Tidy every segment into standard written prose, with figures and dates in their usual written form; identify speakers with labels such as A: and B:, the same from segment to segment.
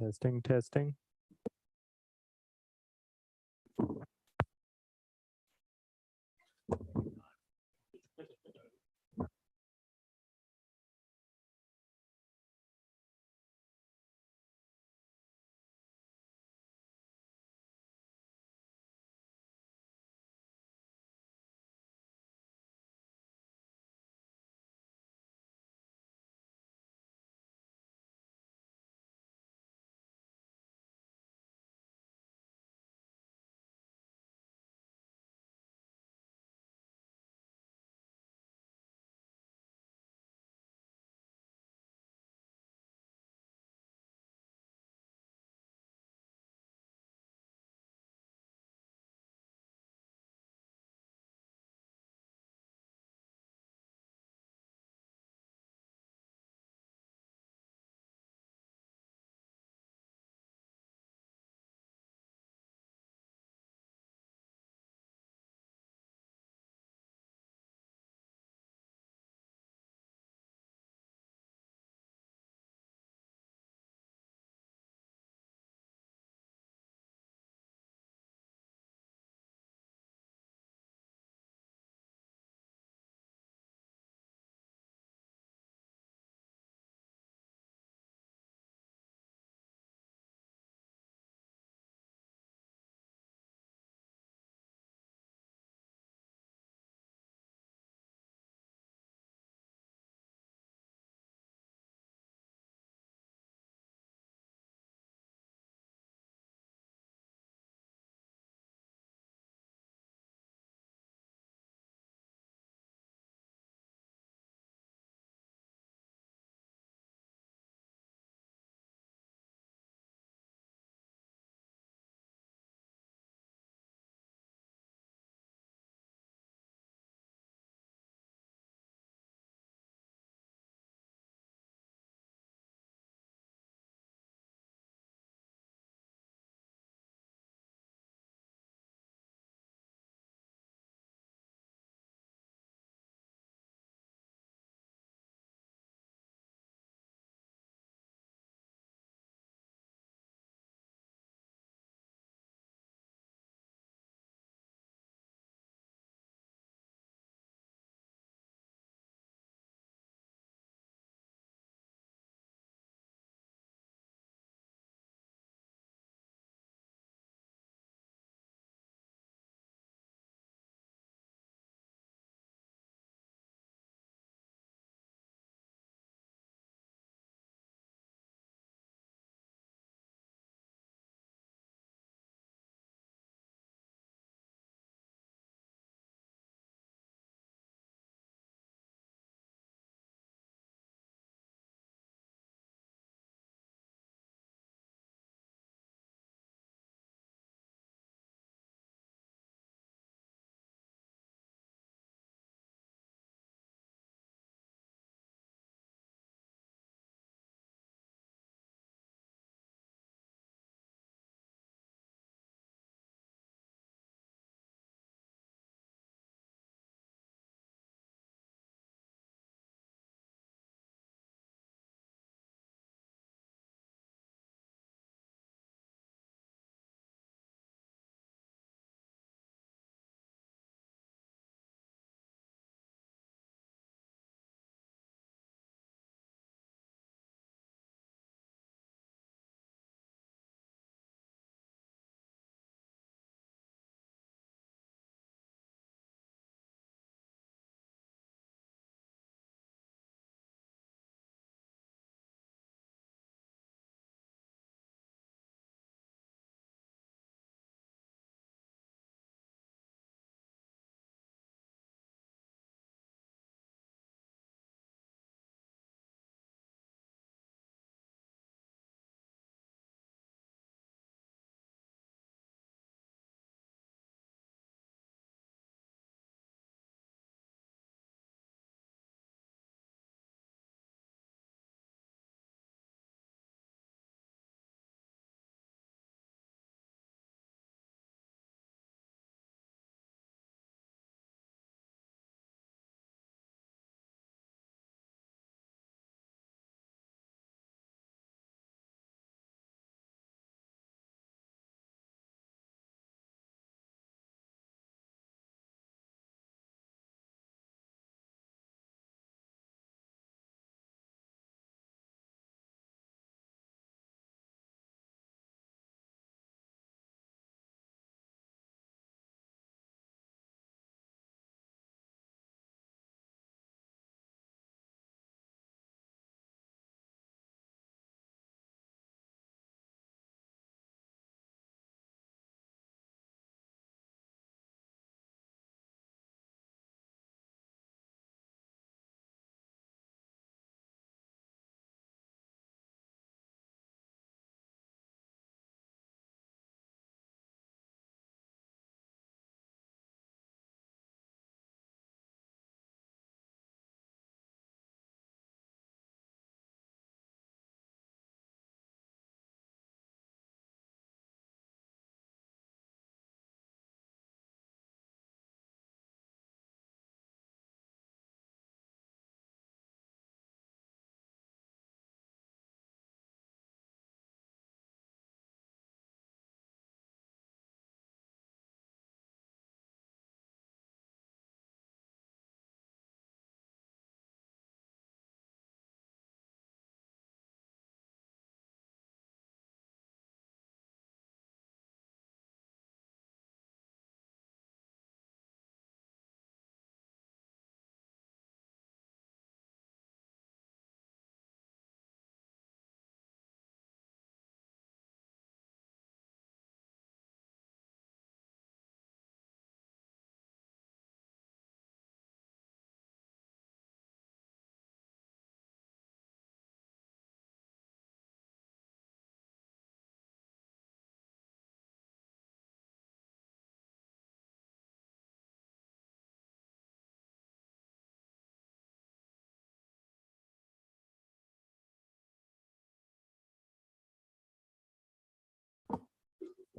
A: Testing, testing.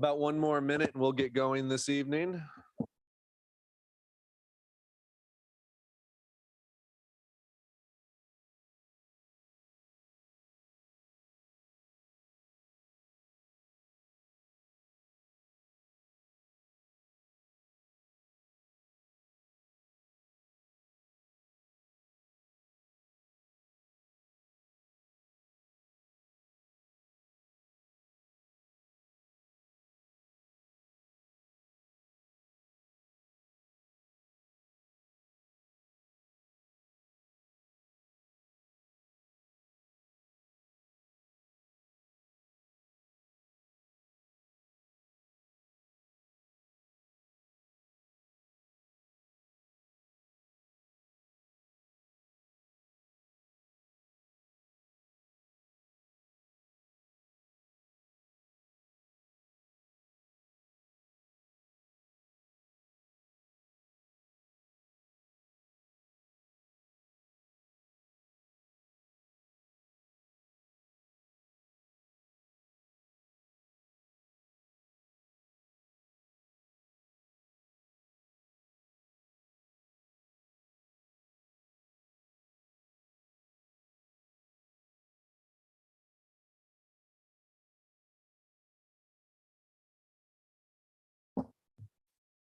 A: About one more minute and we'll get going this evening.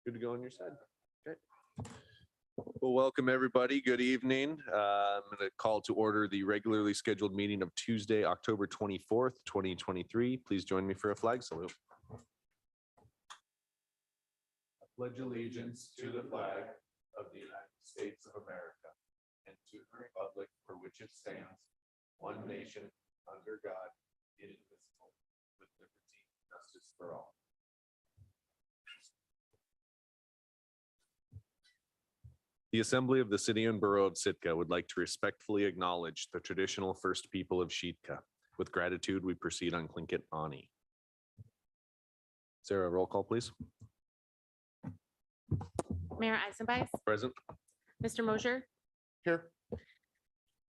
A: Good to go on your side. Okay. Well, welcome everybody. Good evening. I'm going to call to order the regularly scheduled meeting of Tuesday, October 24th, 2023. Please join me for a flag salute. I pledge allegiance to the flag of the United States of America and to the republic for which it stands, one nation, under God, indivisible, with liberty and justice for all. The Assembly of the City and Borough of Sitka would like to respectfully acknowledge the traditional First People of Sitka. With gratitude, we proceed on Tlingit Ani. Sarah, roll call, please.
B: Mayor Eisenbeis,
A: Present.
B: Mr. Mosier,
A: Here.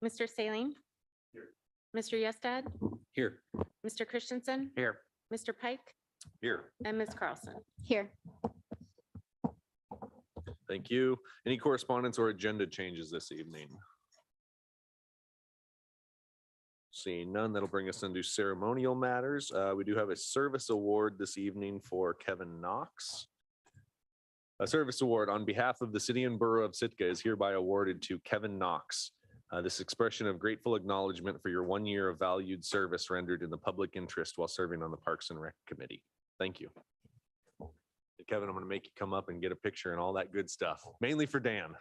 B: Mr. Saline,
A: Here.
B: Mr. Yestad,
A: Here.
B: Mr. Christensen,
A: Here.
B: Mr. Pike,
A: Here.
B: and Ms. Carlson.
C: Here.
A: Thank you. Any correspondence or agenda changes this evening? Seeing none, that'll bring us into ceremonial matters. We do have a service award this evening for Kevin Knox. A service award on behalf of the City and Borough of Sitka is hereby awarded to Kevin Knox. This expression of grateful acknowledgement for your 1 year of valued service rendered in the public interest while serving on the Parks and Rec Committee. Thank you. Kevin, I'm going to make you come up and get a picture and all that good stuff, mainly for Dan.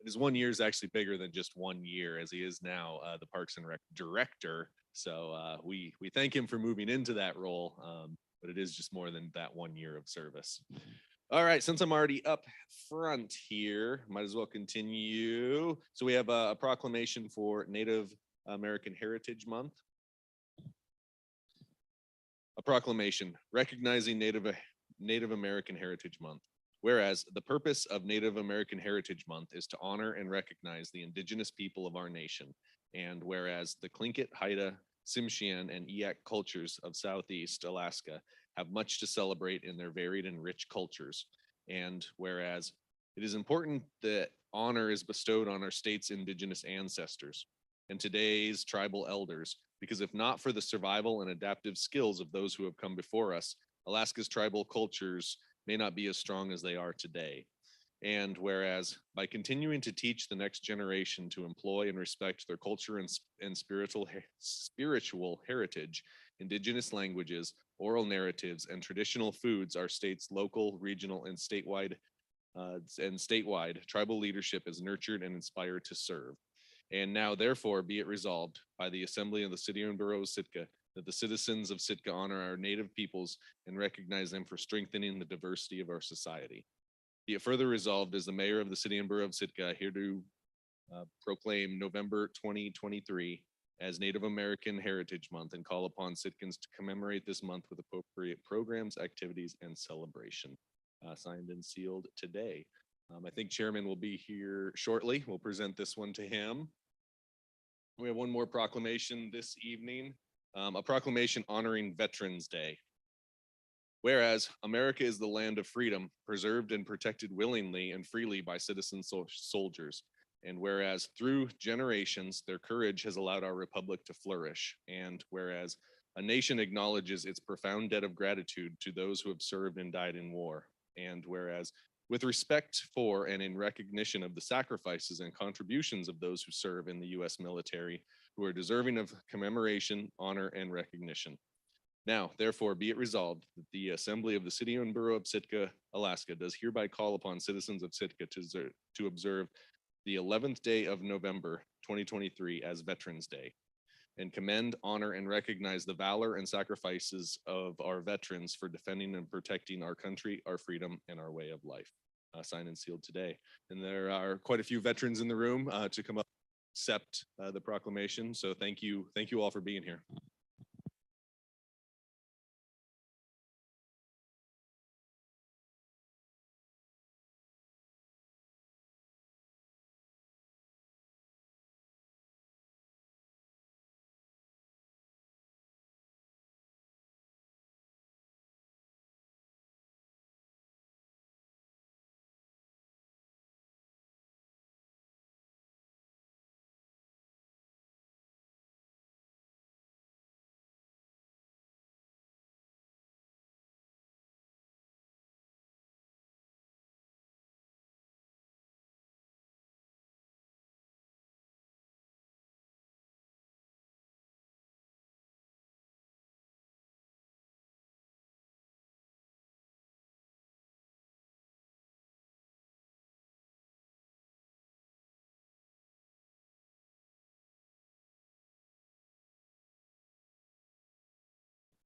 A: His 1 year is actually bigger than just 1 year, as he is now the Parks and Rec director. So we thank him for moving into that role, but it is just more than that 1 year of service. All right, since I'm already up front here, might as well continue. So we have a proclamation for Native American Heritage Month. A proclamation recognizing Native American Heritage Month. Whereas the purpose of Native American Heritage Month is to honor and recognize the indigenous people of our nation. And whereas the Tlingit, Haida, Tsimshian, and Eyak cultures of Southeast Alaska have much to celebrate in their varied and rich cultures. And whereas it is important that honor is bestowed on our state's indigenous ancestors and today's tribal elders, because if not for the survival and adaptive skills of those who have come before us, Alaska's tribal cultures may not be as strong as they are today. And whereas by continuing to teach the next generation to employ and respect their culture and spiritual heritage, indigenous languages, oral narratives, and traditional foods, our state's local, regional, and statewide tribal leadership is nurtured and inspired to serve. And now, therefore, be it resolved by the Assembly of the City and Borough of Sitka that the citizens of Sitka honor our native peoples and recognize them for strengthening the diversity of our society. Be it further resolved as the mayor of the City and Borough of Sitka, proclaim November 2023 as Native American Heritage Month and call upon Sitkans to commemorate this month with appropriate programs, activities, and celebration. Signed and sealed today. I think Chairman will be here shortly. We'll present this one to him. We have one more proclamation this evening, a proclamation honoring Veterans Day. Whereas America is the land of freedom, preserved and protected willingly and freely by citizen soldiers. And whereas through generations, their courage has allowed our republic to flourish. And whereas a nation acknowledges its profound debt of gratitude to those who have served and died in war. And whereas with respect for and in recognition of the sacrifices and contributions of those who serve in the U.S. military, who are deserving of commemoration, honor, and recognition. Now, therefore, be it resolved that the Assembly of the City and Borough of Sitka, Alaska, does hereby call upon citizens of Sitka to observe the 11th day of November 2023 as Veterans Day, and commend, honor, and recognize the valor and sacrifices of our veterans for defending and protecting our country, our freedom, and our way of life. Signed and sealed today. And there are quite a few veterans in the room to come up and accept the proclamation. So thank you all for being here.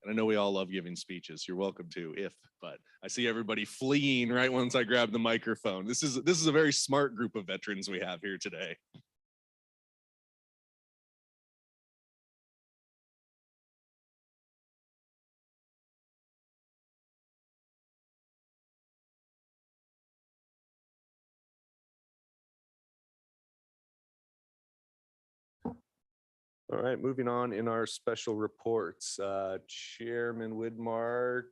A: And I know we all love giving speeches. You're welcome to, but I see everybody fleeing right once I grab the microphone. This is a very smart group of veterans we have here today. All right, moving on in our special reports. Chairman Widmark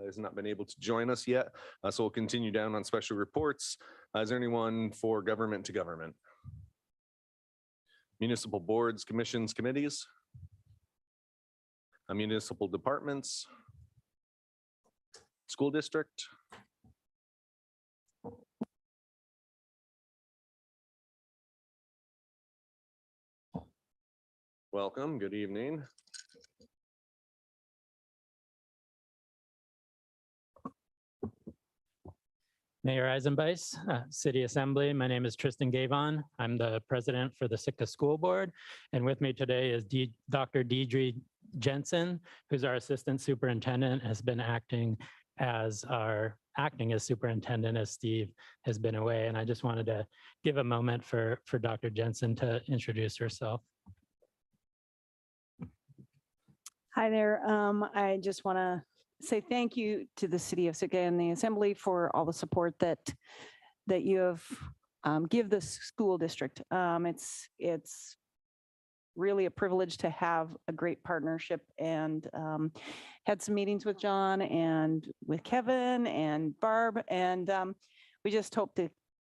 A: has not been able to join us yet, so we'll continue down on special reports. Is there anyone for government to government? Municipal boards, commissions, committees? Municipal departments? School district? Welcome, good evening.
C: Mayor Eisenbeis, City Assembly. My name is Tristan Gavon. I'm the president for the Sitka School Board. And with me today is Dr. Deidre Jensen, who's our assistant superintendent, has been acting as superintendent as Steve has been away. And I just wanted to give a moment for Dr. Jensen to introduce herself.
D: Hi there. I just want to say thank you to the City of Sitka and the Assembly for all the support that you have give the school district. It's really a privilege to have a great partnership, and had some meetings with John and with Kevin and Barb, and we just hope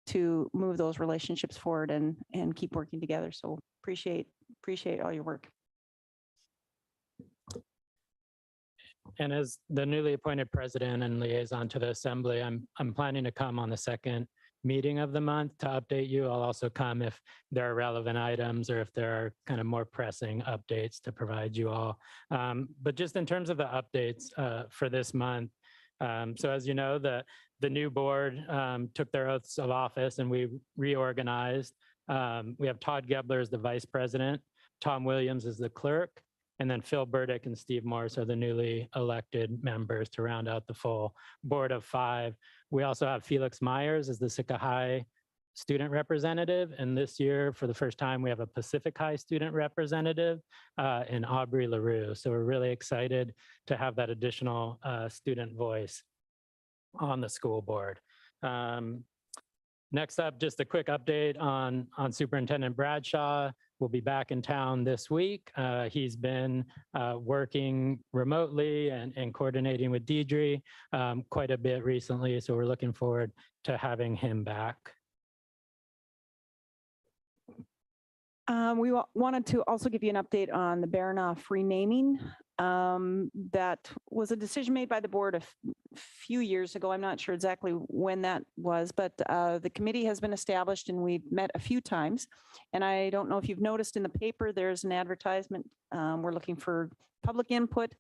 D: to move those relationships forward and keep working together. So appreciate all your work.
C: And as the newly appointed president and liaison to the Assembly, I'm planning to come on the second meeting of the month to update you. I'll also come if there are relevant items or if there are kind of more pressing updates to provide you all. But just in terms of the updates for this month, so as you know, the new board took their oaths of office and we reorganized. We have Todd Gebler as the vice president, Tom Williams as the clerk, and then Phil Burdick and Steve Morris are the newly elected members to round out the full board of 5. We also have Felix Myers as the Sitka High student representative. And this year, for the first time, we have a Pacific High student representative in Aubrey LaRue. So we're really excited to have that additional student voice on the school board. Next up, just a quick update on Superintendent Bradshaw. We'll be back in town this week. He's been working remotely and coordinating with Deidre quite a bit recently. So we're looking forward to having him back.
D: We wanted to also give you an update on the Baranoff renaming. That was a decision made by the board a few years ago. I'm not sure exactly when that was, but the committee has been established and we've met a few times. And I don't know if you've noticed in the paper, there's an advertisement. We're looking for public input.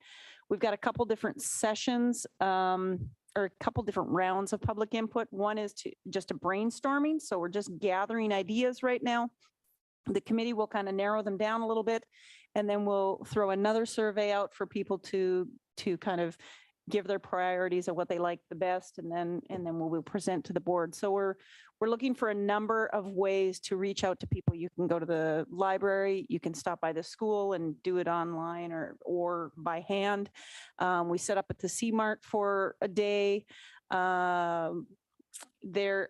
D: We've got a couple different sessions or a couple different rounds of public input. One is just a brainstorming. So we're just gathering ideas right now. The committee will kind of narrow them down a little bit, and then we'll throw another survey out for people to kind of give their priorities of what they like the best, and then we will present to the board. So we're looking for a number of ways to reach out to people. You can go to the library, you can stop by the school and do it online or by hand. We set up at the C-Mart for a day. There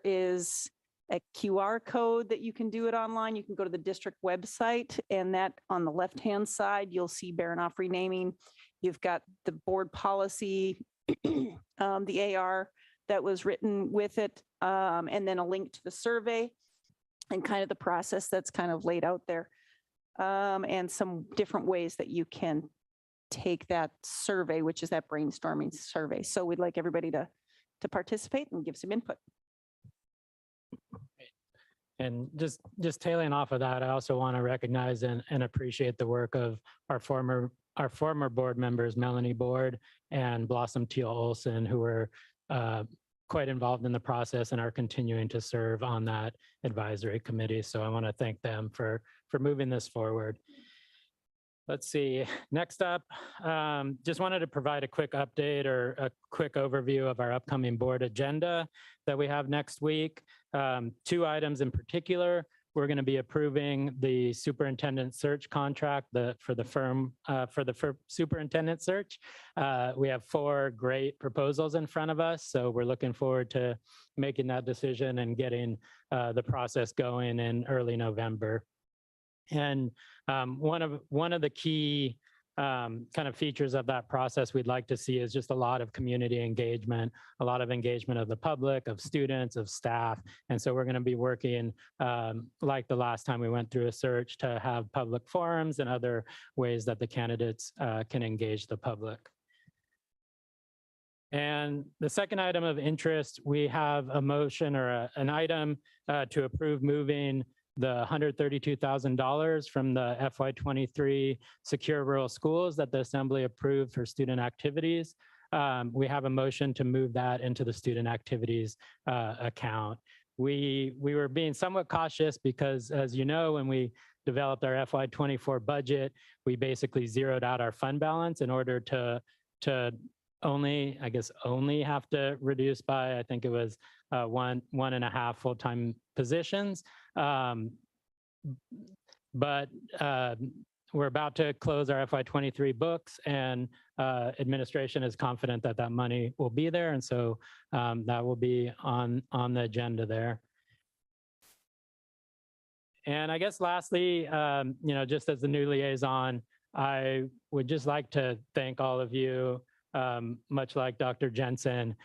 D: is a QR code that you can do it online. You can go to the district website, and that on the left-hand side, you'll see Baranoff renaming. You've got the board policy, the AR that was written with it, and then a link to the survey and kind of the process that's kind of laid out there, and some different ways that you can take that survey, which is that brainstorming survey. So we'd like everybody to participate and give some input.
C: And just tailing off of that, I also want to recognize and appreciate the work of our former board members, Melanie Board and Blossom Teal Olson, who were quite involved in the process and are continuing to serve on that advisory committee. So I want to thank them for moving this forward. Let's see, next up, just wanted to provide a quick update or a quick overview of our upcoming board agenda that we have next week. 2 items in particular. We're going to be approving the superintendent search contract for the superintendent search. We have 4 great proposals in front of us, so we're looking forward to making that decision and getting the process going in early November. And one of the key kind of features of that process we'd like to see is just a lot of community engagement, a lot of engagement of the public, of students, of staff. And so we're going to be working like the last time we went through a search to have public forums and other ways that the candidates can engage the public. And the second item of interest, we have a motion or an item to approve moving the $132,000 from the FY23 Secure Rural Schools that the Assembly approved for student activities. We have a motion to move that into the student activities account. We were being somewhat cautious because, as you know, when we developed our FY24 budget, we basically zeroed out our fund balance in order to only have to reduce by, I think it was 1.5 full-time positions. But we're about to close our FY23 books, and administration is confident that that money will be there. And so that will be on the agenda there. And I guess lastly, just as the new liaison, I would just like to thank all of you, much like Dr. Jensen.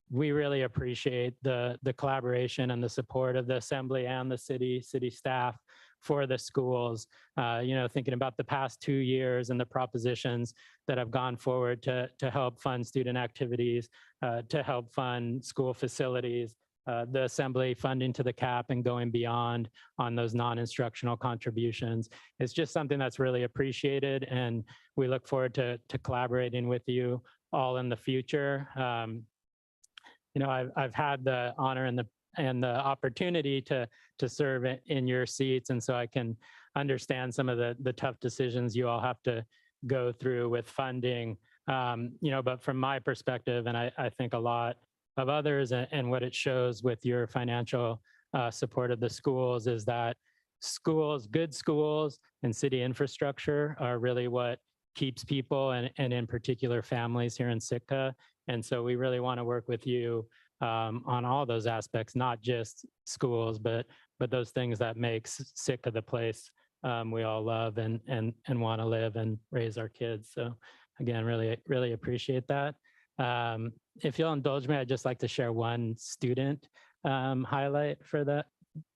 C: We really appreciate the collaboration and the support of the Assembly and the city staff for the schools. Thinking about the past 2 years and the propositions that have gone forward to help fund student activities, to help fund school facilities, the Assembly funding to the cap and going beyond on those non-instructional contributions. It's just something that's really appreciated, and we look forward to collaborating with you all in the future. I've had the honor and the opportunity to serve in your seats, and so I can understand some of the tough decisions you all have to go through with funding. But from my perspective, and I think a lot of others, and what it shows with your financial support of the schools is that schools, good schools and city infrastructure are really what keeps people and in particular families here in Sitka. And so we really want to work with you on all those aspects, not just schools, but those things that makes Sitka the place we all love and want to live and raise our kids. So again, really appreciate that. If you'll indulge me, I'd just like to share one student highlight for the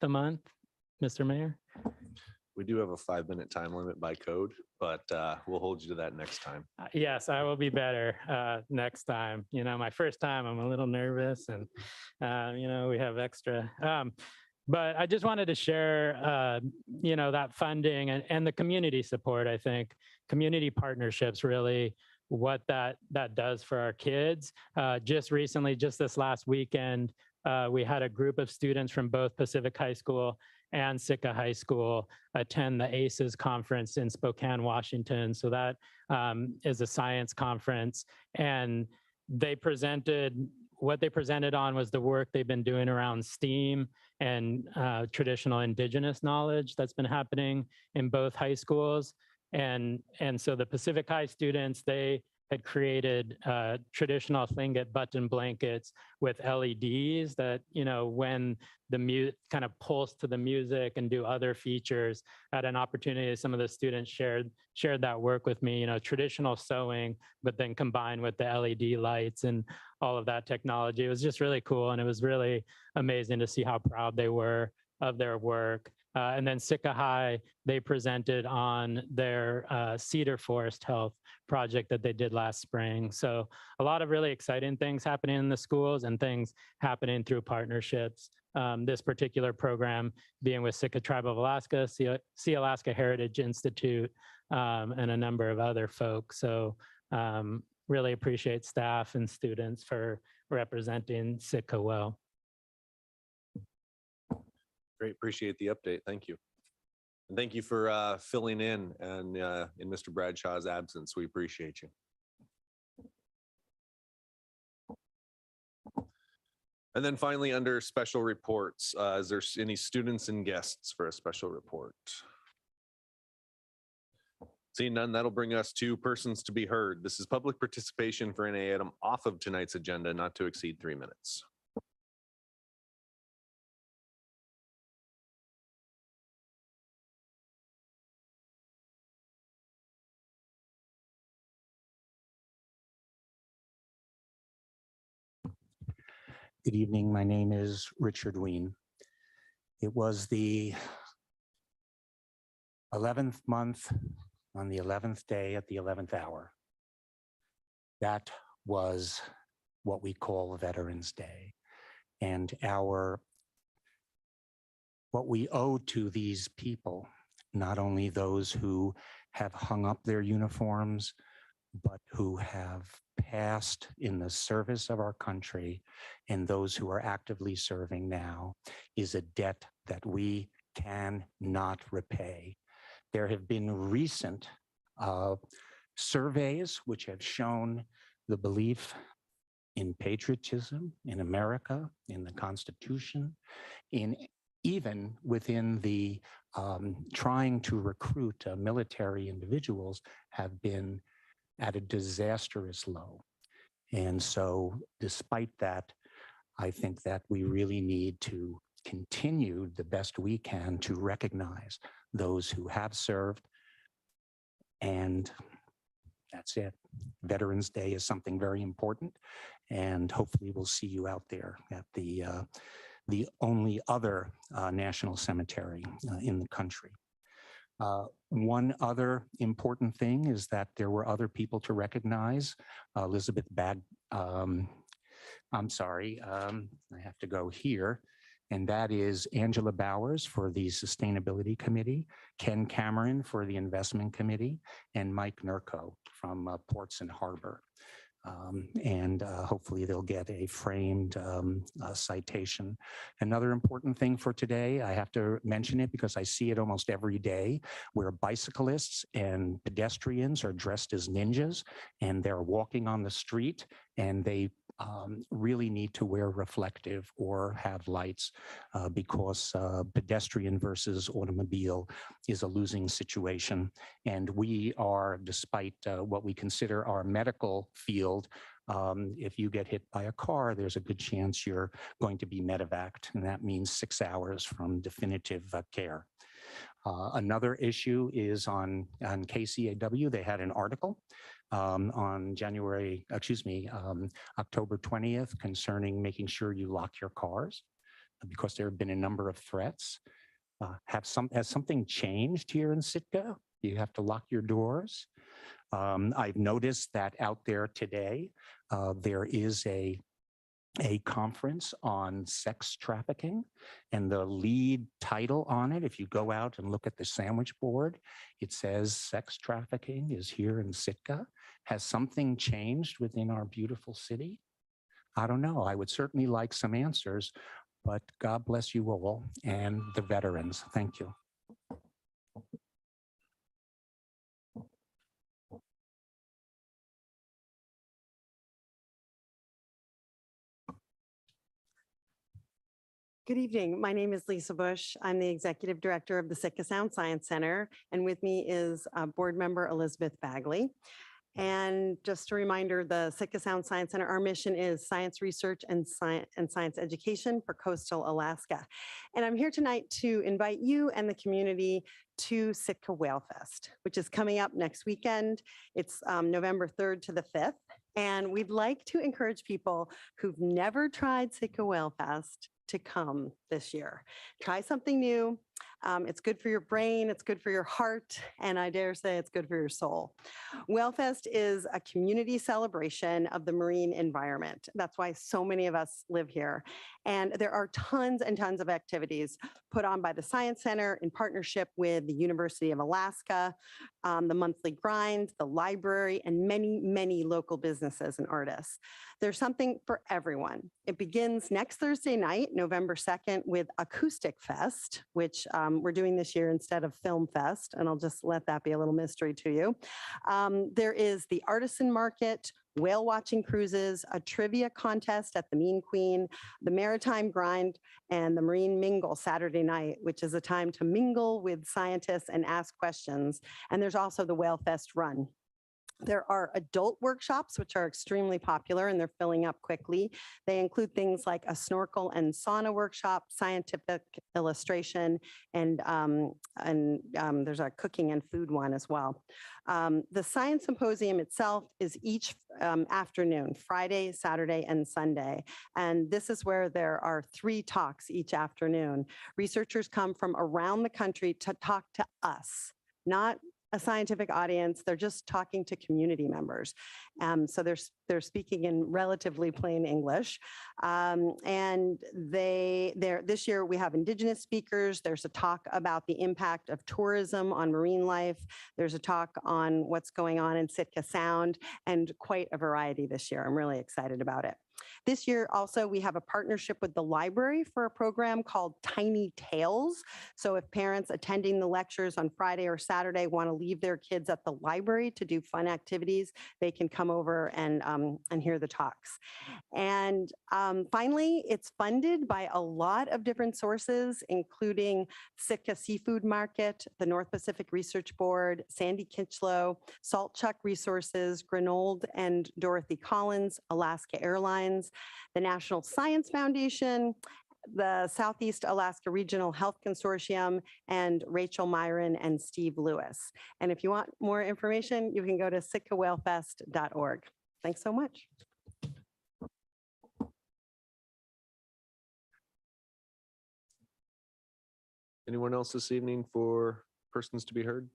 C: month, Mr. Mayor.
A: We do have a 5-minute time limit by code, but we'll hold you to that next time.
C: Yes, I will be better next time. You know, my first time, I'm a little nervous and, you know, we have extra. But I just wanted to share, you know, that funding and the community support. I think community partnerships really what that does for our kids. Just recently, just this last weekend, we had a group of students from both Pacific High School and Sitka High School attend the ACES conference in Spokane, Washington. So that is a science conference. And what they presented on was the work they've been doing around STEAM and traditional indigenous knowledge that's been happening in both high schools. And so the Pacific High students, they had created traditional Tlingit button blankets with LEDs that, you know, when the kind of pulse to the music and do other features. At an opportunity, some of the students shared that work with me, you know, traditional sewing, but then combined with the LED lights and all of that technology. It was just really cool. And it was really amazing to see how proud they were of their work. And then Sitka High, they presented on their cedar forest health project that they did last spring. So a lot of really exciting things happening in the schools and things happening through partnerships. This particular program being with Sitka Tribe of Alaska, Sea Alaska Heritage Institute, and a number of other folks. So really appreciate staff and students for representing Sitka well.
A: Great, appreciate the update. Thank you. And thank you for filling in and in Mr. Bradshaw's absence. We appreciate you. And then finally, under special reports, is there any students and guests for a special report? Seeing none, that'll bring us to persons to be heard. This is public participation for any item off of tonight's agenda, not to exceed 3 minutes.
E: Good evening. My name is Richard Ween. It was the 11th month on the 11th day at the 11th hour. That was what we call Veterans Day. And what we owe to these people, not only those who have hung up their uniforms, but who have passed in the service of our country and those who are actively serving now, is a debt that we cannot repay. There have been recent surveys which have shown the belief in patriotism in America, in the Constitution, even within the trying to recruit military individuals have been at a disastrous low. And so despite that, I think that we really need to continue the best we can to recognize those who have served. And that's it. Veterans Day is something very important. And hopefully we'll see you out there at the only other national cemetery in the country. One other important thing is that there were other people to recognize. Elizabeth I'm sorry, I have to go here. And that is Angela Bowers for the Sustainability Committee, Ken Cameron for the Investment Committee, and Mike Nurko from Ports and Harbor. And hopefully they'll get a framed citation. Another important thing for today, I have to mention it because I see it almost every day, where bicyclists and pedestrians are dressed as ninjas and they're walking on the street and they really need to wear reflective or have lights because pedestrian versus automobile is a losing situation. And we are, despite what we consider our medical field, if you get hit by a car, there's a good chance you're going to be medevaced, and that means 6 hours from definitive care. Another issue is on KCAW. They had an article on October 20th concerning making sure you lock your cars because there have been a number of threats. Has something changed here in Sitka? You have to lock your doors. I've noticed that out there today, there is a conference on sex trafficking, and the lead title on it, if you go out and look at the sandwich board, it says sex trafficking is here in Sitka. Has something changed within our beautiful city? I don't know. I would certainly like some answers, but God bless you all and the veterans. Thank you.
F: Good evening. My name is Lisa Bush. I'm the Executive Director of the Sitka Sound Science Center, and with me is Board Member Elizabeth Bagley. And just a reminder, the Sitka Sound Science Center, our mission is science research and science education for coastal Alaska. And I'm here tonight to invite you and the community to Sitka Whale Fest, which is coming up next weekend. It's November 3rd to the 5th. And we'd like to encourage people who've never tried Sitka Whale Fest to come this year. Try something new. It's good for your brain, it's good for your heart, and I dare say it's good for your soul. WhaleFest is a community celebration of the marine environment. That's why so many of us live here. And there are tons and tons of activities put on by the Science Center in partnership with the University of Alaska, the Monthly Grind, the library, and many, many local businesses and artists. There's something for everyone. It begins next Thursday night, November 2nd, with Acoustic Fest, which we're doing this year instead of Film Fest, and I'll just let that be a little mystery to you. There is the Artisan Market, whale watching cruises, a trivia contest at the Mean Queen, the Maritime Grind, and the Marine Mingle Saturday night, which is a time to mingle with scientists and ask questions. And there's also the Whale Fest Run. There are adult workshops, which are extremely popular and they're filling up quickly. They include things like a snorkel and sauna workshop, scientific illustration, and there's a cooking and food one as well. The Science Symposium itself is each afternoon, Friday, Saturday, and Sunday. And this is where there are 3 talks each afternoon. Researchers come from around the country to talk to us, not a scientific audience. They're just talking to community members. So they're speaking in relatively plain English. And this year we have Indigenous speakers. There's a talk about the impact of tourism on marine life. There's a talk on what's going on in Sitka Sound, and quite a variety this year. I'm really excited about it. This year also we have a partnership with the library for a program called Tiny Tales. So if parents attending the lectures on Friday or Saturday want to leave their kids at the library to do fun activities, they can come over and hear the talks. And finally, it's funded by a lot of different sources, including Sitka Seafood Market, the North Pacific Research Board, Sandy Kitchlow, Salt Chuck Resources, Grenold and Dorothy Collins, Alaska Airlines, the National Science Foundation, the Southeast Alaska Regional Health Consortium, and Rachel Myron and Steve Lewis. And if you want more information, you can go to sitkawhalefest.org. Thanks so much.
A: Anyone else this evening for persons to be heard?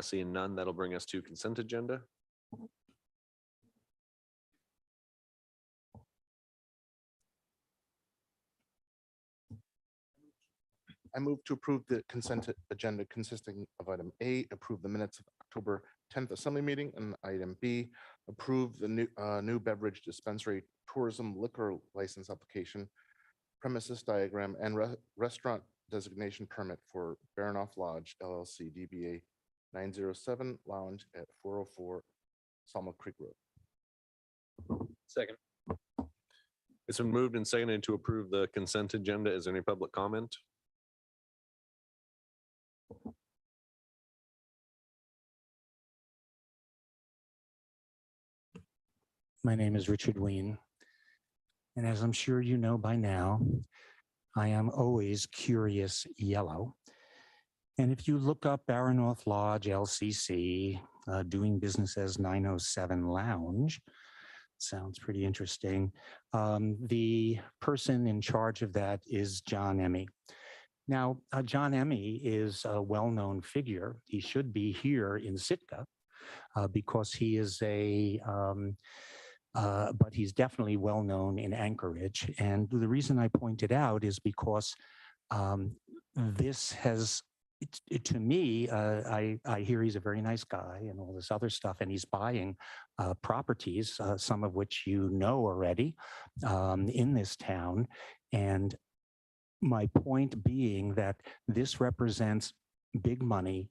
A: Seeing none, that'll bring us to consent agenda.
G: I move to approve the consent agenda consisting of item A, approve the minutes of October 10th Assembly meeting, and item B, approve the new beverage dispensary tourism liquor license application, premises diagram, and restaurant designation permit for Baranoff Lodge LLC DBA 907 Lounge at 404 Sawmill Creek Road.
A: Second. It's been moved and seconded to approve the consent agenda. Is there any public comment?
E: My name is Richard Ween. And as I'm sure you know by now, I am always curious yellow. And if you look up Baranoff Lodge LCC, doing business as 907 Lounge, sounds pretty interesting. The person in charge of that is John Emmy. Now, John Emmy is a well-known figure. He should be here in Sitka because he is but he's definitely well-known in Anchorage. And the reason I point it out is because this has, to me, I hear he's a very nice guy and all this other stuff, and he's buying properties, some of which you know already in this town. And my point being that this represents big money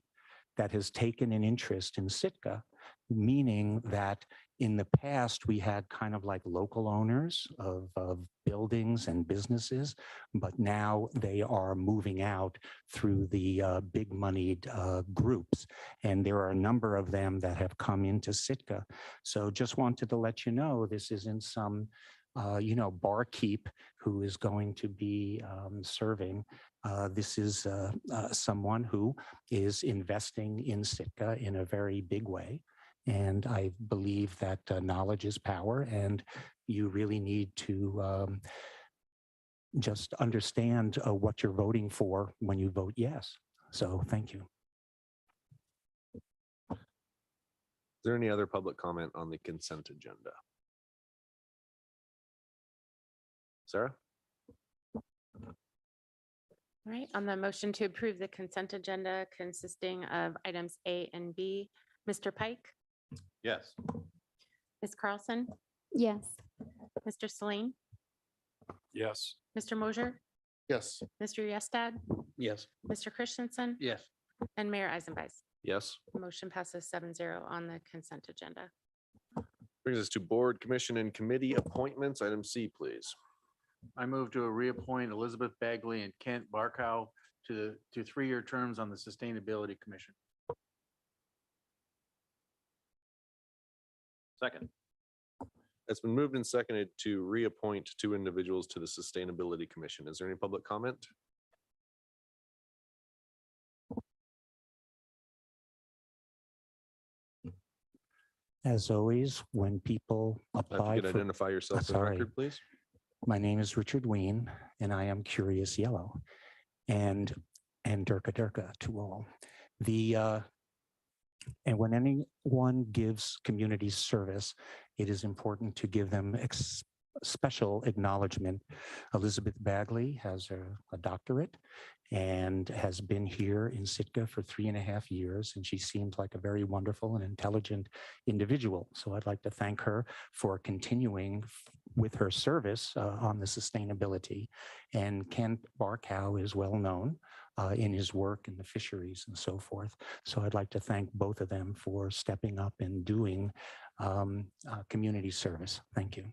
E: that has taken an interest in Sitka, meaning that in the past, we had kind of like local owners of buildings and businesses, but now they are moving out through the big moneyed groups. And there are a number of them that have come into Sitka. So just wanted to let you know, this isn't some barkeep who is going to be serving. This is someone who is investing in Sitka in a very big way. And I believe that knowledge is power, and you really need to just understand what you're voting for when you vote yes. So thank you.
A: Is there any other public comment on the consent agenda? Sarah?
B: All right, on the motion to approve the consent agenda consisting of items A and B, Mr. Pike,
A: Yes.
B: Ms. Carlson,
H: Yes.
B: Mr. Celine,
I: Yes.
B: Mr. Mosier,
G: Yes.
B: Mr. Yestad,
I: Yes.
B: Mr. Christensen,
I: Yes.
B: and Mayor Eisenbeiß.
A: Yes.
B: Motion passes 7-0 on the consent agenda.
A: Brings us to board, commission, and committee appointments. Item C, please.
I: I move to reappoint Elizabeth Bagley and Kent Barkow to 3-year terms on the Sustainability Commission. Second.
A: It's been moved and seconded to reappoint 2 individuals to the Sustainability Commission. Is there any public comment?
E: As always, when people
A: If
E: apply
A: you could
E: for,
A: identify yourself for the
E: sorry.
A: record, please.
E: my name is Richard Ween, and I am curious yellow, and Durka to all. And when anyone gives community service, it is important to give them special acknowledgement. Elizabeth Bagley has a doctorate and has been here in Sitka for 3.5 years, and she seems like a very wonderful and intelligent individual. So I'd like to thank her for continuing with her service on the sustainability. And Ken Barkow is well known in his work in the fisheries and so forth. So I'd like to thank both of them for stepping up and doing community service. Thank you.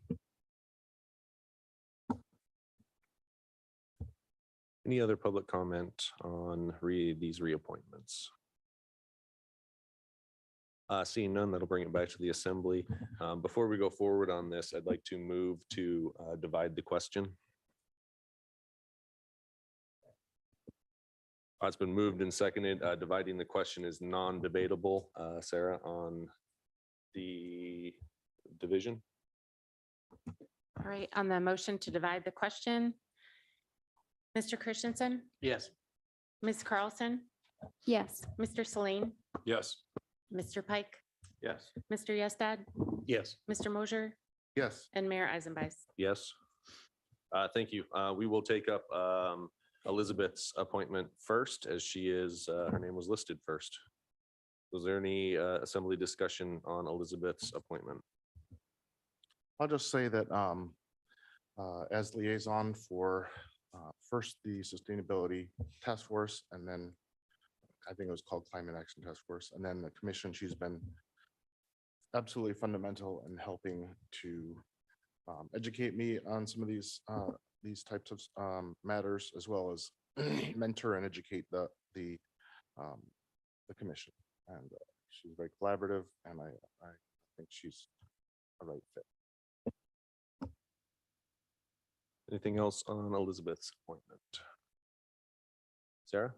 A: Any other public comment on these reappointments? Seeing none, that'll bring it back to the assembly. Before we go forward on this, I'd like to move to divide the question. It's been moved and seconded. Dividing the question is non-debatable. Sarah, on the division?
B: All right, on the motion to divide the question, Mr. Christensen,
I: Yes.
B: Ms. Carlson,
H: Yes.
B: Mr. Celine,
I: Yes.
B: Mr. Pike,
I: Yes.
B: Mr. Yestad,
I: Yes.
B: Mr. Mosier,
G: Yes.
B: and Mayor Eisenbeiß.
A: Yes. Thank you. We will take up Elizabeth's appointment first, as she is, her name was listed first. Was there any assembly discussion on Elizabeth's appointment?
G: I'll just say that as liaison for first the Sustainability Task Force, and then I think it was called Climate Action Task Force, and then the commission, she's been absolutely fundamental in helping to educate me on some of these types of matters, as well as mentor and educate um, the commission. And she's very collaborative, and I think she's a right fit.
A: Anything else on Elizabeth's appointment? Sarah?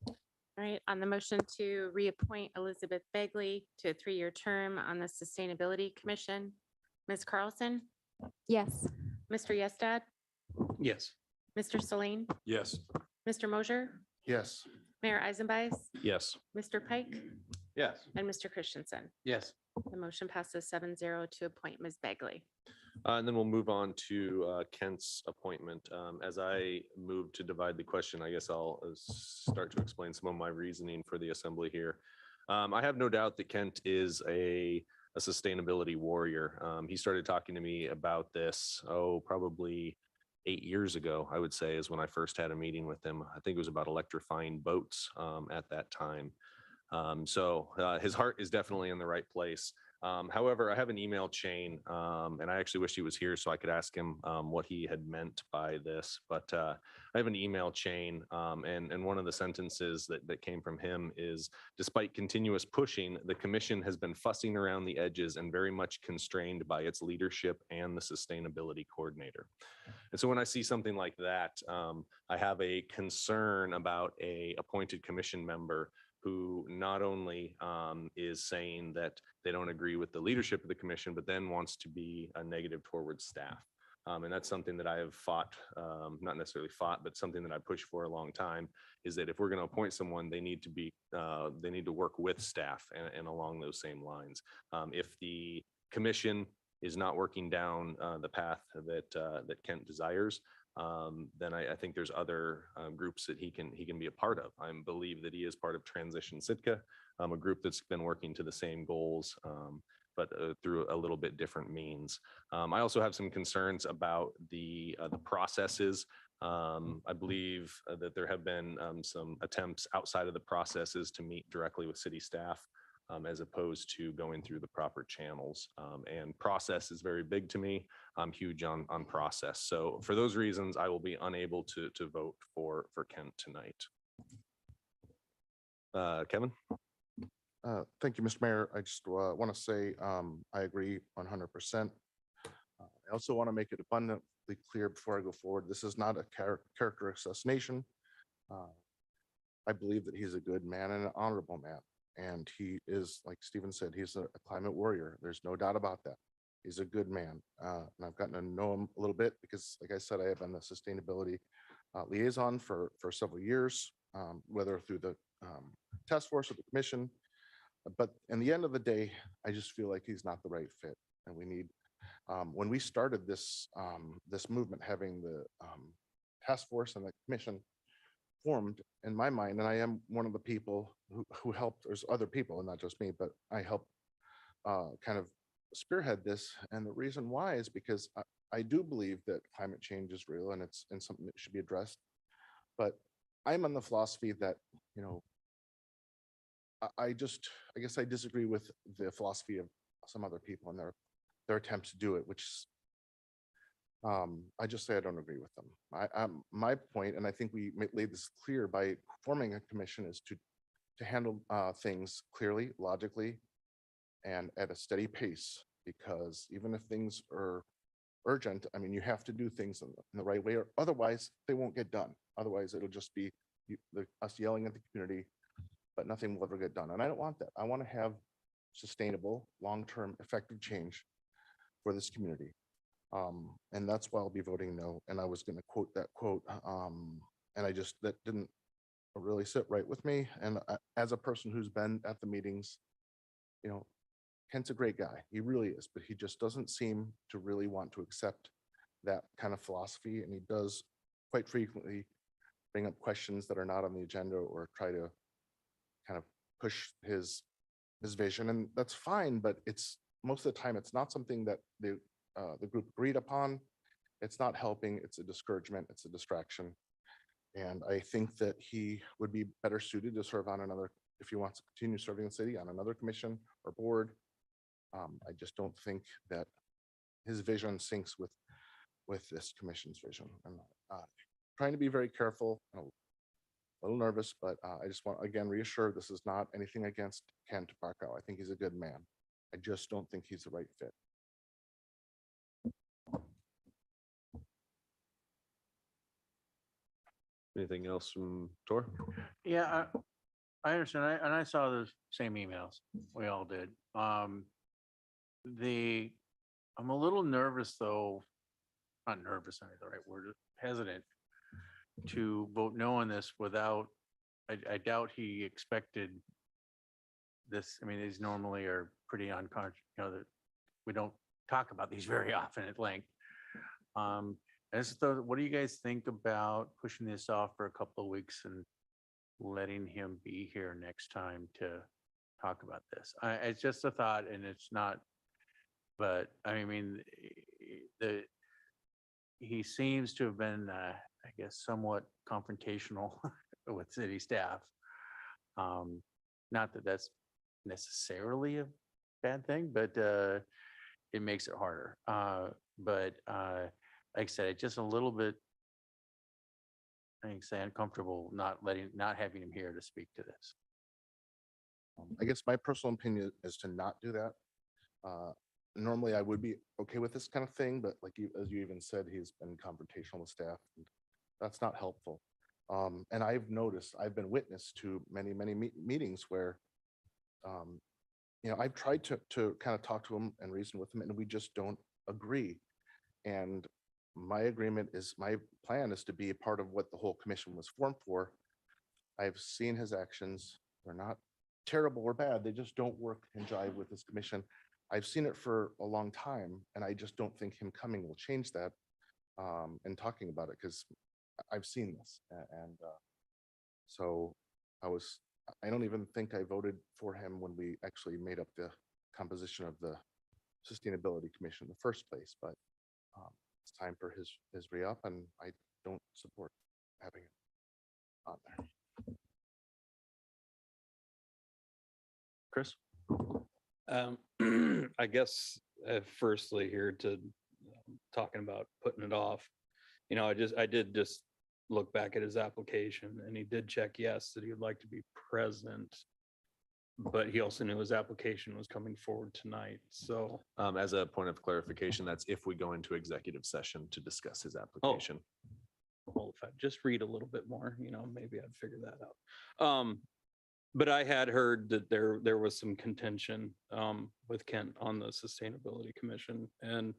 B: All right, on the motion to reappoint Elizabeth Begley to a 3-year term on the Sustainability Commission, Ms. Carlson,
H: Yes.
B: Mr. Yestad,
I: Yes.
B: Mr. Saline,
I: Yes.
B: Mr. Mosher,
G: Yes.
B: Mayor Eisenbais,
A: Yes.
B: Mr. Pike,
I: Yes.
B: and Mr. Christensen.
I: Yes.
B: The motion passes 7-0 to appoint Ms. Begley.
A: And then we'll move on to Kent's appointment. As I move to divide the question, I guess I'll start to explain some of my reasoning for the assembly here. I have no doubt that Kent is a sustainability warrior. He started talking to me about this, probably 8 years ago, I would say, is when I first had a meeting with him. I think it was about electrifying boats at that time. So his heart is definitely in the right place. However, I have an email chain, and I actually wish he was here so I could ask him what he had meant by this. But I have an email chain, and one of the sentences that came from him is, despite continuous pushing, the commission has been fussing around the edges and very much constrained by its leadership and the sustainability coordinator. And so when I see something like that, I have a concern about a appointed commission member who not only is saying that they don't agree with the leadership of the commission, but then wants to be a negative towards staff. And that's something that I have fought, not necessarily fought, but something that I pushed for a long time, is that if we're going to appoint someone, they need to work with staff and along those same lines. If the commission is not working down the path that Kent desires, then I think there's other groups that he can be a part of. I believe that he is part of Transition Sitka, a group that's been working to the same goals, but through a little bit different means. I also have some concerns about the processes. I believe that there have been some attempts outside of the processes to meet directly with city staff, as opposed to going through the proper channels. And process is very big to me. I'm huge on process. So for those reasons, I will be unable to vote for Kent tonight. Kevin?
G: Thank you, Mr. Mayor. I just want to say I agree 100%. I also want to make it abundantly clear before I go forward, this is not a character assassination. I believe that he's a good man and an honorable man. And he is, like Stephen said, he's a climate warrior. There's no doubt about that. He's a good man. And I've gotten to know him a little bit because, like I said, I have been the sustainability liaison for several years, whether through the task force or the commission. But in the end of the day, I just feel like he's not the right fit. And we need, when we started this movement, having the task force and the commission formed, in my mind, and I am one of the people who helped, there's other people and not just me, but I helped kind of spearhead this. And the reason why is because I do believe that climate change is real and it's something that should be addressed. But I'm on the philosophy that, you know, I guess I disagree with the philosophy of some other people and their attempts to do it, which I just say I don't agree with them. My point, and I think we laid this clear by forming a commission, is to handle things clearly, logically, and at a steady pace. Because even if things are urgent, I mean, you have to do things in the right way, or otherwise they won't get done. Otherwise, it'll just be us yelling at the community, but nothing will ever get done. And I don't want that. I want to have sustainable, long-term, effective change for this community. And that's why I'll be voting no. And I was going to quote that quote, and that didn't really sit right with me. And as a person who's been at the meetings, you know, Kent's a great guy. He really is, but he just doesn't seem to really want to accept that kind of philosophy. And he does quite frequently bring up questions that are not on the agenda or try to kind of push his vision. And that's fine, but it's most of the time, it's not something that the group agreed upon. It's not helping. It's a discouragement. It's a distraction. And I think that he would be better suited to serve on another if he wants to continue serving the city on another commission or board. I just don't think that his vision syncs with this commission's vision. I'm trying to be very careful, and a little nervous, but I just want, again, reassure this is not anything against Kent Barkow. I think he's a good man. I just don't think he's the right fit.
A: Anything else from Tor?
I: Yeah, I understand. And I saw those same emails. We all did. I'm a little nervous though, not nervous, I mean the right word, hesitant to vote no on this without, I doubt he expected this. I mean, these normally are pretty unconscious, that we don't talk about these very often at length. I just thought, what do you guys think about pushing this off for a couple of weeks and letting him be here next time to talk about this? It's just a thought, and it's not, but I mean, he seems to have been, I guess, somewhat confrontational with city staff. Not that that's necessarily a bad thing, but it makes it harder. But like I said, it's just a little bit, I think, say uncomfortable not having him here to speak to this.
G: I guess my personal opinion is to not do that. Normally I would be okay with this kind of thing, but like you, as you even said, he's been confrontational with staff. And that's not helpful. And I've noticed, I've been witness to many meetings where, I've tried to kind of talk to him and reason with him, and we just don't agree. And my plan is to be a part of what the whole commission was formed for. I've seen his actions. They're not terrible or bad. They just don't work and jive with this commission. I've seen it for a long time, and I just don't think him coming will change that, and talking about it, because I've seen this. And so I don't even think I voted for him when we actually made up the composition of the Sustainability Commission in the first place, but it's time for his re-up, and I don't support having it on there.
A: Chris?
H: I guess firstly here to talking about putting it off, I did just look back at his application, and he did check yes that he would like to be present, but he also knew his application was coming forward tonight. So
A: As a point of clarification, that's if we go into executive session to discuss his application.
H: well, if I just read a little bit more, maybe I'd figure that out. But I had heard that there was some contention with Kent on the Sustainability Commission, and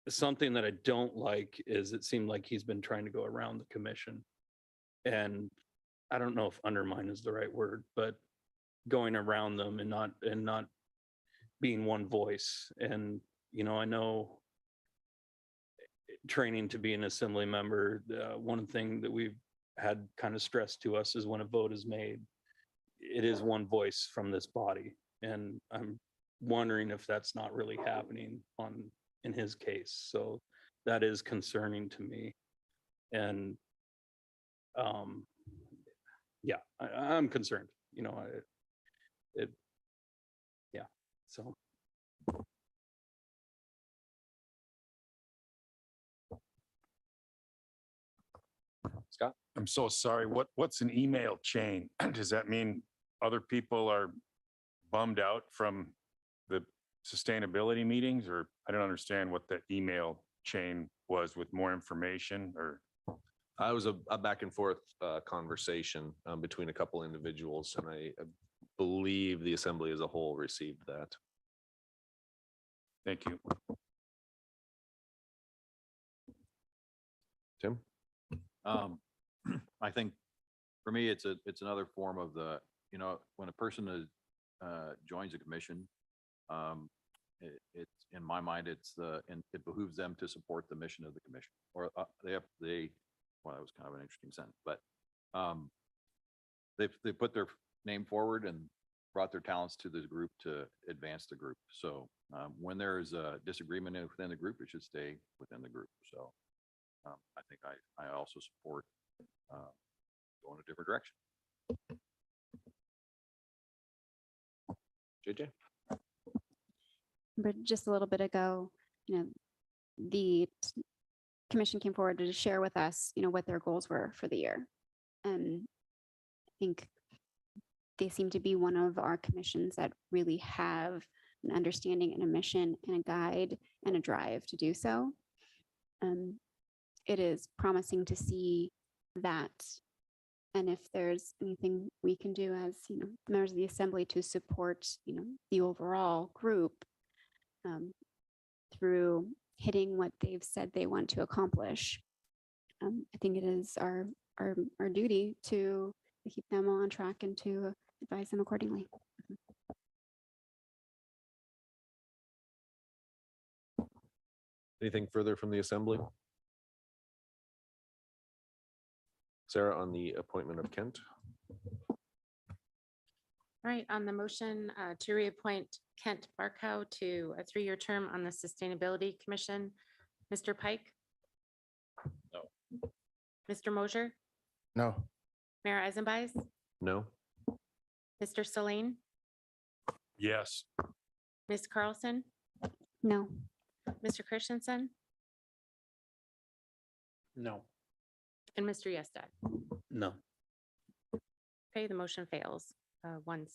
H: something that I don't like is it seemed like he's been trying to go around the commission, and I don't know if undermine is the right word, but going around them and not being one voice. And I know training to be an assembly member, one thing that we've had kind of stressed to us is when a vote is made, it is one voice from this body. And I'm wondering if that's not really happening in his case. So that is concerning to me. And yeah, I'm concerned, so.
A: Scott?
J: I'm so sorry. What's an email chain? Does that mean other people are bummed out from the sustainability meetings, or I don't understand what the email chain was with more information, or?
A: It was a back and forth conversation between a couple individuals, and I believe the assembly as a whole received that.
J: Thank you.
A: Tim?
K: I think for me, it's another form of when a person joins a commission, it's in my mind, and it behooves them to support the mission of the commission, or well, that was kind of an interesting sentence, but they put their name forward and brought their talents to the group to advance the group. So when there is a disagreement within the group, it should stay within the group. So I think I also support going a different direction.
A: JJ?
L: But just a little bit ago, the commission came forward to share with us, what their goals were for the year. And I think they seem to be one of our commissions that really have an understanding and a mission and a guide and a drive to do so. It is promising to see that. And if there's anything we can do as, members of the assembly to support, the overall group through hitting what they've said they want to accomplish. I think it is our duty to keep them on track and to advise them accordingly.
A: Anything further from the assembly? Sarah, on the appointment of Kent?
B: All right, on the motion to reappoint Kent Barkow to a 3-year term on the Sustainability Commission, Mr. Pike?
A: No.
B: Mr. Mosher?
G: No.
B: Mayor Eisenbais?
A: No.
B: Mr. Selene?
J: Yes.
B: Ms. Carlson?
L: No.
B: Mr. Christensen?
I: No.
B: And Mr. Yestad?
H: No.
B: Okay, the motion fails. 1-6.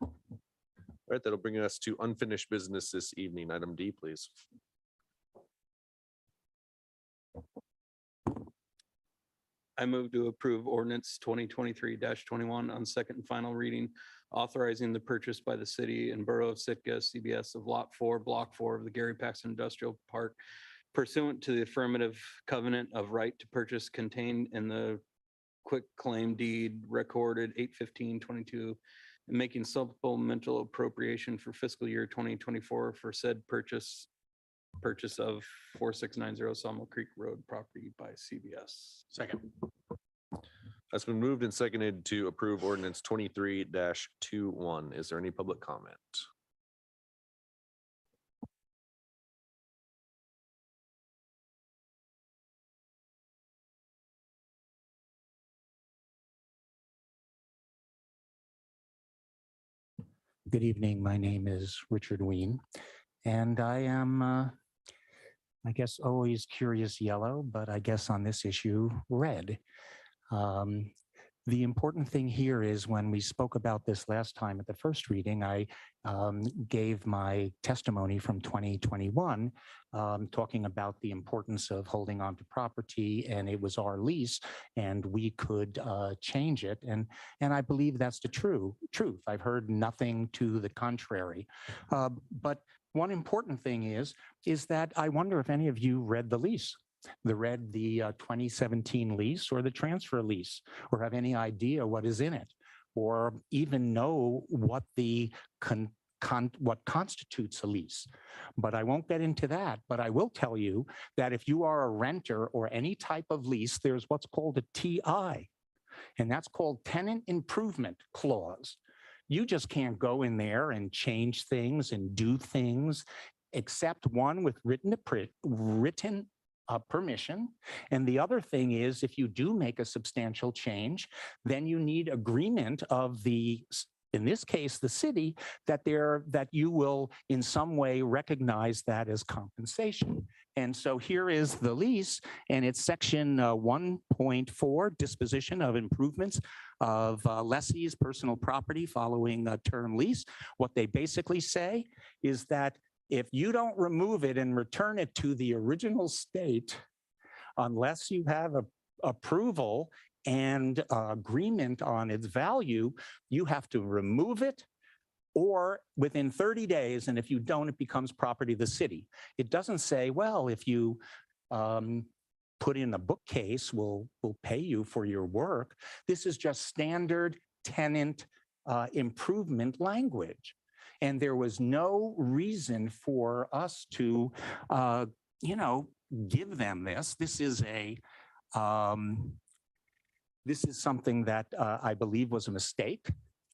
A: All right, that'll bring us to unfinished business this evening. Item D, please.
H: I move to approve ordinance 2023-21 on second and final reading, authorizing the purchase by the city and borough of Sitka, CBS of Lot 4, Block 4 of the Gary Paxton Industrial Park pursuant to the affirmative covenant of right to purchase contained in the quick claim deed recorded 8/15/22 and making supplemental appropriation for fiscal year 2024 for said purchase of 4690 Sawmill Creek Road property by CBS.
I: Second.
A: That's been moved and seconded to approve ordinance 23-21. Is there any public comment?
E: Good evening. My name is Richard Ween, and I am, I guess, always curious yellow, but I guess on this issue, red. The important thing here is when we spoke about this last time at the first reading, I gave my testimony from 2021, talking about the importance of holding on to property, and it was our lease, and we could change it. And I believe that's the truth. I've heard nothing to the contrary. But one important thing is that I wonder if any of you read the lease. Read the 2017 lease or the transfer lease, or have any idea what is in it, or even know what the what constitutes a lease. But I won't get into that. But I will tell you that if you are a renter or any type of lease, there's what's called a TI, and that's called tenant improvement clause. You just can't go in there and change things and do things, except one with written permission. And the other thing is, if you do make a substantial change, then you need agreement of the, in this case, the city, that you will in some way recognize that as compensation. And so here is the lease, and it's section 1.4, disposition of improvements of lessee's personal property following a term lease. What they basically say is that if you don't remove it and return it to the original state, unless you have approval and agreement on its value, you have to remove it or within 30 days. And if you don't, it becomes property of the city. It doesn't say, well, if you put in a bookcase, we'll pay you for your work. This is just standard tenant improvement language. And there was no reason for us to, give them this. This is something that I believe was a mistake.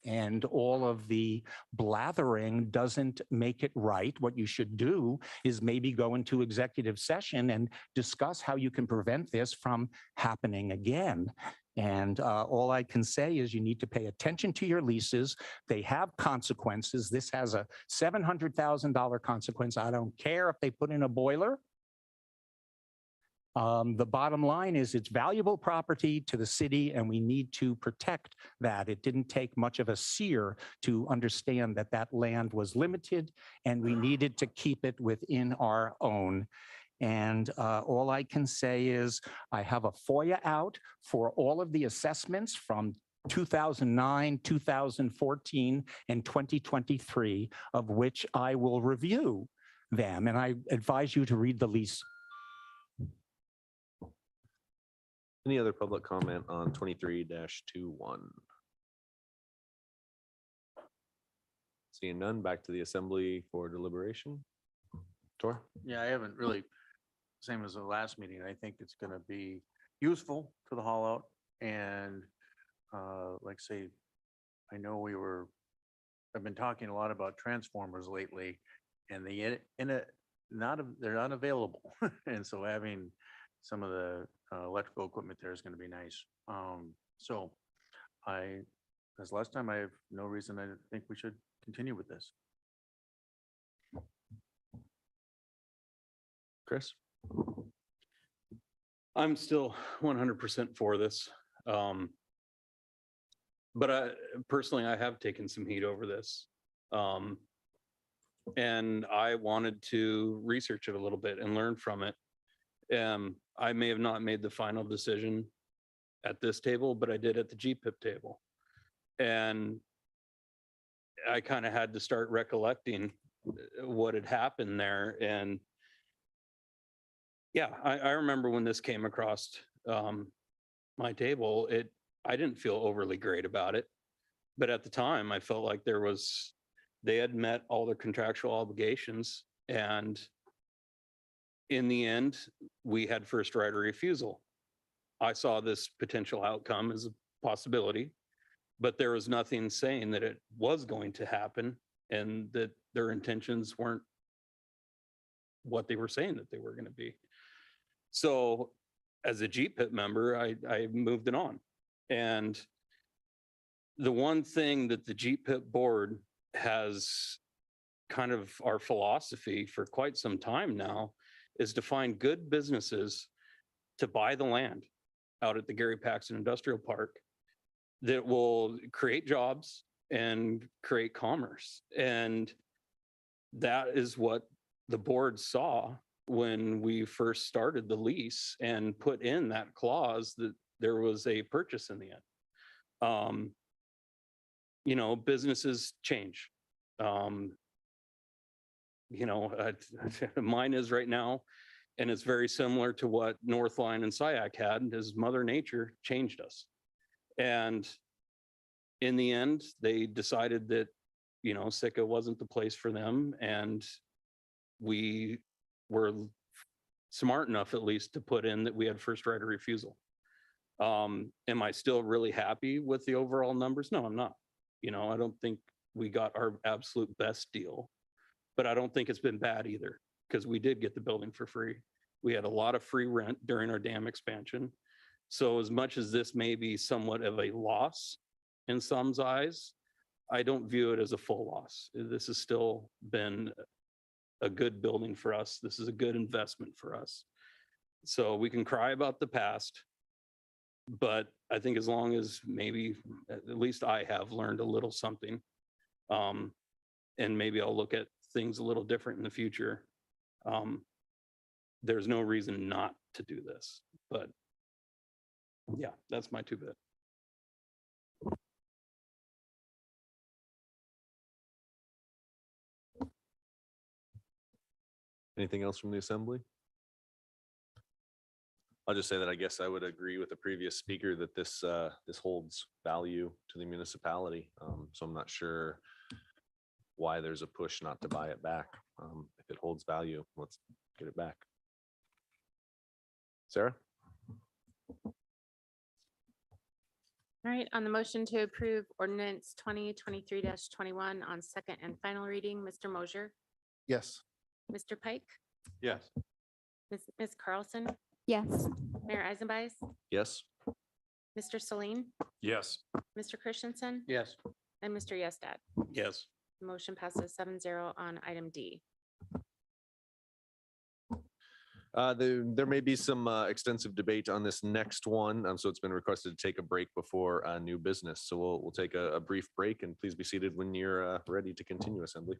E: And all of the blathering doesn't make it right. What you should do is maybe go into executive session and discuss how you can prevent this from happening again. And all I can say is you need to pay attention to your leases. They have consequences. This has a $700,000 consequence. I don't care if they put in a boiler. The bottom line is it's valuable property to the city and we need to protect that. It didn't take much of a seer to understand that that land was limited and we needed to keep it within our own. And all I can say is I have a FOIA out for all of the assessments from 2009, 2014, and 2023, of which I will review them. And I advise you to read the lease.
A: Any other public comment on 23-21? Seeing none, back to the assembly for deliberation. Tor?
I: Yeah, I haven't really, same as the last meeting. I think it's going to be useful for the haul out. And like say, I know I've been talking a lot about transformers lately and they're not available. And so having some of the electrical equipment there is going to be nice. So as last time, I have no reason I think we should continue with this.
A: Chris?
H: I'm still 100% for this. But personally, I have taken some heat over this. And I wanted to research it a little bit and learn from it. I may have not made the final decision at this table, but I did at the GPIP table. And I kind of had to start recollecting what had happened there. And yeah, I remember when this came across my table, I didn't feel overly great about it. But at the time, I felt like they had met all their contractual obligations. And in the end, we had first right of refusal. I saw this potential outcome as a possibility, but there was nothing saying that it was going to happen and that their intentions weren't what they were saying that they were going to be. So as a GPIP member, I moved it on. And the one thing that the GPIP board has kind of our philosophy for quite some time now is to find good businesses to buy the land out at the Gary Paxton Industrial Park that will create jobs and create commerce. And that is what the board saw when we first started the lease and put in that clause that there was a purchase in the end. You know, businesses change. You know, mine is right now, and it's very similar to what Northline and SIAC had, is Mother Nature changed us. And in the end, they decided that, you know, Sitka wasn't the place for them. And we were smart enough, at least, to put in that we had first right of refusal. Am I still really happy with the overall numbers? No, I'm not. You know, I don't think we got our absolute best deal, but I don't think it's been bad either, because we did get the building for free. We had a lot of free rent during our dam expansion. So as much as this may be somewhat of a loss in some's eyes, I don't view it as a full loss. This has still been a good building for us. This is a good investment for us. So we can cry about the past, but I think as long as maybe at least I have learned a little something, and maybe I'll look at things a little different in the future. There's no reason not to do this, but yeah, that's my 2 bit.
A: Anything else from the assembly? I'll just say that I guess I would agree with the previous speaker that this holds value to the municipality. So I'm not sure why there's a push not to buy it back. If it holds value, let's get it back. Sarah?
B: All right, on the motion to approve ordinance 2023-21 on second and final reading, Mr. Mosher,
G: Yes.
B: Mr. Pike,
K: Yes.
B: Ms. Carlson,
L: Yes.
B: Mayor Eisenbeiss,
A: Yes.
B: Mr. Celine,
J: Yes.
B: Mr. Christensen,
I: Yes.
B: and Mr. Yestad.
H: Yes.
B: Motion passes 7-0 on item D.
A: There may be some extensive debate on this next one, so it's been requested to take a break before new business. So we'll take a brief break, and please be seated when you're ready to continue, Assembly.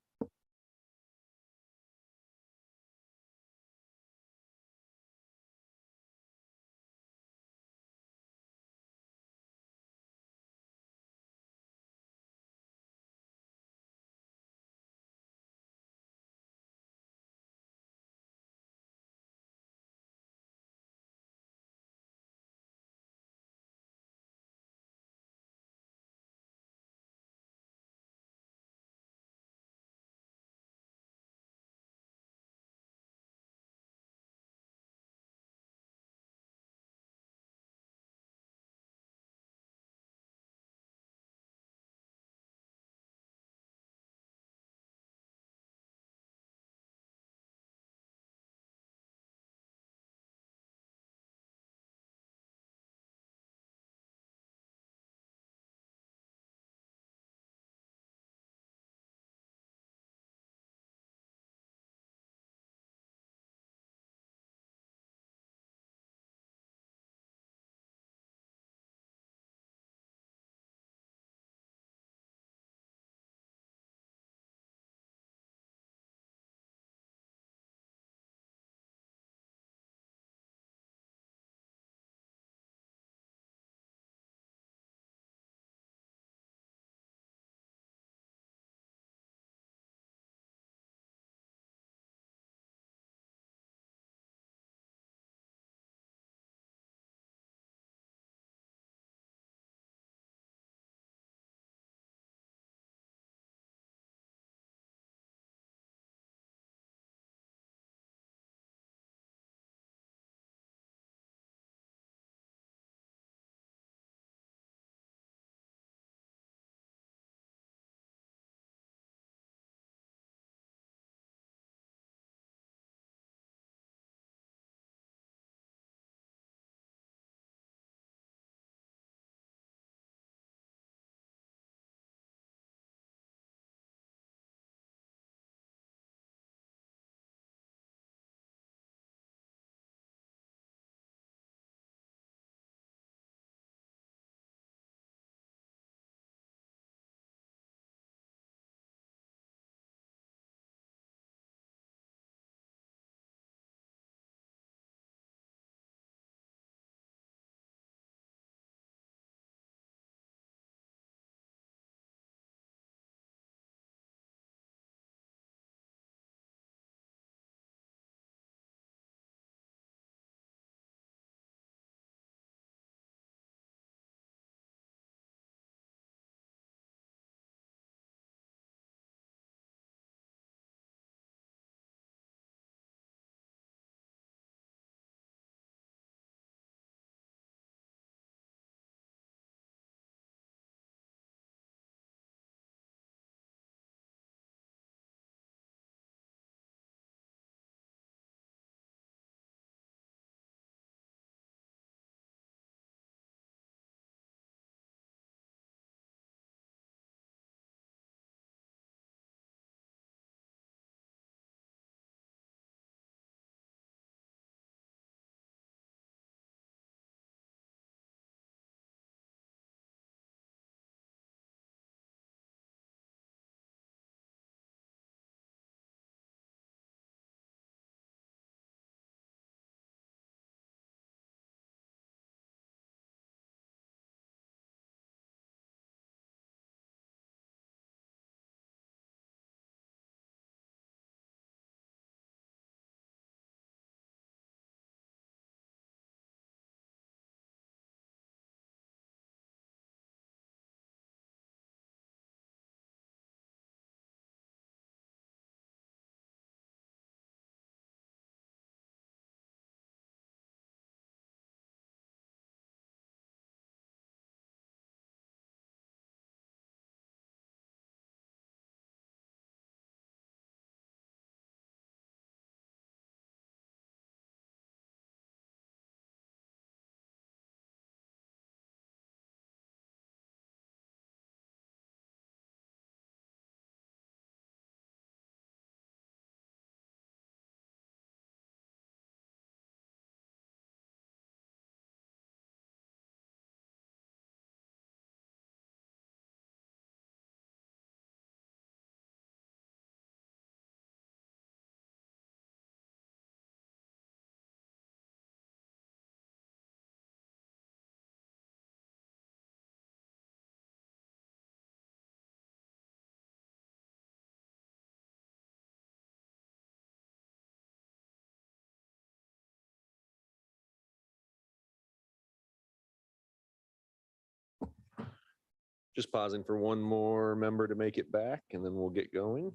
A: Just pausing for one more member to make it back and then we'll get going.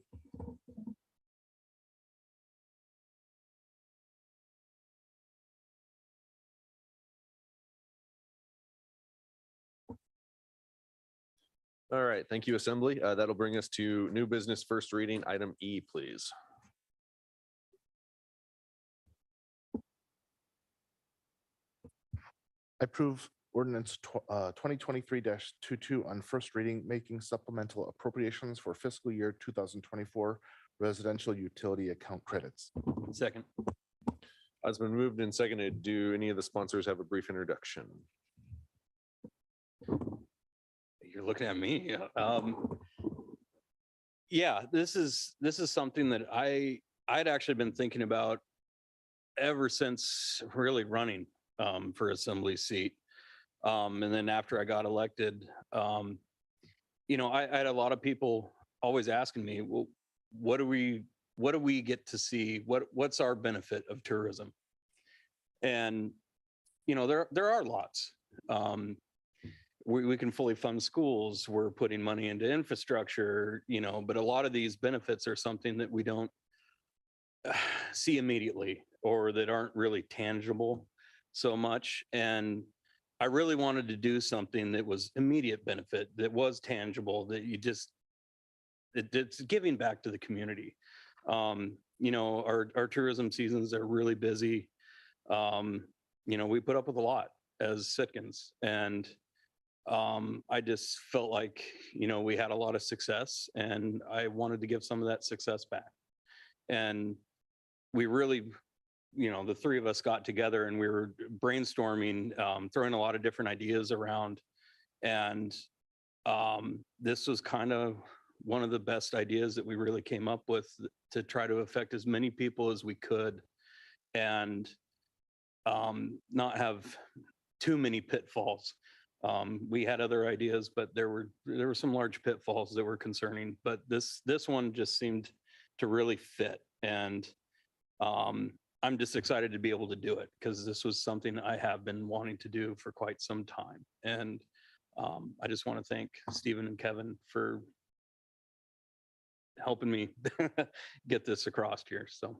A: All right, thank you, Assembly. That'll bring us to new business first reading, item E, please.
G: I approve ordinance 2023-22 on first reading, making supplemental appropriations for fiscal year 2024 residential utility account credits.
H: Second.
A: Has been moved and seconded. Do any of the sponsors have a brief introduction?
H: You're looking at me. Yeah, this is something that I'd actually been thinking about ever since really running for assembly seat. And then after I got elected, you know, I had a lot of people always asking me, well, what do we get to see? What's our benefit of tourism? And, you know, there are lots. We can fully fund schools. We're putting money into infrastructure, you know, but a lot of these benefits are something that we don't see immediately or that aren't really tangible so much. And I really wanted to do something that was immediate benefit, that was tangible, that it's giving back to the community. You know, our tourism seasons are really busy. You know, we put up with a lot as Sitkans, and I just felt like, you know, we had a lot of success and I wanted to give some of that success back. And we really, you know, the three of us got together and we were brainstorming, throwing a lot of different ideas around. And this was kind of one of the best ideas that we really came up with to try to affect as many people as we could and not have too many pitfalls. We had other ideas, but there were some large pitfalls that were concerning, but this one just seemed to really fit. And I'm just excited to be able to do it because this was something I have been wanting to do for quite some time. And I just want to thank Stephen and Kevin for helping me get this across here. So.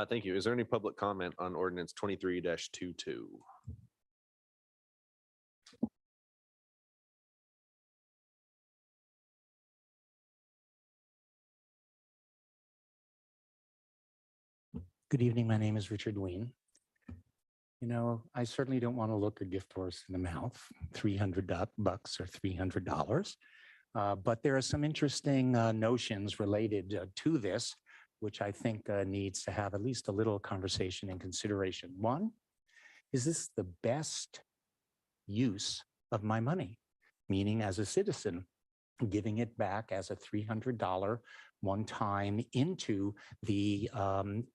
A: Thank you. Is there any public comment on ordinance 23-22?
E: Good evening. My name is Richard Ween. You know, I certainly don't want to look a gift horse in the mouth, $300 bucks or $300. But there are some interesting notions related to this, which I think needs to have at least a little conversation and consideration. One, is this the best use of my money? Meaning as a citizen, giving it back as a $300 one time into the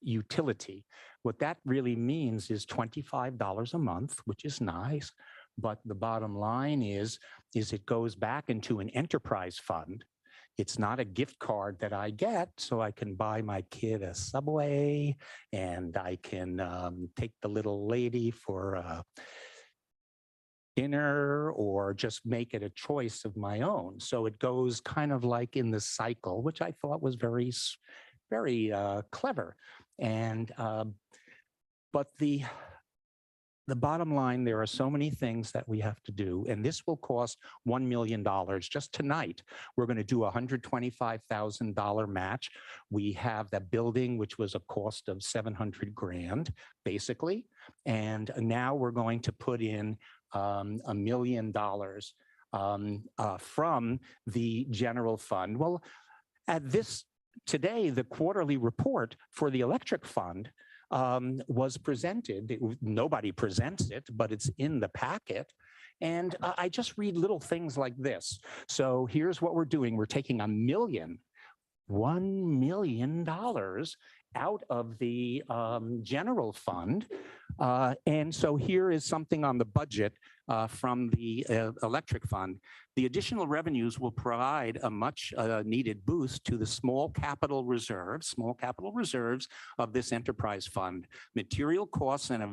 E: utility. What that really means is $25 a month, which is nice. But the bottom line is it goes back into an enterprise fund. It's not a gift card that I get so I can buy my kid a Subway and I can take the little lady for dinner or just make it a choice of my own. So it goes kind of like in the cycle, which I thought was very, very clever. And but the bottom line, there are so many things that we have to do, and this will cost $1 million. Just tonight, we're going to do a $125,000 match. We have that building, which was a cost of $700,000, basically. And now we're going to put in $1 million from the general fund. Well, at this today, the quarterly report for the electric fund was presented. Nobody presents it, but it's in the packet. And I just read little things like this. So here's what we're doing. We're taking $1 million out of the general fund. And so here is something on the budget from the electric fund. The additional revenues will provide a much needed boost to the small capital reserves of this enterprise fund. Material costs and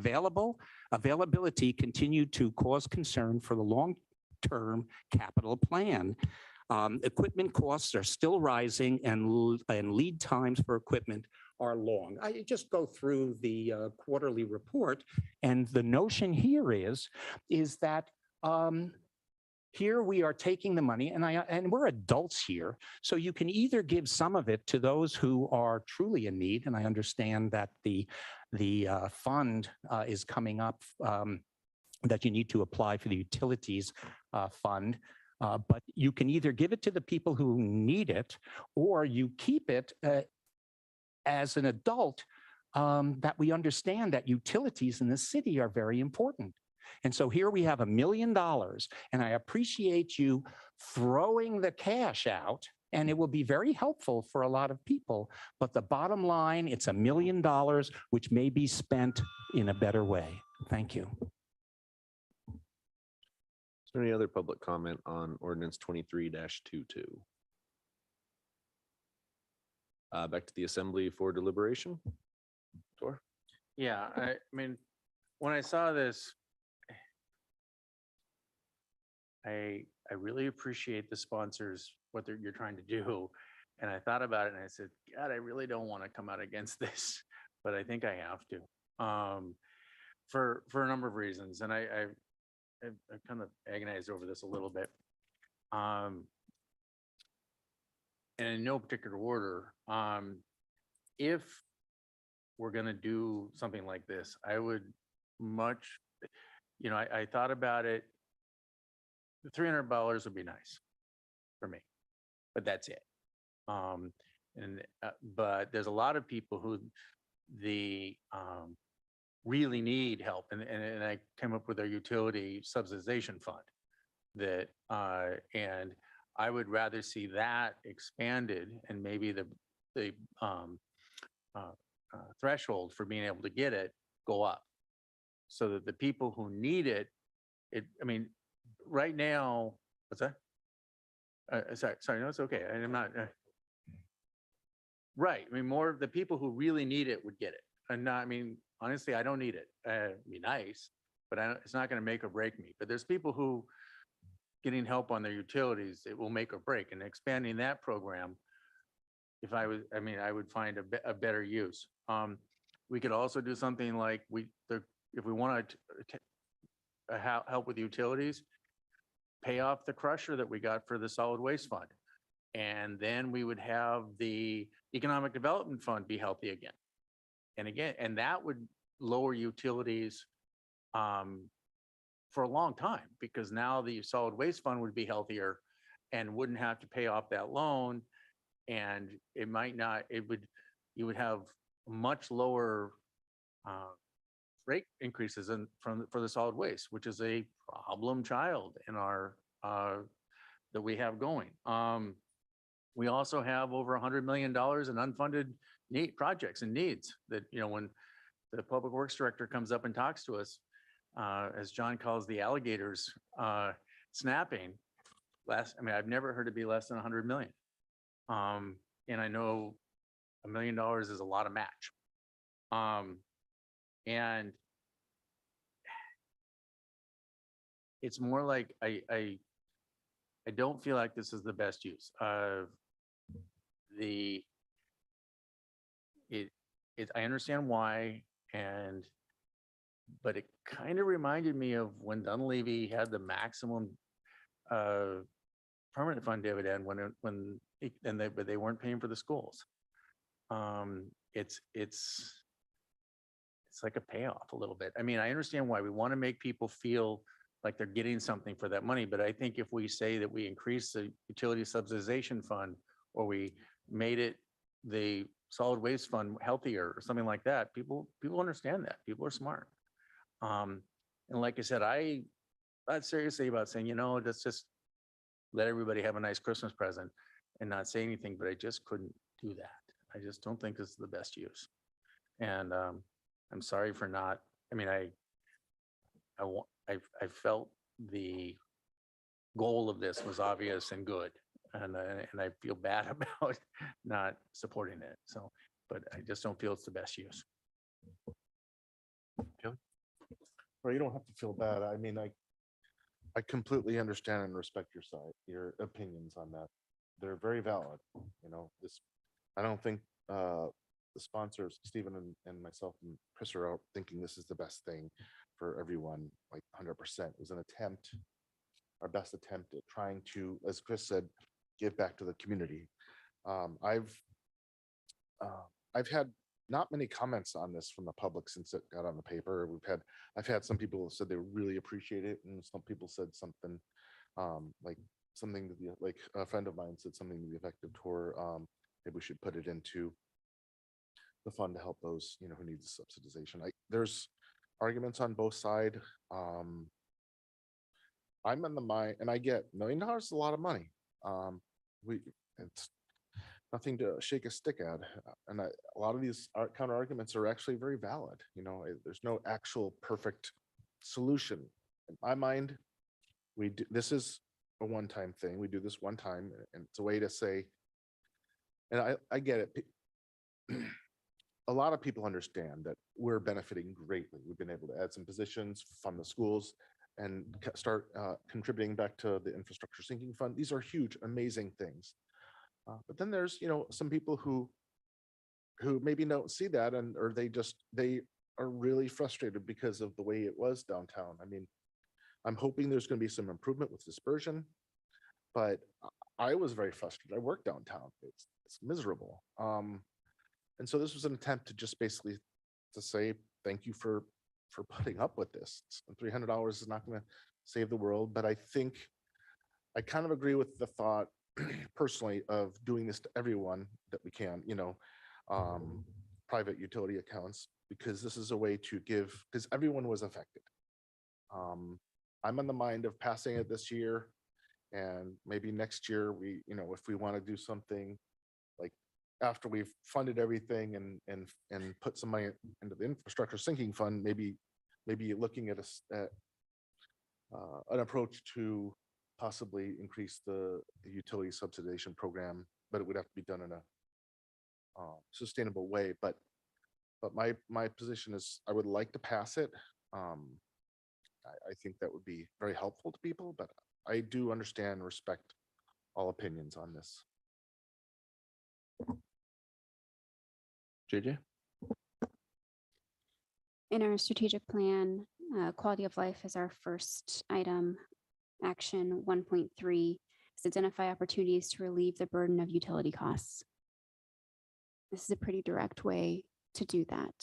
E: availability continue to cause concern for the long-term capital plan. Equipment costs are still rising and lead times for equipment are long. I just go through the quarterly report, and the notion here is that here we are taking the money, and we're adults here, so you can either give some of it to those who are truly in need, and I understand that the fund is coming up, that you need to apply for the utilities fund. But you can either give it to the people who need it, or you keep it as an adult, that we understand that utilities in the city are very important. And so here we have $1 million, and I appreciate you throwing the cash out, and it will be very helpful for a lot of people. But the bottom line, it's $1 million, which may be spent in a better way. Thank you.
A: Is there any other public comment on ordinance 23-22? Back to the assembly for deliberation. Tor?
I: Yeah, I mean, when I saw this, I really appreciate the sponsors, what you're trying to do. And I thought about it and I said, God, I really don't want to come out against this, but I think I have to, for a number of reasons. And I kind of agonized over this a little bit. And in no particular order, if we're going to do something like this, I would much, I thought about it. The $300 would be nice for me, but that's it. But there's a lot of people who really need help, and I came up with a utility subsidization fund that, and I would rather see that expanded, and maybe the threshold for being able to get it go up, so that the people who need it, I mean, right now, what's that? Sorry, no, it's okay. I'm not. Right. I mean, more of the people who really need it would get it. And not, I mean, honestly, I don't need it. It'd be nice, but it's not going to make or break me. But there's people who getting help on their utilities, it will make or break. And expanding that program, if I would find a better use. We could also do something like if we wanted to help with utilities, pay off the crusher that we got for the solid waste fund. And then we would have the economic development fund be healthy again. And that would lower utilities for a long time, because now the solid waste fund would be healthier and wouldn't have to pay off that loan. And you would have much lower rate increases for the solid waste, which is a problem child in our that we have going. We also have over $100 million in unfunded projects and needs that, when the public works director comes up and talks to us, as John calls the alligators snapping, I've never heard it be less than 100 million. And I know $1 million is a lot of match. And it's more like I don't feel like this is the best use of I understand why, but it kind of reminded me of when Dunleavy had the maximum permanent fund dividend but they weren't paying for the schools. It's like a payoff a little bit. I mean, I understand why we want to make people feel like they're getting something for that money. But I think if we say that we increase the utility subsidization fund, or we made it the solid waste fund healthier or something like that, people understand that. People are smart. And like I said, I thought seriously about saying, let's just let everybody have a nice Christmas present and not say anything, but I just couldn't do that. I just don't think this is the best use. And I'm sorry for not, I felt the goal of this was obvious and good, and I feel bad about not supporting it. So, but I just don't feel it's the best use.
G: Well, you don't have to feel bad. I mean, I completely understand and respect your side, your opinions on that. They're very valid, you know, this, I don't think the sponsors, Stephen and myself and Chris are out thinking this is the best thing for everyone, like 100%. It was an attempt, our best attempt at trying to, as Chris said, give back to the community. Um, I've I've had not many comments on this from the public since it got on the paper. I've had some people who said they really appreciate it, and some people said something like something to the, like a friend of mine said something to the effect of tour. Maybe we should put it into the fund to help those, you know, who need the subsidization. There's arguments on both sides. I'm in the mind, and I get $1 million is a lot of money. It's nothing to shake a stick at. And a lot of these counter arguments are actually very valid. You know, there's no actual perfect solution. In my mind, this is a one-time thing. We do this one time, and it's a way to say, and I get it. A lot of people understand that we're benefiting greatly. We've been able to add some positions, fund the schools, and start contributing back to the infrastructure sinking fund. These are huge, amazing things. But then there's, you know, some people who maybe don't see that, and or they are really frustrated because of the way it was downtown. I mean, I'm hoping there's going to be some improvement with dispersion, but I was very frustrated. I work downtown. It's miserable. And so this was an attempt to just basically to say thank you for putting up with this. $300 is not going to save the world, but I think I kind of agree with the thought personally of doing this to everyone that we can, you know, private utility accounts, because this is a way to give, because everyone was affected. I'm in the mind of passing it this year, and maybe next year we, you know, if we want to do something like after we've funded everything and put some money into the infrastructure sinking fund, maybe looking at an approach to possibly increase the utility subsidization program, but it would have to be done in a sustainable way. But my position is I would like to pass it. I think that would be very helpful to people, but I do understand and respect all opinions on this.
A: JJ?
L: In our strategic plan, quality of life is our first item. Action 1.3 is identify opportunities to relieve the burden of utility costs. This is a pretty direct way to do that.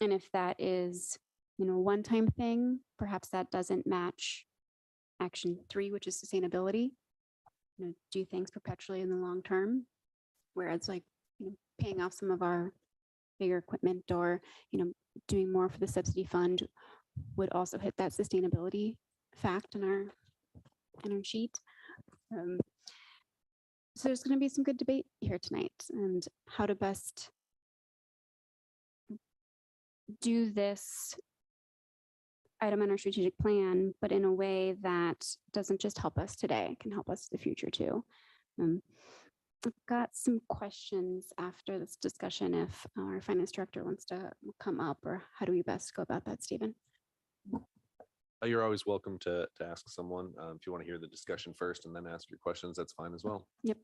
L: And if that is, you know, a one-time thing, perhaps that doesn't match action 3, which is sustainability. You know, do things perpetually in the long term, whereas like, you know, paying off some of our bigger equipment or, you know, doing more for the subsidy fund would also hit that sustainability fact in our sheet. So there's going to be some good debate here tonight, and how to best do this item in our strategic plan, but in a way that doesn't just help us today, can help us in the future too. I've got some questions after this discussion if our finance director wants to come up, or how do we best go about that, Stephen?
A: You're always welcome to ask someone. If you want to hear the discussion first and then ask your questions, that's fine as well.
L: Yep,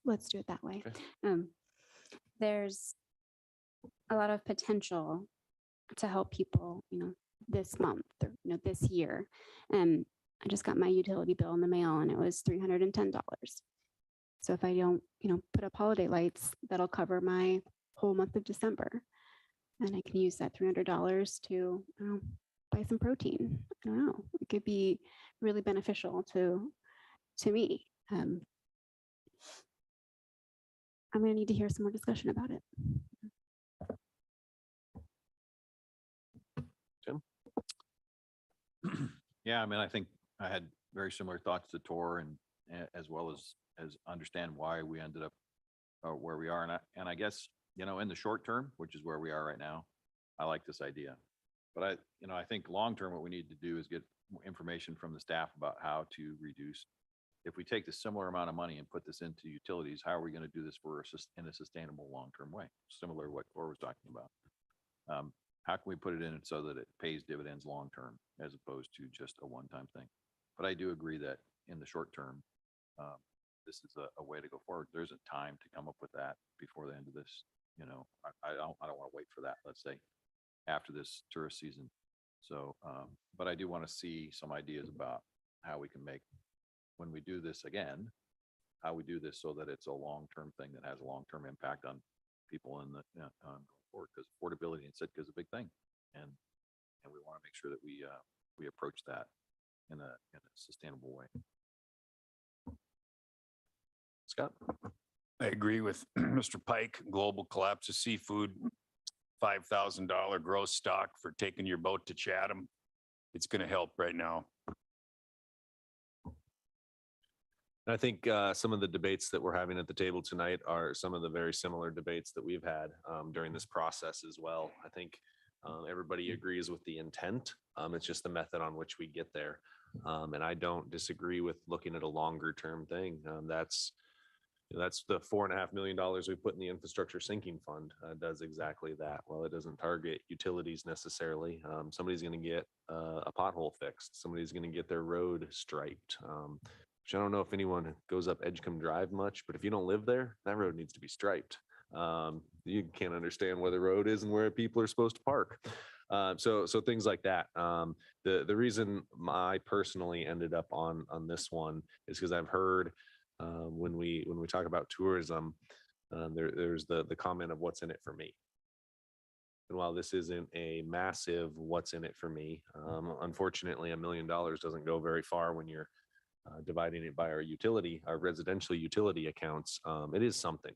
L: let's do it that way.
A: Okay.
L: There's a lot of potential to help people, you know, this month or, you know, this year. I just got my utility bill in the mail and it was $310. So if I don't, you know, put up holiday lights, that'll cover my whole month of December. And I can use that $300 to buy some protein. I don't know. It could be really beneficial to me. I'm going to need to hear some more discussion about it.
A: Tim?
K: Yeah, I mean, I think I had very similar thoughts to Tor, and as well as understand why we ended up where we are. And I guess, you know, in the short term, which is where we are right now, I like this idea. But I think long term, what we need to do is get information from the staff about how to reduce. If we take the similar amount of money and put this into utilities, how are we going to do this in a sustainable long term way? Similar to what Tor was talking about. how can we put it in so that it pays dividends long-term as opposed to just a one-time thing? But I do agree that in the short term, this is a way to go forward. There's a time to come up with that before the end of this, you know, I don't want to wait for that, let's say, after this tourist season. So, but I do want to see some ideas about how we can make, when we do this again, how we do this so that it's a long-term thing that has a long-term impact on people in the, going forward, because affordability in Sitka is a big thing. And we want to make sure that we approach that in a sustainable way.
A: Scott?
J: I agree with Mr. Pike. Global collapse of seafood, $5,000 gross stock for taking your boat to Chatham. It's going to help right now.
A: I think some of the debates that we're having at the table tonight are some of the very similar debates that we've had during this process as well. I think everybody agrees with the intent. It's just the method on which we get there. And I don't disagree with looking at a longer term thing. That's the $4.5 million we put in the infrastructure sinking fund does exactly that. Well, it doesn't target utilities necessarily. Somebody's going to get a pothole fixed. Somebody's going to get their road striped. Which I don't know if anyone goes up Edgecombe Drive much, but if you don't live there, that road needs to be striped. You can't understand where the road is and where people are supposed to park. So things like that. The reason I personally ended up on this one is because I've heard when we talk about tourism, there's the comment of what's in it for me. And while this isn't a massive what's in it for me, unfortunately, $1 million doesn't go very far when you're dividing it by our residential utility accounts. It is something,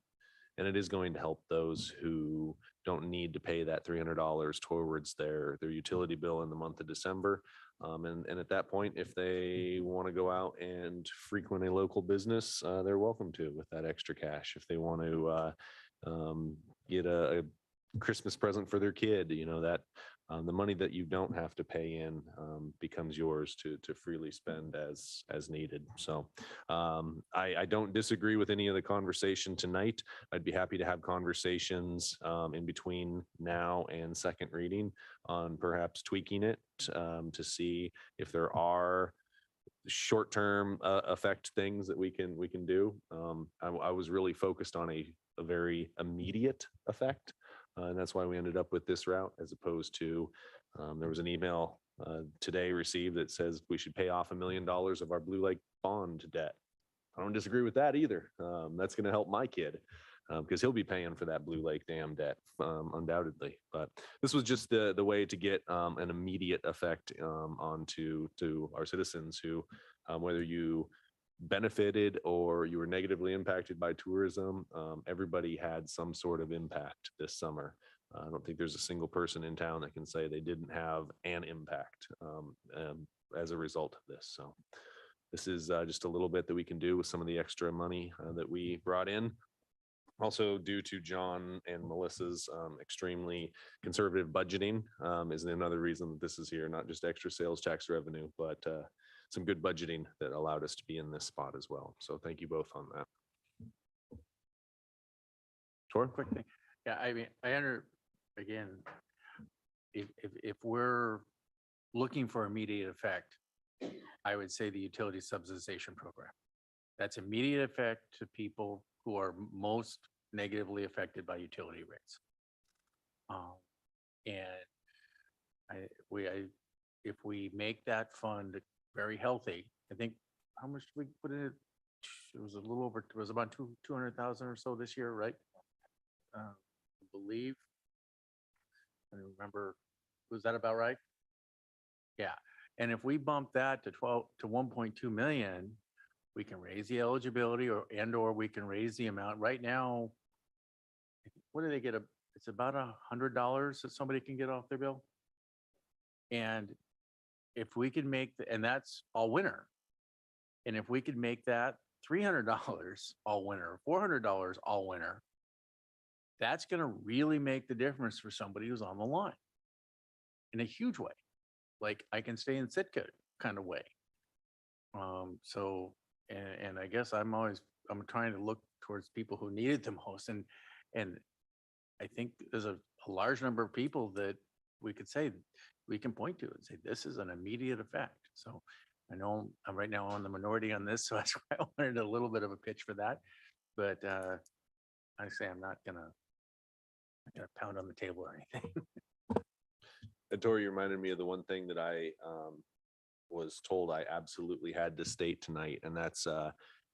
A: and it is going to help those who don't need to pay that $300 towards their utility bill in the month of December. And at that point, if they want to go out and frequent a local business, they're welcome to with that extra cash. If they want to get a Christmas present for their kid, you know, that the money that you don't have to pay in becomes yours to freely spend as needed. So I don't disagree with any of the conversation tonight. I'd be happy to have conversations in between now and second reading on perhaps tweaking it to see if there are short-term effect things that we can do. I was really focused on a very immediate effect. And that's why we ended up with this route as opposed to, there was an email today received that says we should pay off $1 million of our Blue Lake bond debt. I don't disagree with that either. That's going to help my kid because he'll be paying for that Blue Lake Dam debt undoubtedly. But this was just the way to get an immediate effect onto our citizens who, whether you benefited or you were negatively impacted by tourism, everybody had some sort of impact this summer. I don't think there's a single person in town that can say they didn't have an impact as a result of this. So this is just a little bit that we can do with some of the extra money that we brought in. Also, due to John and Melissa's extremely conservative budgeting is another reason that this is here, not just extra sales tax revenue, but some good budgeting that allowed us to be in this spot as well. So thank you both on that. Tor?
I: Quick thing. Yeah, I mean, again, if we're looking for immediate effect, I would say the utility subsidization program. That's immediate effect to people who are most negatively affected by utility rates. If we make that fund very healthy, I think, how much did we put in it? It was a little over, it was about 200,000 or so this year, right? I believe. I remember, was that about right? Yeah. And if we bump that to 1.2 million, we can raise the eligibility or we can raise the amount. Right now, what do they get? It's about $100 that somebody can get off their bill. And if we could make, and that's all winter. And if we could make that $300 all winter, $400 all winter, that's going to really make the difference for somebody who's on the line in a huge way. Like I can stay in Sitka kind of way. And I guess I'm trying to look towards people who need it the most. And I think there's a large number of people that we could say, we can point to it and say, this is an immediate effect. So I know I'm right now on the minority on this, so that's why I wanted a little bit of a pitch for that. But I say I'm not gonna pound on the table or anything.
A: And Tori, you reminded me of the one thing that I was told I absolutely had to state tonight, and that's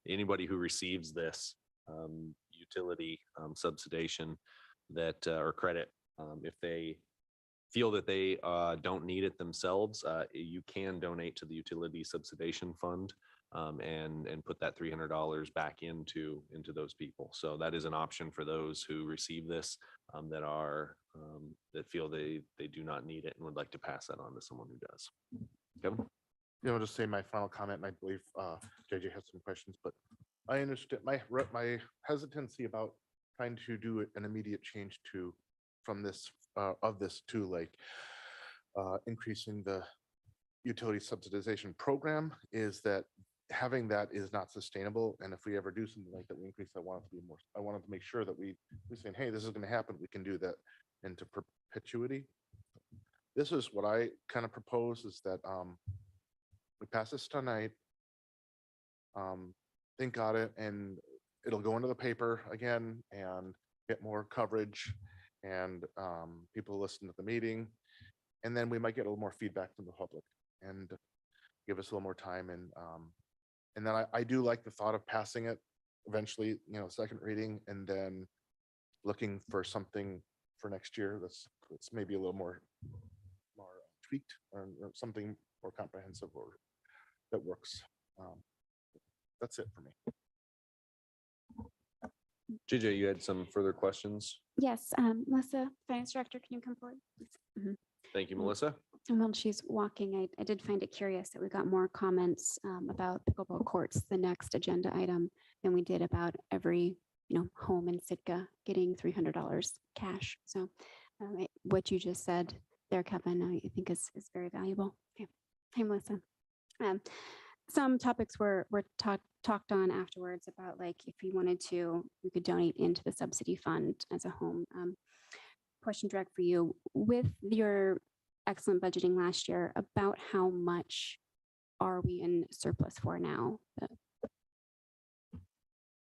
A: anybody who receives this utility subsidization that or credit, if they feel that they don't need it themselves, you can donate to the utility subsidization fund and put that $300 back into those people. So that is an option for those who receive this that are that feel they do not need it and would like to pass that on to someone who does. Kevin?
G: I'll just say my final comment, and I believe JJ has some questions, but I understand my hesitancy about trying to do an immediate change from this of this to like increasing the utility subsidization program is that having that is not sustainable. And if we ever do something like that, we increase, I want it to be more, I wanted to make sure that we're saying, hey, this is going to happen. We can do that into perpetuity. This is what I kind of propose is that we pass this tonight, think on it, and it'll go into the paper again and get more coverage and people listen to the meeting. And then we might get a little more feedback from the public and give us a little more time. And then I do like the thought of passing it eventually, second reading, and then looking for something for next year that's maybe a little more tweaked or something more comprehensive or that works. That's it for me.
A: JJ, you had some further questions?
L: Yes, Melissa, Finance Director, can you come forward? Please? Mhm.
A: Thank you, Melissa.
L: And while she's walking, I did find it curious that we got more comments about pickleball courts, the next agenda item, than we did about every, home in Sitka getting $300 cash. So what you just said there, Kevin, I think is very valuable. Okay. Hi, Melissa. Some topics were talked on afterwards about like if you wanted to, we could donate into the subsidy fund as a home. Question direct for you. With your excellent budgeting last year, about how much are we in surplus for now?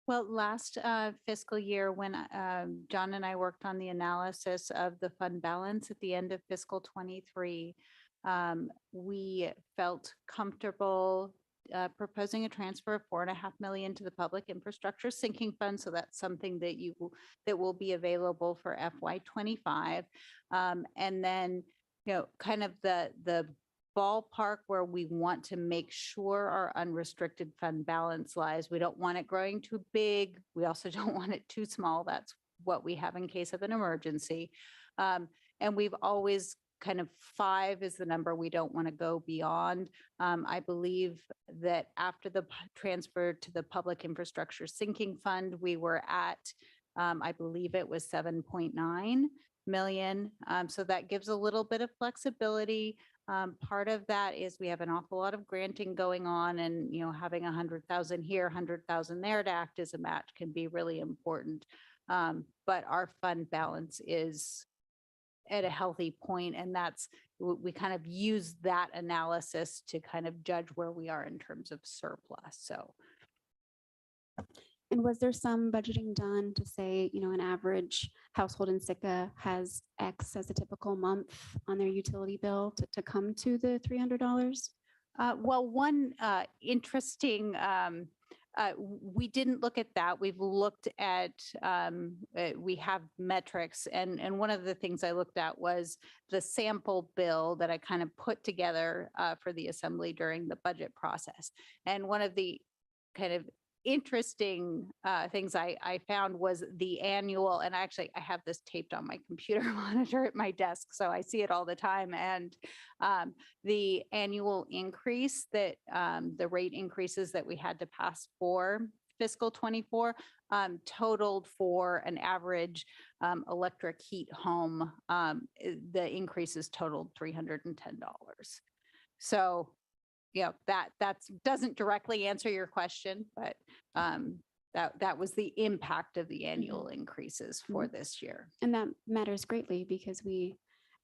M: Well, last fiscal year, when John and I worked on the analysis of the fund balance at the end of fiscal 23, we felt comfortable proposing a transfer of $4.5 million to the public infrastructure sinking fund. So that's something that will be available for FY25. And then, kind of the ballpark where we want to make sure our unrestricted fund balance lies. We don't want it growing too big. We also don't want it too small. That's what we have in case of an emergency. And we've always kind of 5 is the number we don't want to go beyond. I believe that after the transfer to the public infrastructure sinking fund, we were at, I believe it was 7.9 million. So that gives a little bit of flexibility. Part of that is we have an awful lot of granting going on, and having 100,000 here, 100,000 there to act as a match can be really important. But our fund balance is at a healthy point, and that's we kind of use that analysis to kind of judge where we are in terms of surplus. So.
L: And was there some budgeting done to say, an average household in Sitka has X as a typical month on their utility bill to come to the $300?
M: Well, one interesting, we didn't look at that. We've looked at, we have metrics. And one of the things I looked at was the sample bill that I kind of put together for the assembly during the budget process. And one of the kind of interesting things I found was the annual, and actually I have this taped on my computer monitor at my desk, so I see it all the time. And the annual increase that the rate increases that we had to pass for fiscal 24 totaled for an average electric heat home. The increases totaled $310. So that doesn't directly answer your question, but that was the impact of the annual increases for this year.
L: And that matters greatly because we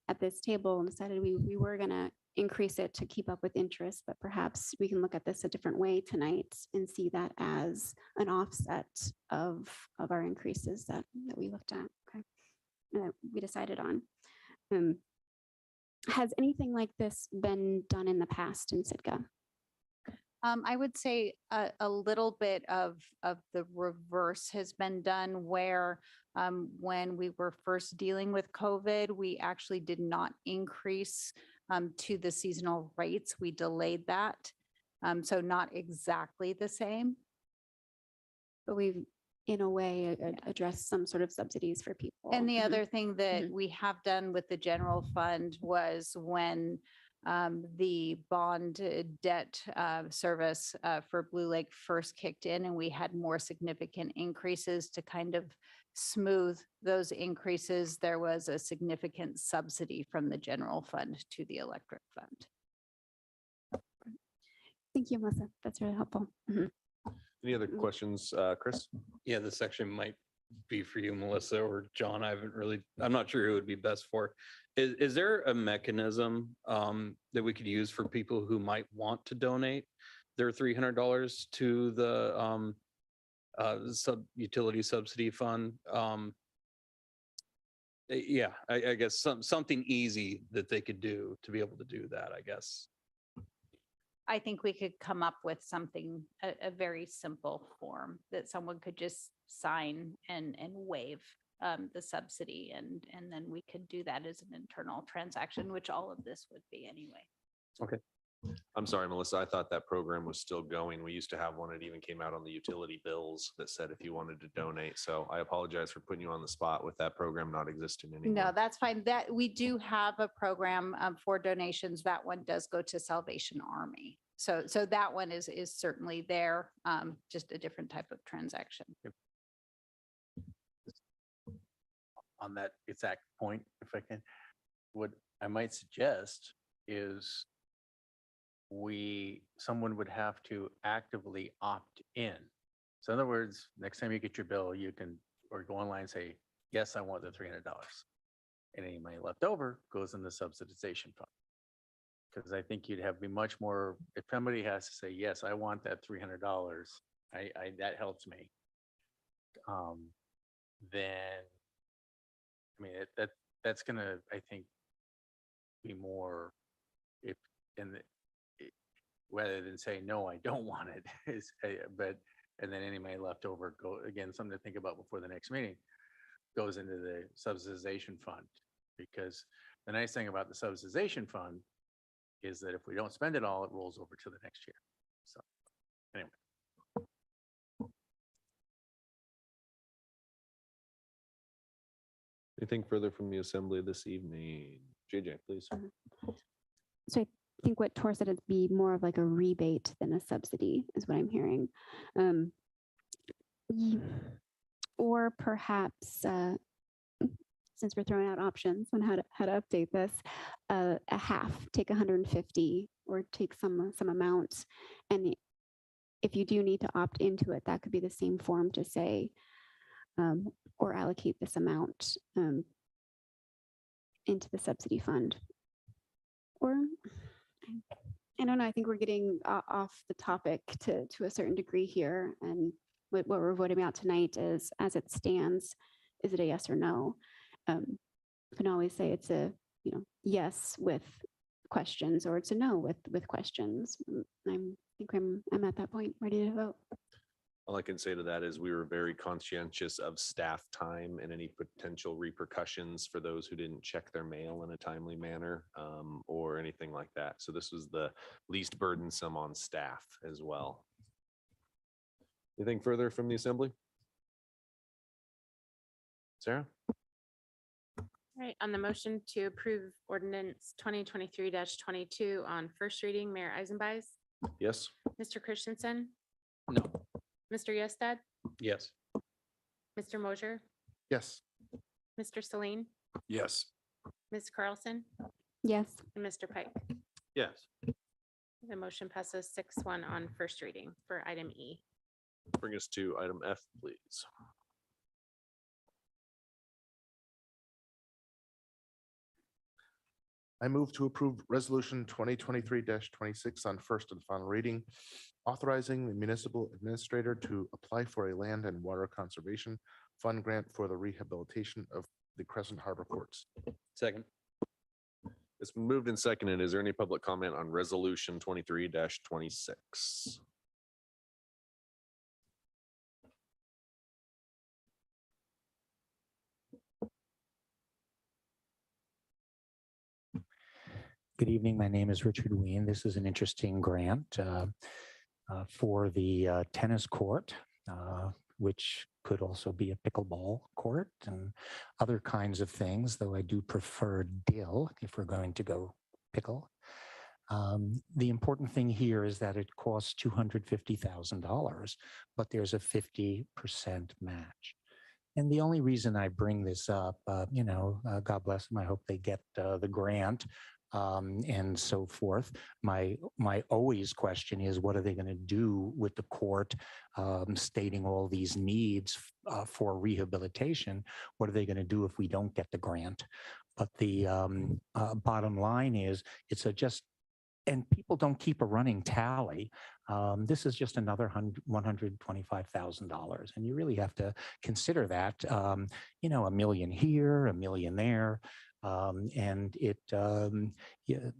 L: at this table and decided we were going to increase it to keep up with interest, but perhaps we can look at this a different way tonight and see that as an offset of our increases that we looked at. Okay. That we decided on. Has anything like this been done in the past in Sitka?
M: I would say a little bit of the reverse has been done where when we were first dealing with COVID, we actually did not increase to the seasonal rates. We delayed that. So not exactly the same.
L: But we've, in a way, addressed some sort of subsidies for people.
M: And the
L: Mhm.
M: other thing that
L: Mhm.
M: we have done with the general fund was when the bond debt service for Blue Lake first kicked in and we had more significant increases to kind of smooth those increases, there was a significant subsidy from the general fund to the electric fund.
L: Thank you, Melissa. That's really helpful. Mhm.
A: Any other questions, Chris?
H: Yeah, this section might be for you, Melissa or John. I'm not sure who would be best for. Is there a mechanism that we could use for people who might want to donate their $300 to the utility subsidy fund? Yeah, I guess something easy that they could do to be able to do that, I guess.
M: I think we could come up with something, a very simple form that someone could just sign and waive the subsidy. And then we could do that as an internal transaction, which all of this would be anyway.
A: Okay. I'm sorry, Melissa. I thought that program was still going. We used to have one. It even came out on the utility bills that said if you wanted to donate. So I apologize for putting you on the spot with that program not existing anymore.
M: No, that's fine. That we do have a program for donations. That one does go to Salvation Army. So that one is certainly there, just a different type of transaction.
I: On that exact point, if I can, what I might suggest is someone would have to actively opt in. So in other words, next time you get your bill, you can, or go online and say, yes, I want the $300. And any money left over goes in the subsidization fund. Because I think you'd be much more, if somebody has to say, yes, I want that $300, that helps me. Then, I mean, that's gonna, I think, be more rather than say, no, I don't want it, and then any money left over again, something to think about before the next meeting, goes into the subsidization fund. Because the nice thing about the subsidization fund is that if we don't spend it all, it rolls over to the next year. So anyway.
A: Anything further from the assembly this evening? JJ, please.
L: So I think what Tor said, it'd be more of like a rebate than a subsidy is what I'm hearing. Or perhaps, since we're throwing out options on how to update this, a half, take 150 or take some amount. And if you do need to opt into it, that could be the same form to say, or allocate this amount into the subsidy fund. Or, I don't know, I think we're getting off the topic to a certain degree here. And what we're voting out tonight is, as it stands, is it a yes or no? You can always say it's a yes with questions, or it's a no with questions. I think I'm at that point, ready to vote.
A: All I can say to that is we were very conscientious of staff time and any potential repercussions for those who didn't check their mail in a timely manner, or anything like that. So this was the least burdensome on staff as well. Anything further from the assembly? Sarah?
B: All right, on the motion to approve ordinance 2023-22 on first reading, Mayor Eisenbais,
A: Yes.
B: Mr. Christensen,
H: No.
B: Mr. Yestad,
H: Yes.
B: Mr. Mosier,
G: Yes.
B: Mr. Celine,
J: Yes.
B: Ms. Carlson,
L: Yes.
B: and Mr. Pike.
K: Yes.
B: The motion passes 6-1 on first reading for item E.
A: Bring us to item F, please.
G: I move to approve Resolution 2023-26 on first and final reading, authorizing the municipal administrator to apply for a land and water conservation fund grant for the rehabilitation of the Crescent Harbor Courts.
H: Second.
A: It's been moved and seconded. Is there any public comment on resolution 23-26?
E: Good evening. My name is Richard Ween. This is an interesting grant for the tennis court, which could also be a pickleball court and other kinds of things, though I do prefer dill if we're going to go pickle. The important thing here is that it costs $250,000, but there's a 50% match. And the only reason I bring this up, God bless them, I hope they get the grant and so forth. My always question is, what are they going to do with the court stating all these needs for rehabilitation? What are they going to do if we don't get the grant? But the bottom line is, and people don't keep a running tally. This is just another $125,000, and you really have to consider that. $1 million here, $1 million there. And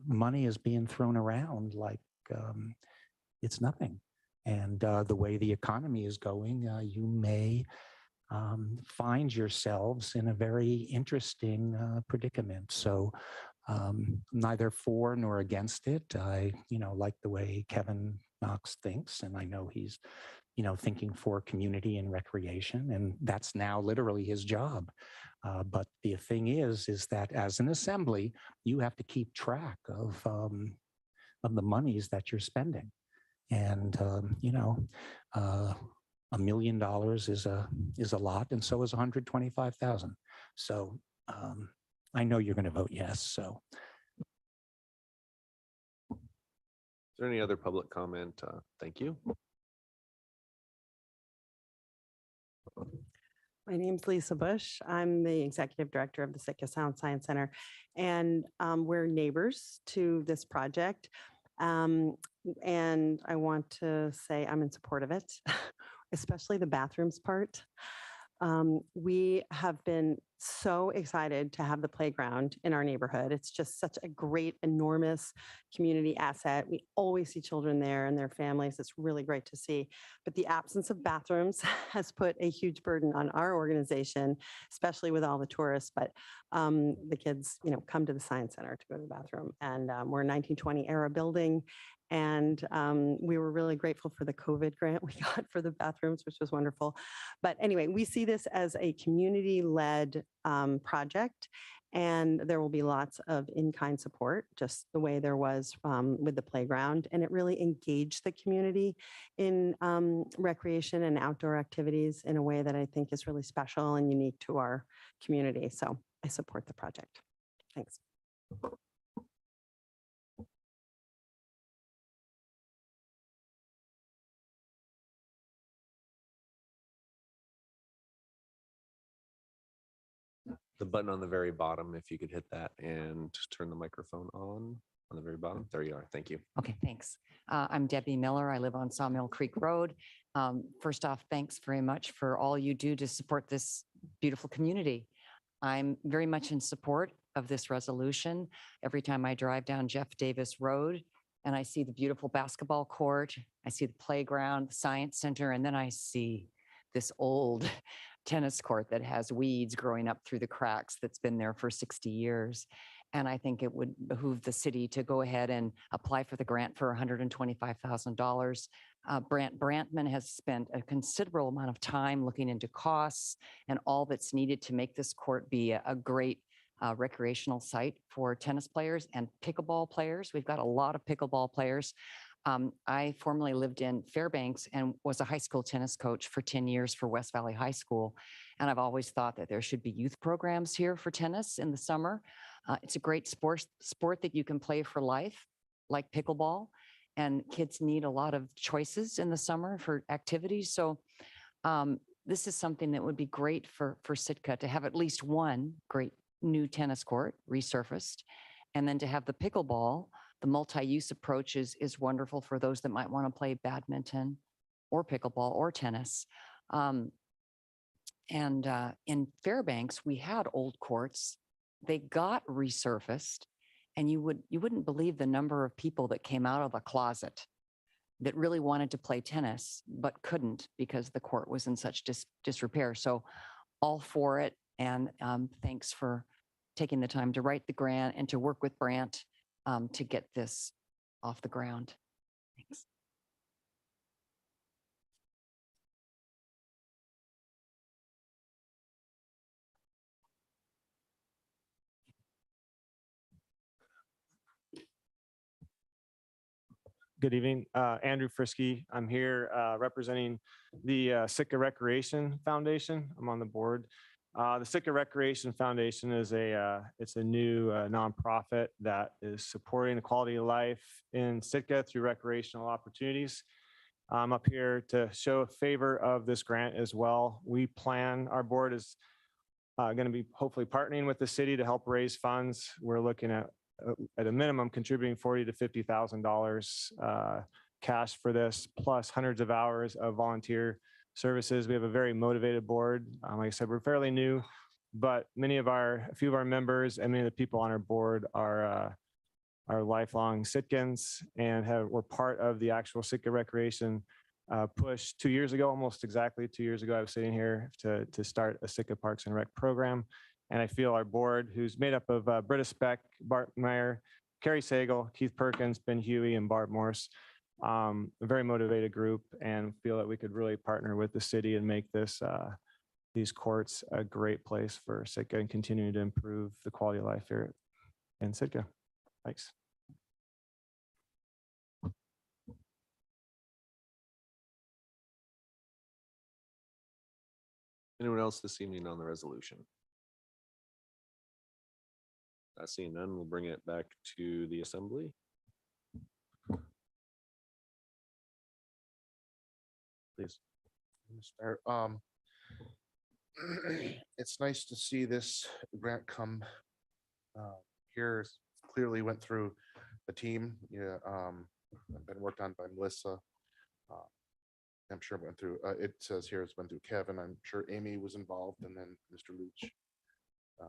E: money is being thrown around like it's nothing. And the way the economy is going, you may find yourselves in a very interesting predicament. So neither for nor against it. I, like the way Kevin Knox thinks, and I know he's, thinking for community and recreation, and that's now literally his job. But the thing is that as an assembly, you have to keep track of the monies that you're spending. And, $1 million is a lot, and so is 125,000. So I know you're going to vote yes. So.
A: Is there any other public comment? Thank you.
F: My name's Lisa Bush. I'm the executive director of the Sitka Sound Science Center, and we're neighbors to this project. And I want to say I'm in support of it, especially the bathrooms part. We have been so excited to have the playground in our neighborhood. It's just such a great, enormous community asset. We always see children there and their families. It's really great to see. But the absence of bathrooms has put a huge burden on our organization, especially with all the tourists. But the kids, come to the Science Center to go to the bathroom. And we're a 1920 era building. And we were really grateful for the COVID grant we got for the bathrooms, which was wonderful. But anyway, we see this as a community-led project, and there will be lots of in-kind support, just the way there was with the playground. And it really engaged the community in recreation and outdoor activities in a way that I think is really special and unique to our community. So I support the project. Thanks.
A: The button on the very bottom, if you could hit that and turn the microphone on the very bottom. There you are. Thank you.
N: Okay, thanks. I'm Debbie Miller. I live on Sawmill Creek Road. First off, thanks very much for all you do to support this beautiful community. I'm very much in support of this resolution. Every time I drive down Jeff Davis Road and I see the beautiful basketball court, I see the playground, the science center, and then I see this old tennis court that has weeds growing up through the cracks that's been there for 60 years. And I think it would behoove the city to go ahead and apply for the grant for $125,000. Brant Brantman has spent a considerable amount of time looking into costs and all that's needed to make this court be a great recreational site for tennis players and pickleball players. We've got a lot of pickleball players. I formerly lived in Fairbanks and was a high school tennis coach for 10 years for West Valley High School. And I've always thought that there should be youth programs here for tennis in the summer. It's a great sport that you can play for life, like pickleball. And kids need a lot of choices in the summer for activities. So this is something that would be great for Sitka to have at least one great new tennis court resurfaced And then to have the pickleball, the multi-use approach is wonderful for those that might want to play badminton or pickleball or tennis. And in Fairbanks, we had old courts. They got resurfaced, and you wouldn't believe the number of people that came out of the closet that really wanted to play tennis but couldn't because the court was in such disrepair. So all for it, and thanks for taking the time to write the grant and to work with Brant to get this off the ground. Thanks.
O: Good evening, Andrew Frisky. I'm here representing the Sitka Recreation Foundation. I'm on the board. The Sitka Recreation Foundation is it's a new nonprofit that is supporting the quality of life in Sitka through recreational opportunities. I'm up here to show a favor of this grant as well. Our board is going to be hopefully partnering with the city to help raise funds. We're looking at a minimum contributing $40,000 to $50,000 cash for this, plus hundreds of hours of volunteer services. We have a very motivated board. Like I said, we're fairly new, but a few of our members and many of the people on our board are lifelong Sitkans and were part of the actual Sitka Recreation push 2 years ago, almost exactly 2 years ago. I was sitting here to start a Sitka Parks and Rec program. And I feel our board, who's made up of Britta Speck, Bart Meyer, Carrie Sagal, Keith Perkins, Ben Huey, and Barb Morse, a very motivated group, and feel that we could really partner with the city and make these courts a great place for Sitka and continue to improve the quality of life here in Sitka. Thanks.
A: Anyone else this evening on the resolution? Not seeing none, we'll bring it back to the assembly. Please.
G: Start. It's nice to see this grant come here. Clearly went through the team. Yeah, been worked on by Melissa. I'm sure it went through. It says here it's went through Kevin. I'm sure Amy was involved, and then Mr. Luch.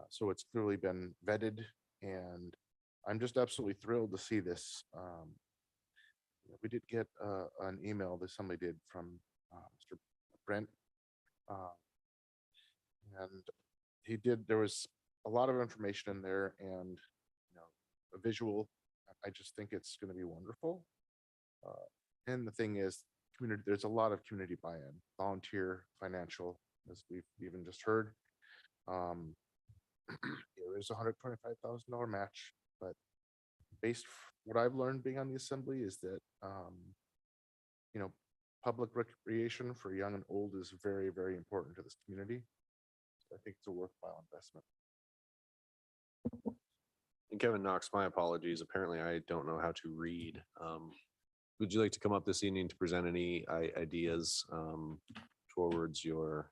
G: So it's clearly been vetted, and I'm just absolutely thrilled to see this. We did get an email that somebody did from Mr. Brent, and there was a lot of information in there, and a visual. I just think it's going to be wonderful. And the thing is, there's a lot of community buy-in, volunteer, financial, as we've even just heard. There is a $125,000 match, but based what I've learned being on the assembly is that public recreation for young and old is very, very important to this community. I think it's a worthwhile investment.
A: And Kevin Knox, my apologies. Apparently I don't know how to read. Would you like to come up this evening to present any ideas towards your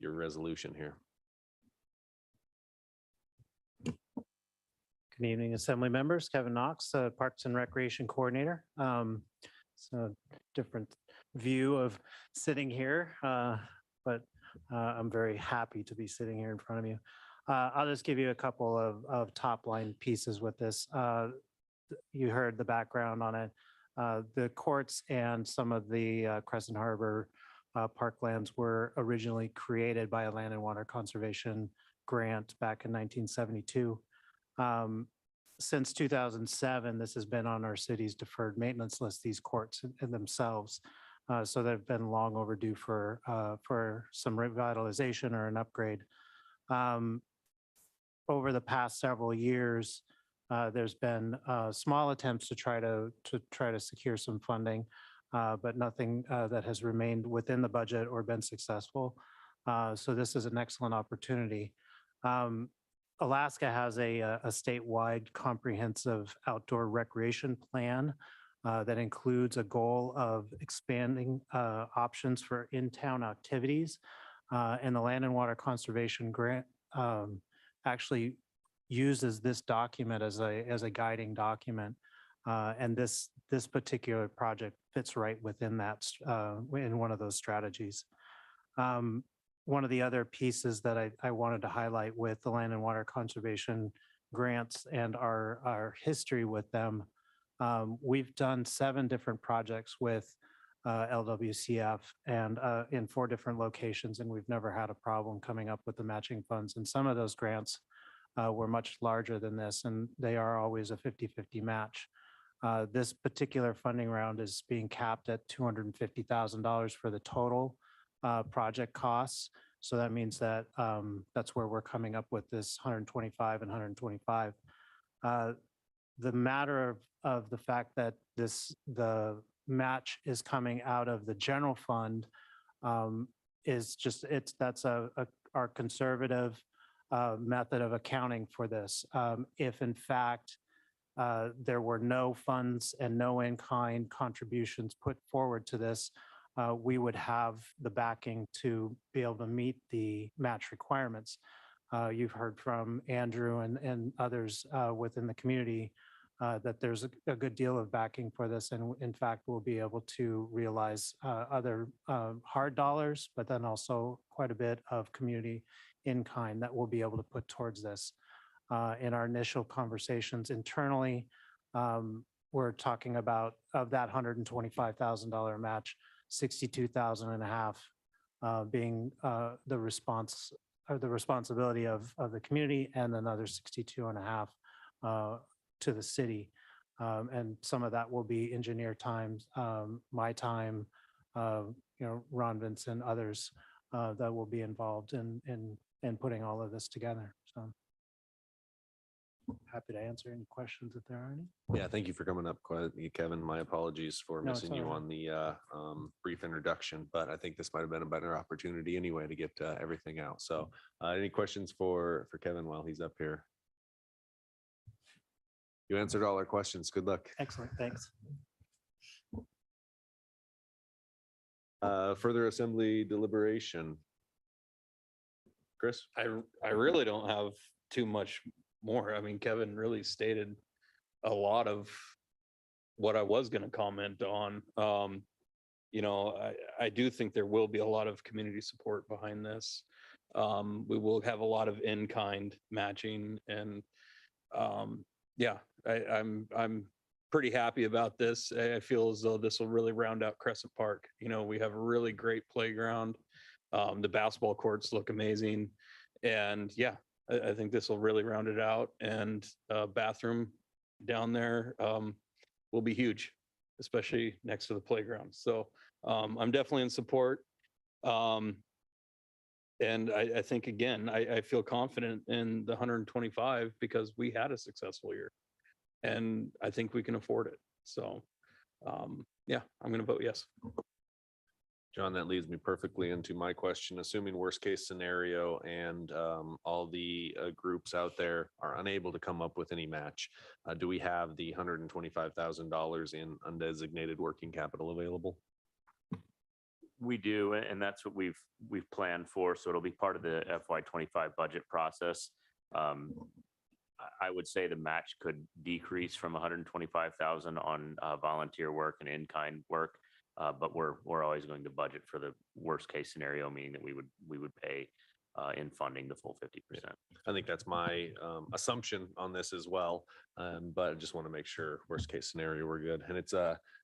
A: resolution here?
P: Good evening, Assembly members. Kevin Knox, Parks and Recreation Coordinator. So different view of sitting here, but I'm very happy to be sitting here in front of you. I'll just give you a couple of top line pieces with this. You heard the background on it. The courts and some of the Crescent Harbor parklands were originally created by a land and water conservation grant back in 1972. Since 2007, this has been on our city's deferred maintenance list, these courts in themselves. So they've been long overdue for some revitalization or an upgrade. Over the past several years, there's been small attempts to try to secure some funding, but nothing that has remained within the budget or been successful. So this is an excellent opportunity. Alaska has a statewide comprehensive outdoor recreation plan that includes a goal of expanding options for in-town activities. And the Land and Water Conservation Grant actually uses this document as a guiding document. And this particular project fits right within that, in one of those strategies. One of the other pieces that I wanted to highlight with the land and water conservation grants and our history with them, we've done 7 different projects with LWCF and in 4 different locations, and we've never had a problem coming up with the matching funds. And some of those grants were much larger than this, and they are always a 50-50 match. This particular funding round is being capped at $250,000 for the total project costs. So that means that that's where we're coming up with this 125 and 125. The matter of the fact that the match is coming out of the general fund is just, that's our conservative method of accounting for this. If in fact there were no funds and no in-kind contributions put forward to this, we would have the backing to be able to meet the match requirements. You've heard from Andrew and others within the community that there's a good deal of backing for this. And in fact, we'll be able to realize other hard dollars, but then also quite a bit of community in kind that we'll be able to put towards this. In our initial conversations internally, we're talking about, of that $125,000 match, 62,000 and a half being the response or the responsibility of the community, and another 62 and a half to the city. And some of that will be engineer times, my time, Ron Vincent, others that will be involved in putting all of this together. So happy to answer any questions if there are any.
A: Yeah, thank you for coming up, Kevin. My apologies for
P: No, it's
A: missing you
P: all right.
A: on the brief introduction, but I think this might have been a better opportunity anyway to get everything out. So any questions for Kevin while he's up here? You answered all our questions. Good luck.
P: Excellent, thanks.
A: Further assembly deliberation. Chris?
H: I really don't have too much more. I mean, Kevin really stated a lot of what I was going to comment on. I do think there will be a lot of community support behind this. We will have a lot of in-kind matching, and I'm pretty happy about this. I feel as though this will really round out Crescent Park. We have a really great playground. The basketball courts look amazing, and I think this will really round it out. And bathroom down there will be huge, especially next to the playground. So I'm definitely in support. And I think, again, I feel confident in the 125 because we had a successful year, and I think we can afford it. So I'm going to vote yes.
A: John, that leads me perfectly into my question. Assuming worst case scenario and all the groups out there are unable to come up with any match, do we have the $125,000 in undesignated working capital available?
Q: We do, and that's what we've planned for. So it'll be part of the FY25 budget process. I would say the match could decrease from 125,000 on volunteer work and in-kind work. But we're always going to budget for the worst case scenario, meaning that we would pay in funding the full 50%.
A: I think that's my assumption on this as well. But I just want to make sure worst case scenario, we're good. And it's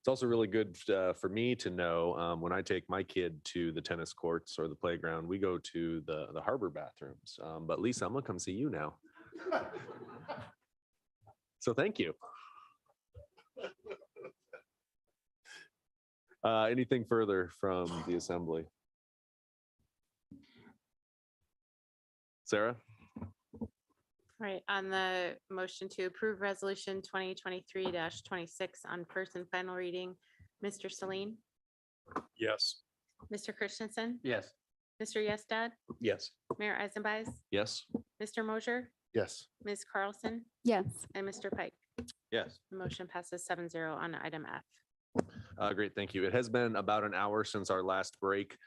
A: also really good for me to know when I take my kid to the tennis courts or the playground, we go to the harbor bathrooms. But Lisa, I'm gonna come see you now. So thank you. Anything further from the assembly? Sarah?
B: All right, on the motion to approve resolution 2023-26 on first and final reading, Mr. Celine,
J: Yes.
B: Mr. Christensen,
I: Yes.
B: Mr. Yestad,
H: Yes.
B: Mayor Eisenbais,
A: Yes.
B: Mr. Mosher,
G: Yes.
B: Ms. Carlson,
L: Yes.
B: and Mr. Pike.
K: Yes.
B: The motion passes 7-0 on item F.
A: Great, thank you. It has been about an hour since our last break.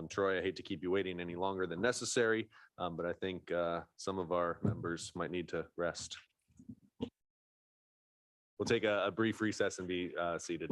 A: Troy, I hate to keep you waiting any longer than necessary, but I think some of our members might need to rest. We'll take a brief recess and be seated.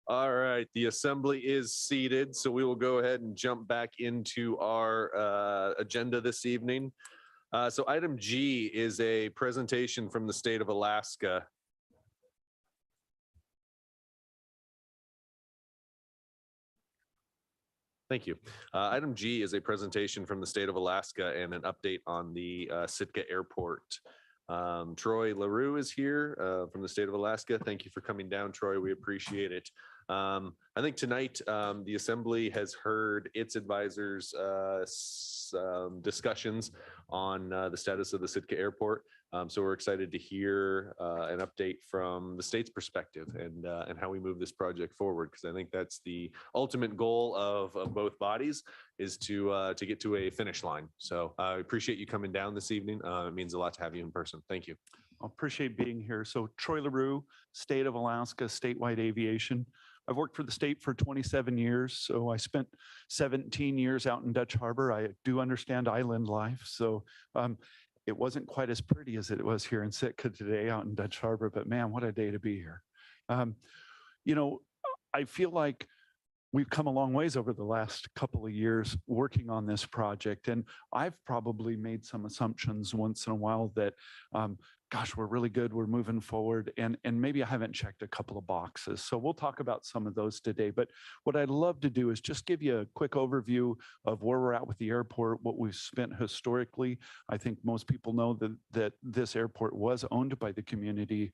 A: All right, the assembly is seated, so we will go ahead and jump back into our agenda this evening. So item G is a presentation from the state of Alaska. Thank you. Item G is a presentation from the state of Alaska and an update on the Sitka Airport. Troy LaRue is here from the state of Alaska. Thank you for coming down, Troy. We appreciate it. I think tonight the assembly has heard its advisors' discussions on the status of the Sitka Airport. So we're excited to hear an update from the state's perspective and how we move this project forward, because I think that's the ultimate goal of both bodies, is to get to a finish line. So I appreciate you coming down this evening. It means a lot to have you in person. Thank you.
R: I appreciate being here. So Troy LaRue, State of Alaska, Statewide Aviation. I've worked for the state for 27 years, so I spent 17 years out in Dutch Harbor. I do understand island life, so it wasn't quite as pretty as it was here in Sitka today out in Dutch Harbor, but man, what a day to be here. You know, I feel like we've come a long ways over the last couple of years working on this project, and I've probably made some assumptions once in a while that, gosh, we're really good, we're moving forward, and maybe I haven't checked a couple of boxes. So we'll talk about some of those today. But what I'd love to do is just give you a quick overview of where we're at with the airport, what we've spent historically. I think most people know that this airport was owned by the community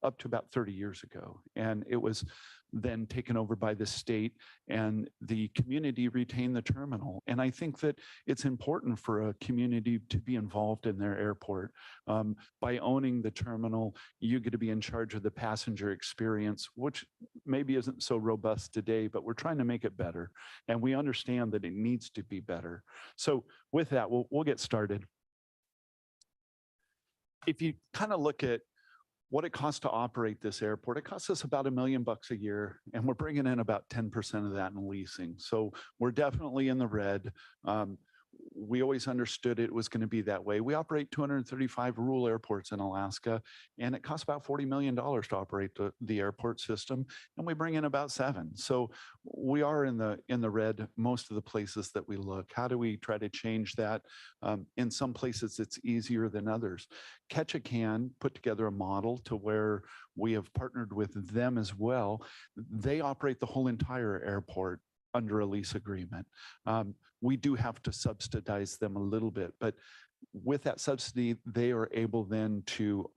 R: up to about 30 years ago. And it was then taken over by the state, and the community retained the terminal. And I think that it's important for a community to be involved in their airport. By owning the terminal, you get to be in charge of the passenger experience, which maybe isn't so robust today, but we're trying to make it better. And we understand that it needs to be better. So with that, we'll get started. If you kind of look at what it costs to operate this airport, it costs us about $1 million a year, and we're bringing in about 10% of that in leasing. So we're definitely in the red. We always understood it was going to be that way. We operate 235 rural airports in Alaska, and it costs about $40 million to operate the airport system, and we bring in about 7. So we are in the red most of the places that we look. How do we try to change that? In some places, it's easier than others. Ketchikan put together a model to where we have partnered with them as well. They operate the whole entire airport under a lease agreement. We do have to subsidize them a little bit, but with that subsidy, they are able then to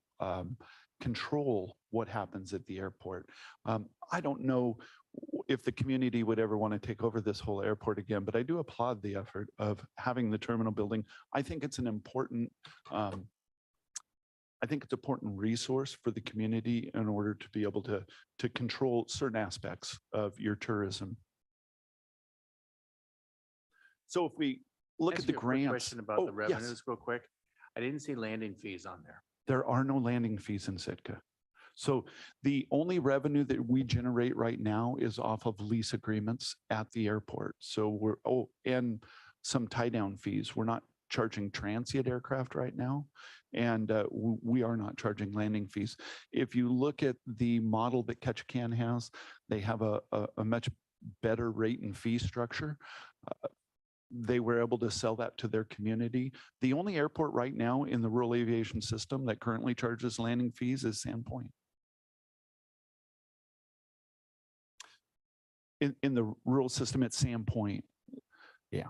R: control what happens at the airport. I don't know if the community would ever want to take over this whole airport again, but I do applaud the effort of having the terminal building. I think it's an important resource for the community in order to be able to control certain aspects of your tourism. So if we look at the grants.
I: Question about the
R: yes.
I: revenues real quick. I didn't see landing fees on there.
R: There are no landing fees in Sitka. So the only revenue that we generate right now is off of lease agreements at the airport. So and some tie down fees. We're not charging transient aircraft right now, and we are not charging landing fees. If you look at the model that Ketchikan has, they have a much better rate and fee structure. They were able to sell that to their community. The only airport right now in the rural aviation system that currently charges landing fees is Sandpoint. In the rural system at Sandpoint, yeah,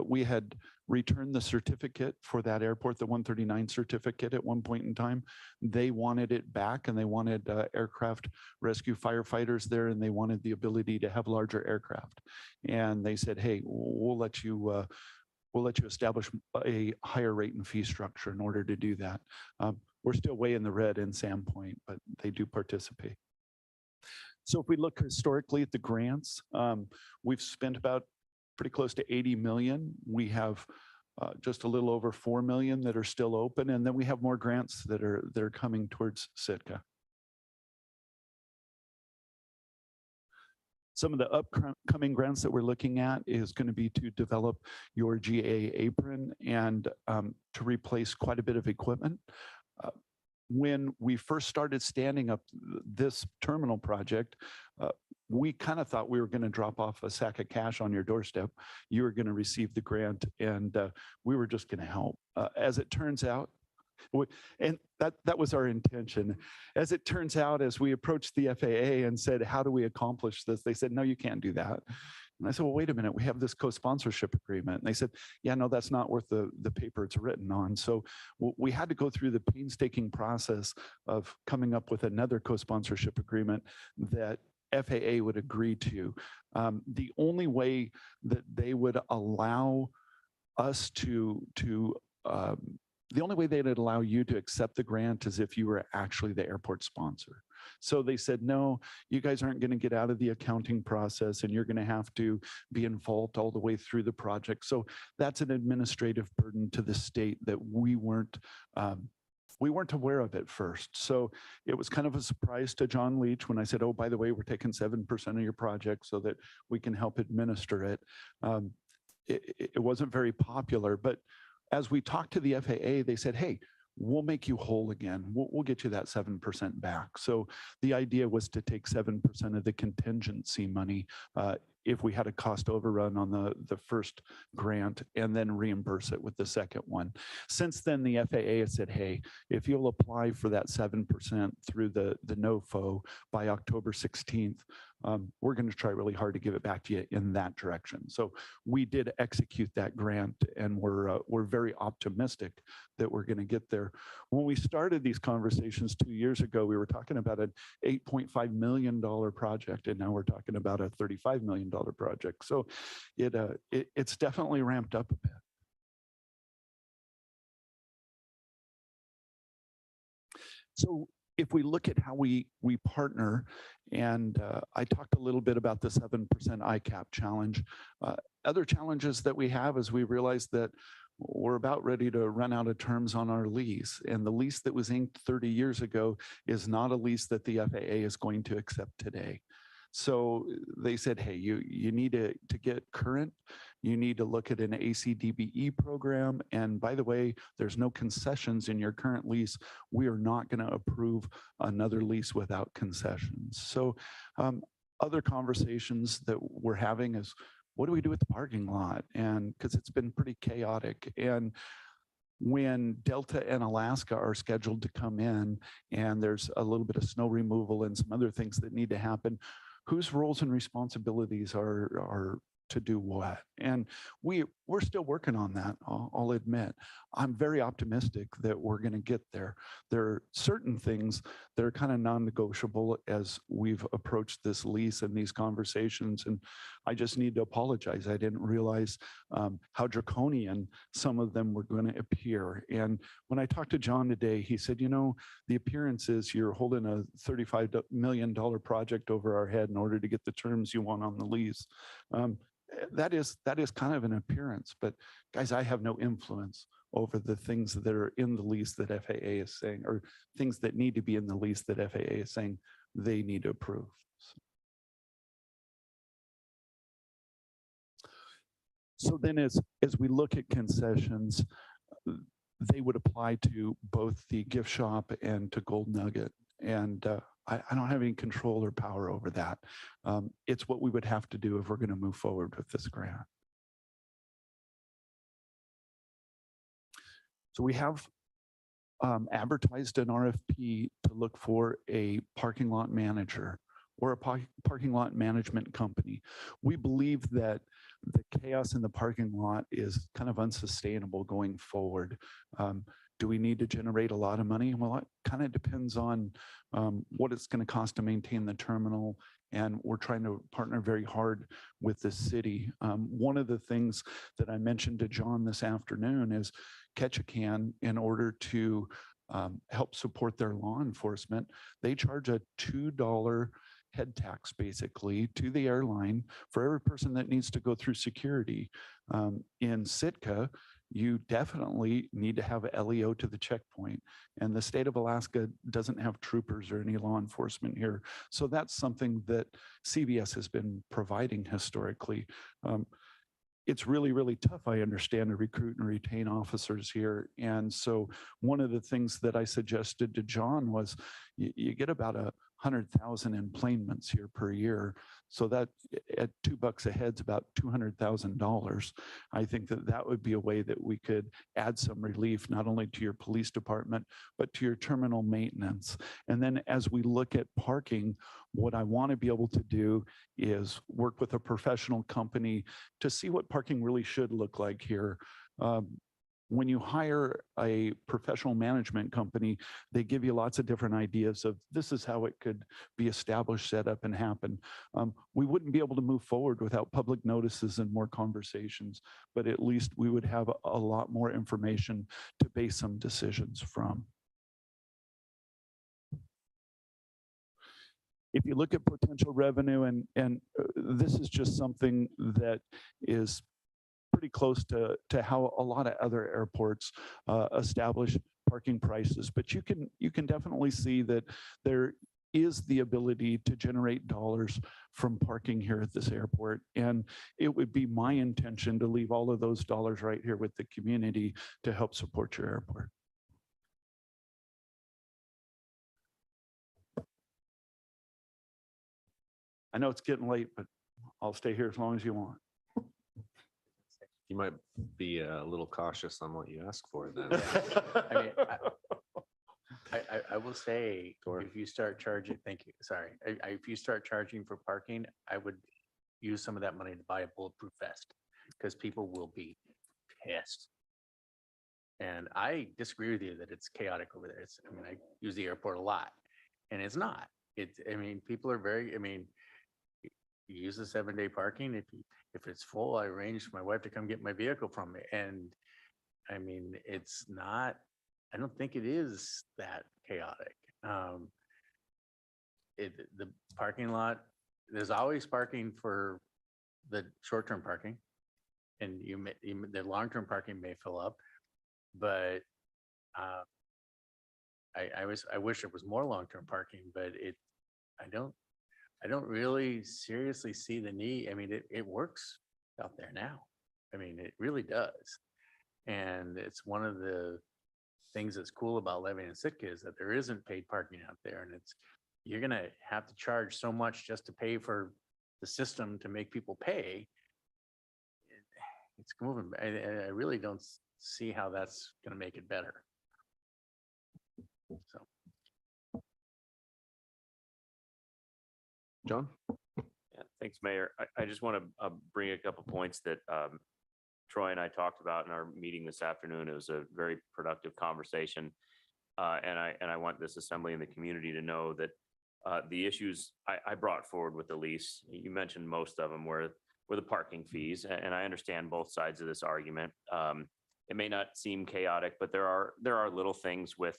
R: we had returned the certificate for that airport, the 139 certificate at one point in time. They wanted it back, and they wanted aircraft rescue firefighters there, and they wanted the ability to have larger aircraft. And they said, hey, we'll let you establish a higher rate and fee structure in order to do that. We're still way in the red in Sandpoint, but they do participate. So if we look historically at the grants, we've spent about pretty close to 80 million. We have just a little over 4 million that are still open, and then we have more grants that are coming towards Sitka. Some of the upcoming grants that we're looking at is going to be to develop your GA apron and to replace quite a bit of equipment. when we first started standing up this terminal project, we kind of thought we were going to drop off a sack of cash on your doorstep. You were going to receive the grant, and we were just going to help. As it turns out, and that was our intention. As it turns out, as we approached the FAA and said, how do we accomplish this? They said, no, you can't do that. And I said, well, wait a minute, we have this co-sponsorship agreement. And they said, yeah, no, that's not worth the paper it's written on. So we had to go through the painstaking process of coming up with another co-sponsorship agreement that FAA would agree to. The only way that they would allow us the only way they'd allow you to accept the grant is if you were actually the airport sponsor. So they said, no, you guys aren't going to get out of the accounting process, and you're going to have to be involved all the way through the project. So that's an administrative burden to the state that we weren't aware of at first. So it was kind of a surprise to John Leach when I said, oh, by the way, we're taking 7% of your project so that we can help administer it. It wasn't very popular, but as we talked to the FAA, they said, hey, we'll make you whole again. We'll get you that 7% back. So the idea was to take 7% of the contingency money if we had a cost overrun on the first grant, and then reimburse it with the second one. Since then, the FAA has said, hey, if you'll apply for that 7% through the NOFO by October 16th, we're going to try really hard to give it back to you in that direction. So we did execute that grant, and we're very optimistic that we're going to get there. When we started these conversations 2 years ago, we were talking about an $8.5 million project, and now we're talking about a $35 million project. So it's definitely ramped up a bit. So if we look at how we partner, and I talked a little bit about the 7% ICAP challenge. Other challenges that we have is we realized that we're about ready to run out of terms on our lease. And the lease that was inked 30 years ago is not a lease that the FAA is going to accept today. So they said, hey, you need to get current. You need to look at an ACDBE program. And by the way, there's no concessions in your current lease. We are not going to approve another lease without concessions. So other conversations that we're having is, what do we do with the parking lot? And because it's been pretty chaotic. And when Delta and Alaska are scheduled to come in, and there's a little bit of snow removal and some other things that need to happen, whose roles and responsibilities are to do what? And we're still working on that, I'll admit. I'm very optimistic that we're going to get there. There are certain things that are kind of non-negotiable as we've approached this lease and these conversations. And I just need to apologize. I didn't realize how draconian some of them were going to appear. And when I talked to John today, he said, you know, the appearance is you're holding a $35 million project over our head in order to get the terms you want on the lease. That is kind of an appearance, but guys, I have no influence over the things that are in the lease that FAA is saying, or things that need to be in the lease that FAA is saying they need to approve. So then as we look at concessions, they would apply to both the gift shop and to Gold Nugget. And I don't have any control or power over that. It's what we would have to do if we're going to move forward with this grant. So we have advertised an RFP to look for a parking lot manager or a parking lot management company. We believe that the chaos in the parking lot is kind of unsustainable going forward. Do we need to generate a lot of money? Well, it kind of depends on what it's going to cost to maintain the terminal. And we're trying to partner very hard with the city. One of the things that I mentioned to John this afternoon is Ketchikan, in order to help support their law enforcement, they charge a $2 head tax basically to the airline for every person that needs to go through security. In Sitka, you definitely need to have LEO to the checkpoint. And the state of Alaska doesn't have troopers or any law enforcement here. So that's something that CVS has been providing historically. it's really, really tough, I understand, to recruit and retain officers here. And so one of the things that I suggested to John was you get about 100,000 employments here per year. So that at $2 a head's about $200,000. I think that that would be a way that we could add some relief, not only to your police department, but to your terminal maintenance. And then as we look at parking, what I want to be able to do is work with a professional company to see what parking really should look like here. When you hire a professional management company, they give you lots of different ideas of this is how it could be established, set up, and happen. We wouldn't be able to move forward without public notices and more conversations, but at least we would have a lot more information to base some decisions from. If you look at potential revenue, and this is just something that is pretty close to how a lot of other airports establish parking prices, but you can definitely see that there is the ability to generate dollars from parking here at this airport. And it would be my intention to leave all of those dollars right here with the community to help support your airport. I know it's getting late, but I'll stay here as long as you want.
A: You might be a little cautious on what you ask for then.
I: I mean, I will say, if you start charging, thank you, sorry. If you start charging for parking, I would use some of that money to buy a bulletproof vest because people will be pissed. And I disagree with you that it's chaotic over there. I mean, I use the airport a lot and it's not. I mean, people are very, you use the 7-day parking. If it's full, I arrange for my wife to come get my vehicle from me. And I mean, it's not, I don't think it is that chaotic. The parking lot, there's always parking for the short-term parking, and the long-term parking may fill up, but I wish it was more long-term parking, but I don't really seriously see the need. I mean, it works out there now. I mean, it really does. And it's one of the things that's cool about Lebanon and Sitka is that there isn't paid parking out there. And you're going to have to charge so much just to pay for the system to make people pay. It's moving. I really don't see how that's going to make it better. So.
A: John?
Q: Yeah, thanks, Mayor. I just want to bring a couple points that Troy and I talked about in our meeting this afternoon. It was a very productive conversation. And I want this assembly and the community to know that the issues I brought forward with the lease, you mentioned most of them were the parking fees. And I understand both sides of this argument. It may not seem chaotic, but there are little things with,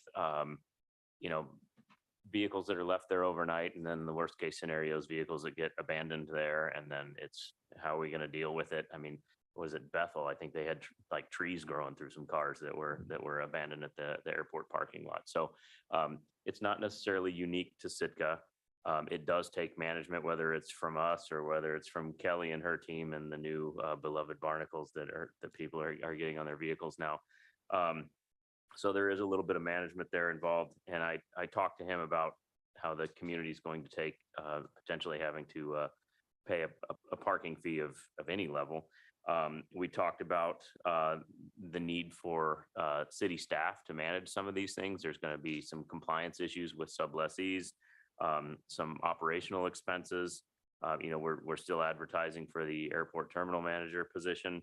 Q: vehicles that are left there overnight, and then the worst case scenarios, vehicles that get abandoned there, and then it's how are we going to deal with it? I mean, was it Bethel? I think they had like trees growing through some cars that were abandoned at the airport parking lot. So it's not necessarily unique to Sitka. It does take management, whether it's from us or whether it's from Kelly and her team and the new beloved barnacles that people are getting on their vehicles now. So there is a little bit of management there involved. And I talked to him about how the community is going to take potentially having to pay a parking fee of any level. We talked about the need for city staff to manage some of these things. There's going to be some compliance issues with sublessees, some operational expenses. We're still advertising for the airport terminal manager position.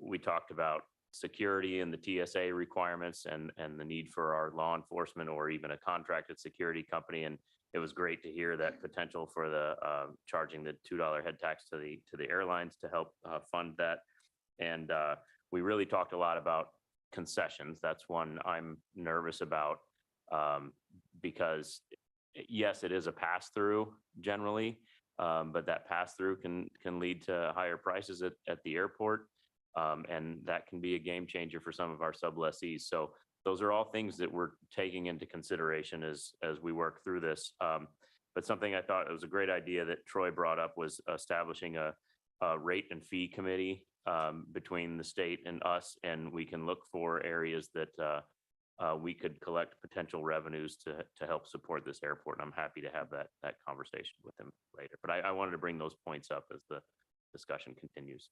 Q: We talked about security and the TSA requirements and the need for our law enforcement or even a contracted security company. And it was great to hear that potential for the charging the $2 head tax to the airlines to help fund that. And we really talked a lot about concessions. That's one I'm nervous about because yes, it is a pass through generally, but that pass through can lead to higher prices at the airport. And that can be a game changer for some of our sublessees. So those are all things that we're taking into consideration as we work through this. But something I thought it was a great idea that Troy brought up was establishing a rate and fee committee between the state and us, and we can look for areas that we could collect potential revenues to help support this airport. And I'm happy to have that conversation with him later. But I wanted to bring those points up as the discussion continues.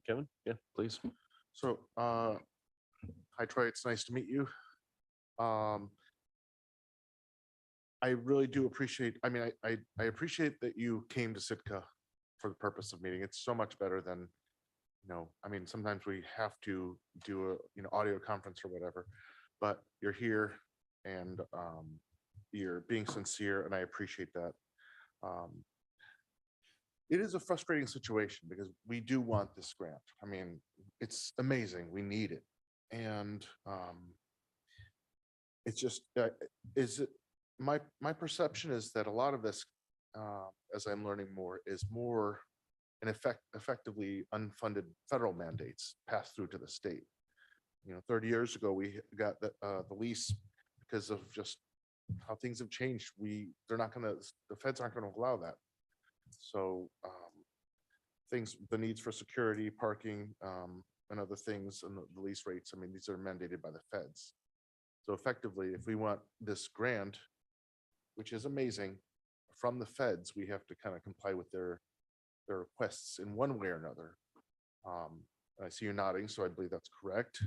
H: Kevin? Yeah, please.
G: So, hi Troy, it's nice to meet you. I really do appreciate, I mean, I appreciate that you came to Sitka for the purpose of meeting. It's so much better than, I mean, sometimes we have to do a, audio conference or whatever, but you're here and you're being sincere and I appreciate that. It is a frustrating situation because we do want this grant. I mean, it's amazing. We need it. And it's just, my perception is that a lot of this, as I'm learning more, is more effectively unfunded federal mandates passed through to the state. 30 years ago, we got the lease because of just how things have changed. The feds aren't going to allow that. So the needs for security, parking, and other things, and the lease rates, I mean, these are mandated by the feds. So effectively, if we want this grant, which is amazing, from the feds, we have to kind of comply with their requests in one way or another. I see you nodding, so I believe that's correct.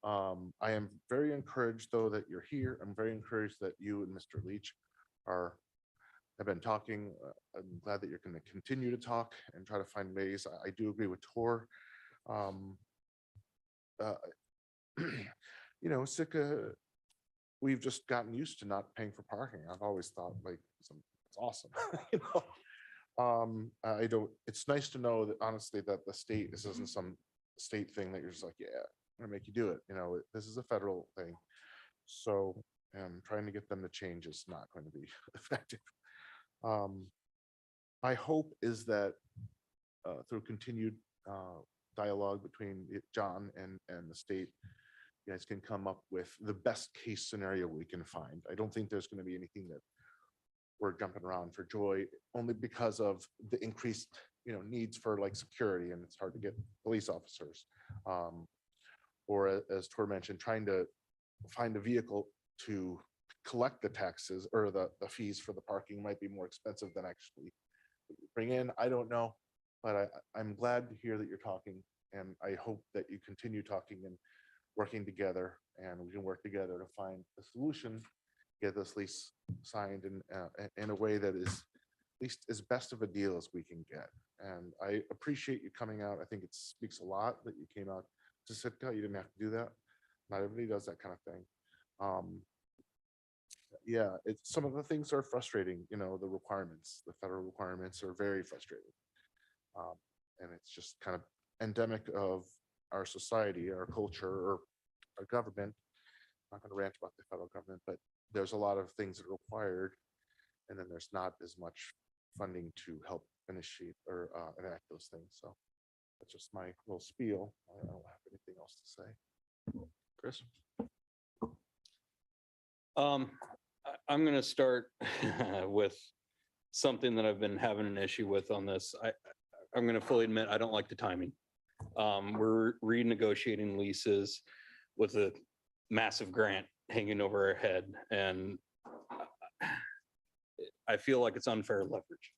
G: I am very encouraged, though, that you're here. I'm very encouraged that you and Mr. Leach have been talking. I'm glad that you're going to continue to talk and try to find ways. I do agree with Tor. Sitka, we've just gotten used to not paying for parking. I've always thought like it's awesome. It's nice to know that honestly that the state, this isn't some state thing that you're just like, yeah, I'm gonna make you do it. This is a federal thing. So trying to get them to change is not going to be effective. My hope is that through continued dialogue between John and the state, you guys can come up with the best case scenario we can find. I don't think there's going to be anything that we're jumping around for joy, only because of the increased needs for like security, and it's hard to get police officers. Or as Tor mentioned, trying to find a vehicle to collect the taxes or the fees for the parking might be more expensive than actually bring in. I don't know, but I'm glad to hear that you're talking, and I hope that you continue talking and working together, and we can work together to find a solution, get this lease signed in a way that is at least as best of a deal as we can get. And I appreciate you coming out. I think it speaks a lot that you came out to Sitka. You didn't have to do that. Not everybody does that kind of thing. Yeah, some of the things are frustrating. The requirements, the federal requirements are very frustrating. And it's just kind of endemic of our society, our culture, or our government. I'm not going to rant about the federal government, but there's a lot of things that are required, and then there's not as much funding to help initiate or enact those things. So that's just my little spiel. I don't have anything else to say.
H: Chris? I'm going to start with something that I've been having an issue with on this. I'm going to fully admit I don't like the timing. We're renegotiating leases with a massive grant hanging over our head, and I feel like it's unfair leverage.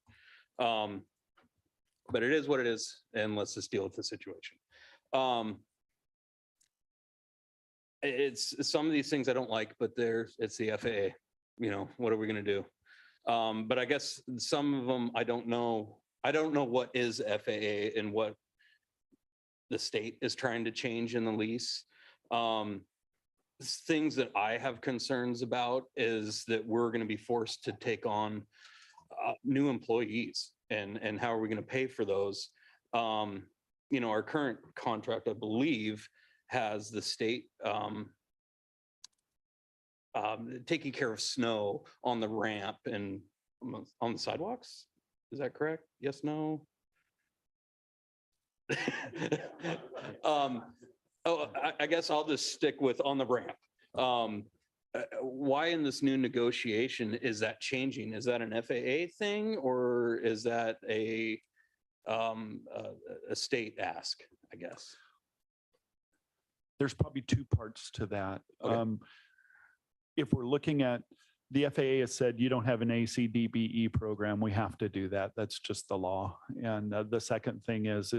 H: But it is what it is, and let's just deal with the situation. It's some of these things I don't like, but it's the FAA. What are we going to do? But I guess some of them I don't know. I don't know what is FAA and what the state is trying to change in the lease. Things that I have concerns about is that we're going to be forced to take on new employees, and how are we going to pay for those? Our current contract, I believe, has the state taking care of snow on the ramp and on the sidewalks. Is that correct? Yes, no? I guess I'll just stick with on the ramp. why in this new negotiation is that changing? Is that an FAA thing or is that a state ask, I guess?
R: There's probably two parts to that.
H: Okay.
R: If we're looking at, the FAA has said you don't have an ACDBE program, we have to do that. That's just the law. And the second thing is,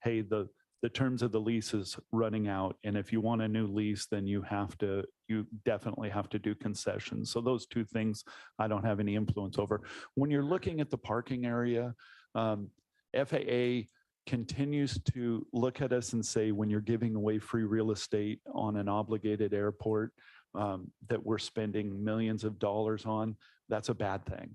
R: hey, the terms of the lease is running out. And if you want a new lease, then you definitely have to do concessions. So those two things I don't have any influence over. When you're looking at the parking area, FAA continues to look at us and say, when you're giving away free real estate on an obligated airport that we're spending millions of dollars on, that's a bad thing.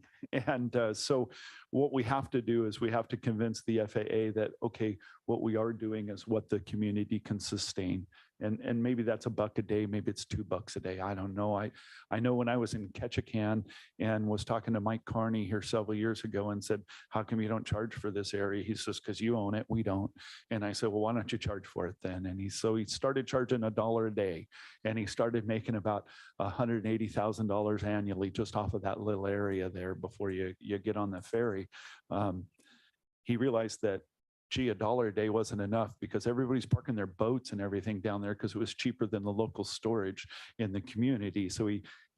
R: And so what we have to do is we have to convince the FAA that, okay, what we are doing is what the community can sustain. And maybe that's $1 a day, maybe it's $2 a day. I don't know. I know when I was in Ketchikan and was talking to Mike Carney here several years ago and said, how come you don't charge for this area? He says, because you own it, we don't. And I said, well, why don't you charge for it then? And he started charging $1 a day, and he started making about $180,000 annually just off of that little area there before you get on the ferry. He realized that, gee, $1 a day wasn't enough because everybody's parking their boats and everything down there because it was cheaper than the local storage in the community. So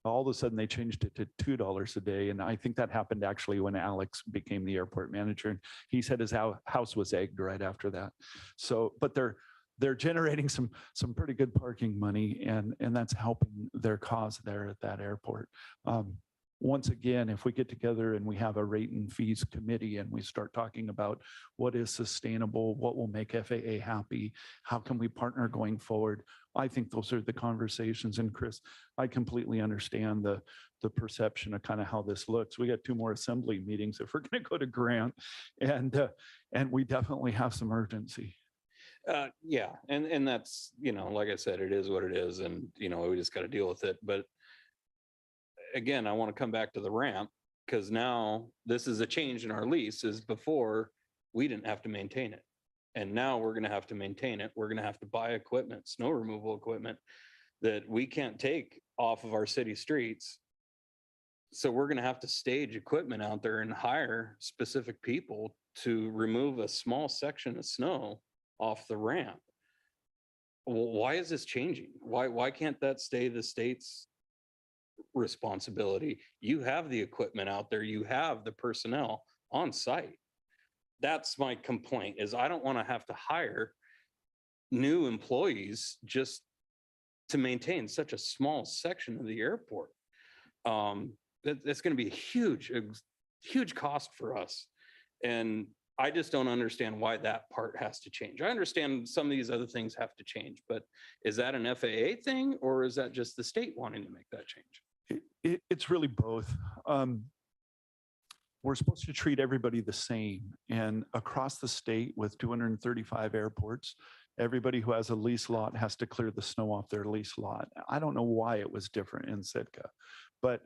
R: all of a sudden they changed it to $2 a day. And I think that happened actually when Alex became the airport manager. And he said his house was egged right after that. So, but they're generating some pretty good parking money, and that's helping their cause there at that airport. Once again, if we get together and we have a rate and fees committee and we start talking about what is sustainable, what will make FAA happy, how can we partner going forward, I think those are the conversations. And Chris, I completely understand the perception of kind of how this looks. We got 2 more assembly meetings if we're going to go to Grant, and we definitely have some urgency.
H: Yeah, and that's, like I said, it is what it is, and we just got to deal with it. But again, I want to come back to the ramp, because now this is a change in our lease. Is before we didn't have to maintain it, and now we're going to have to maintain it. We're going to have to buy equipment, snow removal equipment that we can't take off of our city streets. So we're going to have to stage equipment out there and hire specific people to remove a small section of snow off the ramp. Why is this changing? Why can't that stay the state's responsibility? You have the equipment out there, you have the personnel on site. That's my complaint, is I don't want to have to hire new employees just to maintain such a small section of the airport. That's going to be a huge cost for us. And I just don't understand why that part has to change. I understand some of these other things have to change, but is that an FAA thing, or is that just the state wanting to make that change?
R: It's really both. We're supposed to treat everybody the same. And across the state with 235 airports, everybody who has a lease lot has to clear the snow off their lease lot. I don't know why it was different in Sitka, but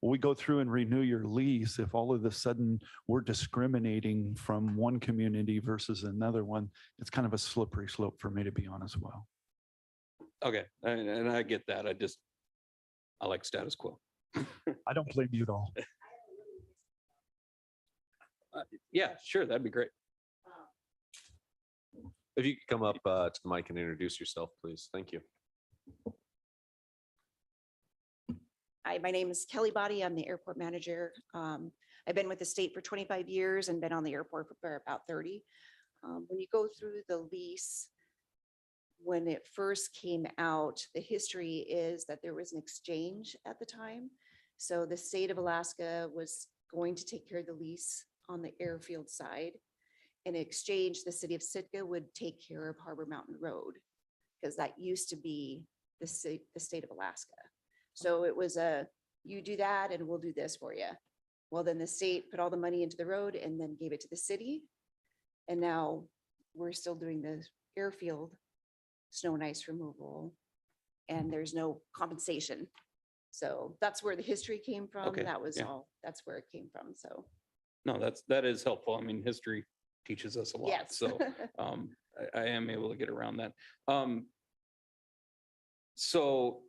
R: we go through and renew your lease. If all of a sudden we're discriminating from one community versus another one, it's kind of a slippery slope for me, to be honest. Well,
H: okay, and I get that. I like status quo.
R: I don't blame you at all.
H: Yeah, sure, that'd be great.
A: If you could come up to the mic and introduce yourself, please. Thank you.
S: Hi, my name is Kelly Body. I'm the airport manager. I've been with the state for 25 years and been on the airport for about 30. When you go through the lease, when it first came out, the history is that there was an exchange at the time. So the state of Alaska was going to take care of the lease on the airfield side. In exchange, the city of Sitka would take care of Harbor Mountain Road, because that used to be the state of Alaska. So it was you do that and we'll do this for you. Well, then the state put all the money into the road and then gave it to the city. And now we're still doing the airfield snow and ice removal, and there's no compensation. So that's where the history came from.
H: Okay,
S: That was
H: yeah.
S: all, that's where it came from. So.
H: No, that is helpful. I mean, history teaches us a lot.
S: Yes.
H: So I am able to get around that. So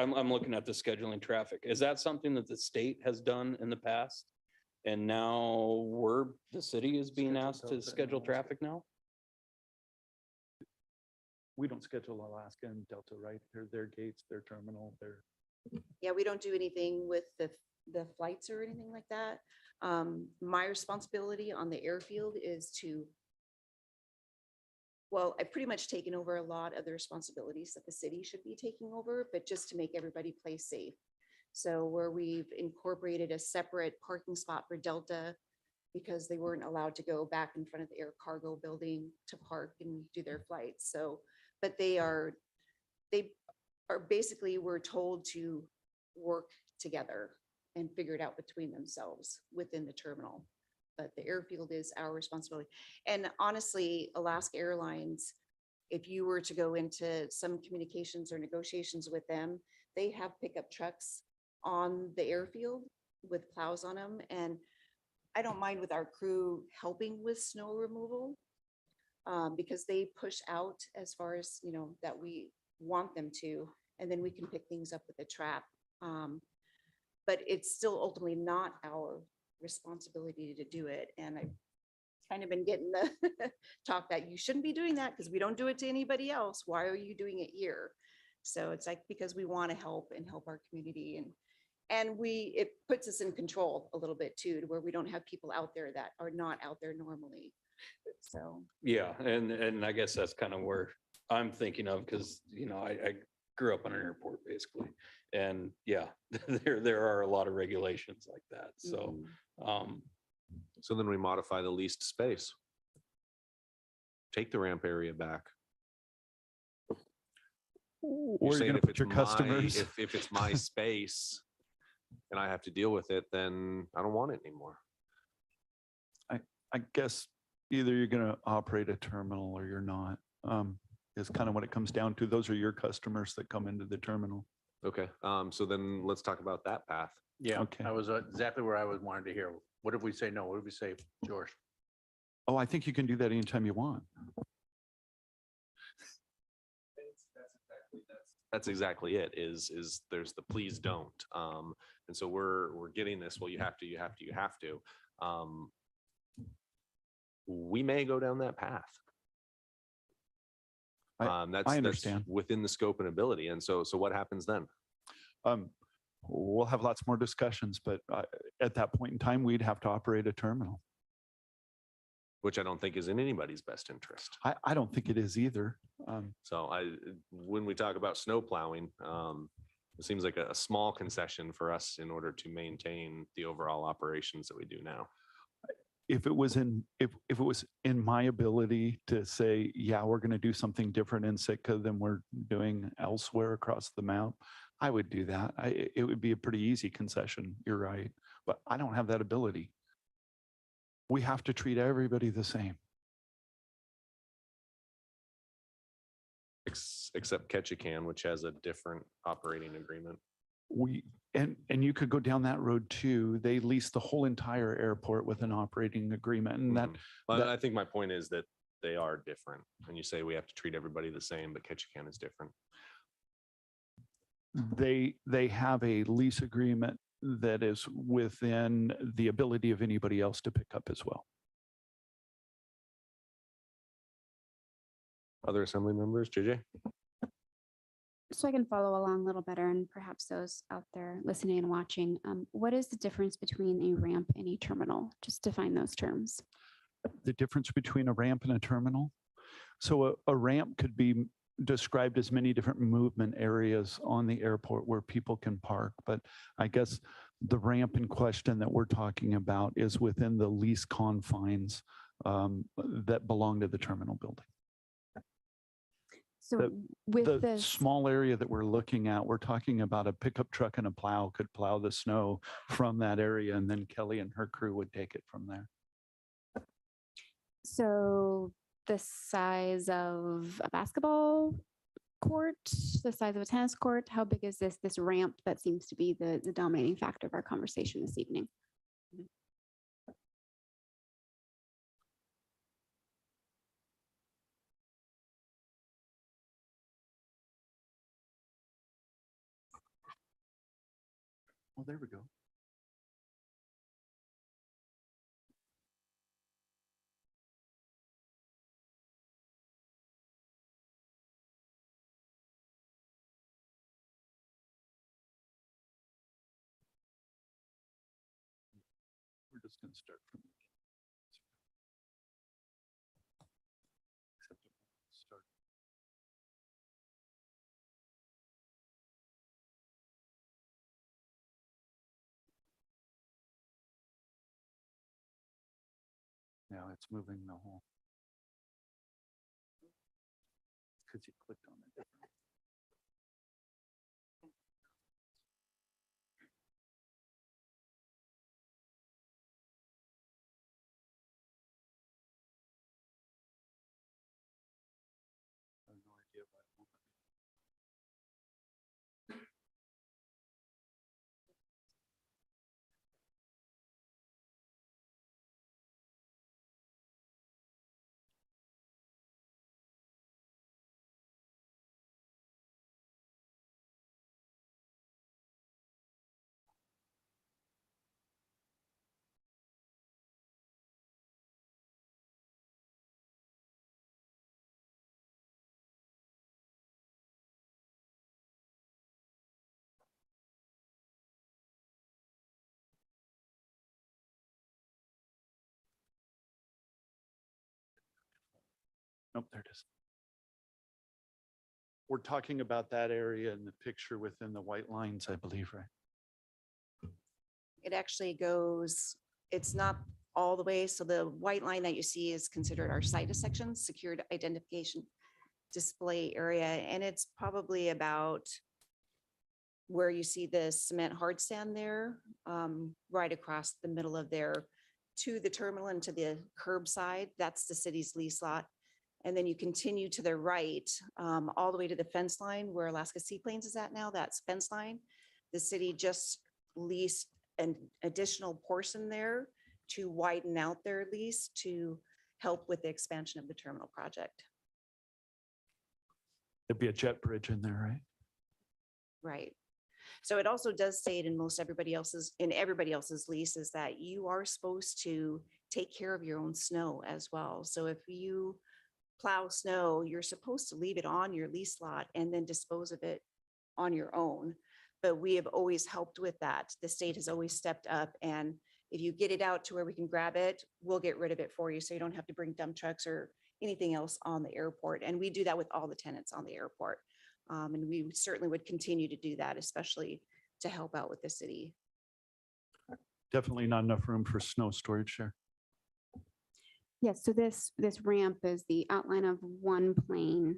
H: I'm looking at the scheduling traffic. Is that something that the state has done in the past? And now the city is being asked to schedule traffic now?
R: We don't schedule Alaska and Delta, right? They're their gates, their terminal, their.
S: Yeah, we don't do anything with the flights or anything like that. My responsibility on the airfield is to, well, I've pretty much taken over a lot of the responsibilities that the city should be taking over, but just to make everybody play safe. So where we've incorporated a separate parking spot for Delta because they weren't allowed to go back in front of the air cargo building to park and do their flights. So, but they are basically, we're told to work together and figure it out between themselves within the terminal. But the airfield is our responsibility. And honestly, Alaska Airlines, if you were to go into some communications or negotiations with them, they have pickup trucks on the airfield with plows on them. And I don't mind with our crew helping with snow removal because they push out as far as, you know, that we want them to, and then we can pick things up with a trap. But it's still ultimately not our responsibility to do it. And I've kind of been getting the talk that you shouldn't be doing that because we don't do it to anybody else. Why are you doing it here? So it's like, because we want to help and help our community, and it puts us in control a little bit too, to where we don't have people out there that are not out there normally. So.
H: Yeah, and I guess that's kind of where I'm thinking of, because, you know, I grew up on an airport basically. And yeah, there are a lot of regulations like that. So,
A: So then we modify the leased space. Take the ramp area back.
R: Or
A: You're
R: you're
A: saying
R: gonna
A: if
R: put
A: it's
R: your customers.
A: if it's my space and I have to deal with it, then I don't want it anymore.
R: I guess either you're gonna operate a terminal or you're not. Is kind of what it comes down to. Those are your customers that come into the terminal.
A: Okay, so then let's talk about that path.
I: Yeah,
R: Okay.
I: that was exactly where I was wanted to hear. What if we say no? What if we say, George?
R: Oh, I think you can do that anytime you want.
A: That's exactly it, is there's the please don't. And so we're getting this, well, you have to. We may go down that path. That's
R: understand.
A: within the scope and ability. And so what happens then?
R: We'll have lots more discussions, but at that point in time, we'd have to operate a terminal.
A: Which I don't think is in anybody's best interest.
R: I don't think it is either.
A: So when we talk about snow plowing, it seems like a small concession for us in order to maintain the overall operations that we do now.
R: If it was if it was in my ability to say, yeah, we're going to do something different in Sitka than we're doing elsewhere across the map, I would do that. It would be a pretty easy concession. You're right, but I don't have that ability. We have to treat everybody the same.
A: Except Ketchikan, which has a different operating agreement.
R: And you could go down that road too. They lease the whole entire airport with an operating agreement, and
A: Well, I think my point is that they are different. And you say we have to treat everybody the same, but Ketchikan is different.
R: they have a lease agreement that is within the ability of anybody else to pick up as well.
A: Other assembly members, JJ?
L: So I can follow along a little better, and perhaps those out there listening and watching, what is the difference between a ramp and a terminal? Just define those terms.
R: The difference between a ramp and a terminal. So a ramp could be described as many different movement areas on the airport where people can park. But I guess the ramp in question that we're talking about is within the lease confines that belong to the terminal building.
L: So with
R: the
L: this,
R: small area that we're looking at, we're talking about a pickup truck and a plow could plow the snow from that area, and then Kelly and her crew would take it from there.
L: so the size of a basketball court, the size of a tennis court, how big is this ramp that seems to be the dominating factor of our conversation this evening?
R: Oh, there we go. We're just gonna start from. Start. Now it's moving the whole. Because you clicked on it. I have no idea why it won't let me. Nope, there it is. We're talking about that area in the picture within the white lines, I believe, right?
S: It actually goes, it's not all the way. So the white line that you see is considered our site section, secured identification display area. And it's probably about where you see the cement hard stand there, right across the middle of there to the terminal and to the curbside. That's the city's lease lot. And then you continue to the right, all the way to the fence line where Alaska Seaplanes is at now, that's fence line. The city just leased an additional portion there to widen out their lease to help with the expansion of the terminal project.
R: There'd be a jet bridge in there, right?
S: Right. So it also does state in everybody else's leases that you are supposed to take care of your own snow as well. So if you plow snow, you're supposed to leave it on your lease lot and then dispose of it on your own. But we have always helped with that. The state has always stepped up, and if you get it out to where we can grab it, we'll get rid of it for you. So you don't have to bring dump trucks or anything else on the airport. And we do that with all the tenants on the airport. And we certainly would continue to do that, especially to help out with the city.
R: Definitely not enough room for snow storage there.
L: Yes, so this ramp is the outline of one plane,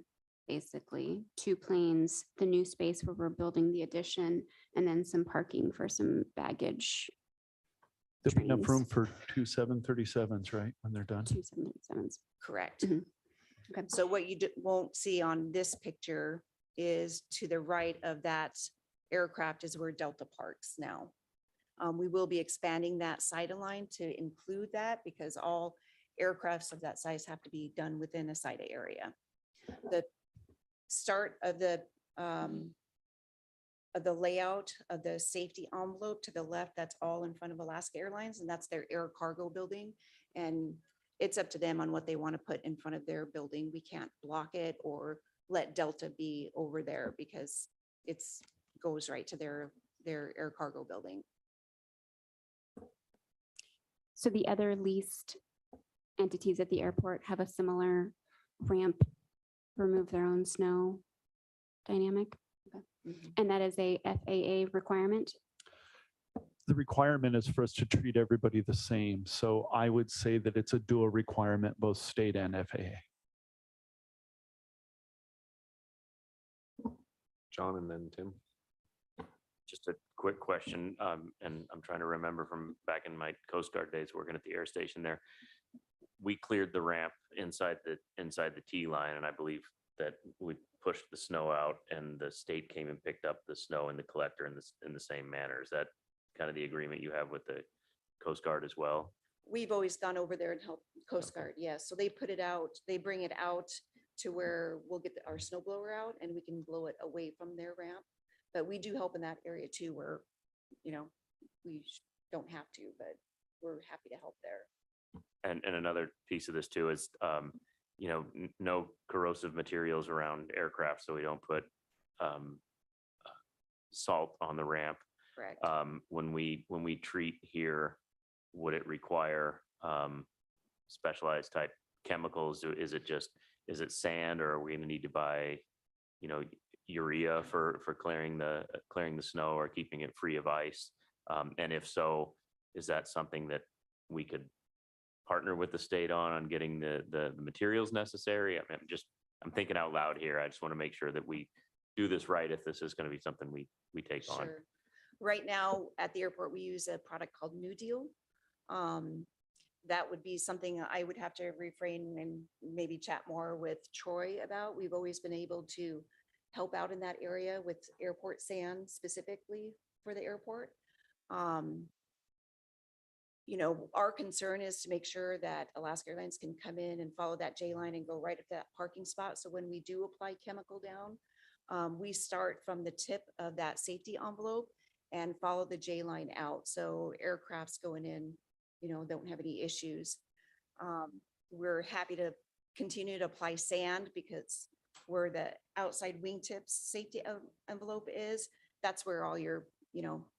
L: basically, two planes, the new space where we're building the addition, and then some parking for some baggage.
R: There'll be enough
L: trains.
R: room for 2 737s, right, when they're done?
L: 2 737s.
S: Correct.
L: Mhm. Okay.
S: So what you won't see on this picture is to the right of that aircraft is where Delta parks now. We will be expanding that side line to include that because all aircrafts of that size have to be done within a SIDA area. The start of the layout of the safety envelope to the left, that's all in front of Alaska Airlines, and that's their air cargo building. And it's up to them on what they want to put in front of their building. We can't block it or let Delta be over there because goes right to their air cargo building.
L: So the other leased entities at the airport have a similar ramp, remove their own snow dynamic? Okay. And that is a FAA requirement?
R: The requirement is for us to treat everybody the same. So I would say that it's a dual requirement, both state and FAA.
A: John and then Tim.
Q: Just a quick question, and I'm trying to remember from back in my Coast Guard days working at the air station there. We cleared the ramp inside the T line, and I believe that we pushed the snow out, and the state came and picked up the snow in the collector in the same manner. Is that kind of the agreement you have with the Coast Guard as well?
S: We've always gone over there and helped Coast Guard, yes. So they put it out, they bring it out to where we'll get our snow blower out and we can blow it away from their ramp. But we do help in that area too, where we don't have to, but we're happy to help there.
Q: And another piece of this too is, no corrosive materials around aircraft, so we don't put salt on the ramp.
S: Correct.
Q: When we treat here, would it require specialized type chemicals? Is it sand, or are we gonna need to buy, urea for clearing the snow or keeping it free of ice? And if so, is that something that we could partner with the state on getting the materials necessary? I mean, I'm thinking out loud here. I just want to make sure that we do this right if this is going to be something we take on.
S: Sure. Right now at the airport, we use a product called New Deal. That would be something I would have to refrain and maybe chat more with Troy about. We've always been able to help out in that area with airport sand specifically for the airport. Our concern is to make sure that Alaska Airlines can come in and follow that J line and go right up that parking spot. So when we do apply chemical down, we start from the tip of that safety envelope and follow the J line out. So aircrafts going in, don't have any issues. We're happy to continue to apply sand because where the outside wingtips safety envelope is, that's where all your,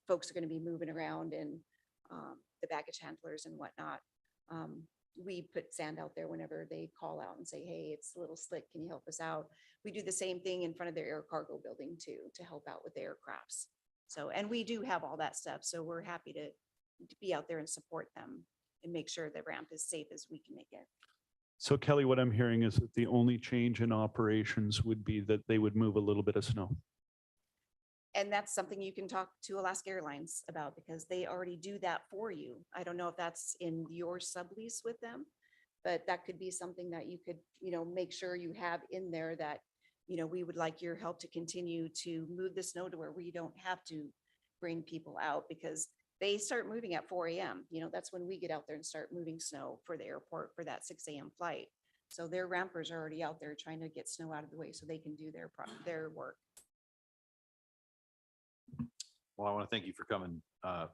S: folks are going to be moving around, and the baggage handlers and whatnot. We put sand out there whenever they call out and say, hey, it's a little slick, can you help us out? We do the same thing in front of their air cargo building too, to help out with the aircrafts. So, and we do have all that stuff. So we're happy to be out there and support them and make sure the ramp is safe as we can make it.
R: So Kelly, what I'm hearing is that the only change in operations would be that they would move a little bit of snow.
S: And that's something you can talk to Alaska Airlines about because they already do that for you. I don't know if that's in your sublease with them, but that could be something that you could, make sure you have in there that, we would like your help to continue to move the snow to where we don't have to bring people out because they start moving at 4 a.m. That's when we get out there and start moving snow for the airport for that 6 a.m. flight. So their rampers are already out there trying to get snow out of the way so they can do their work.
K: Well, I want to thank you for coming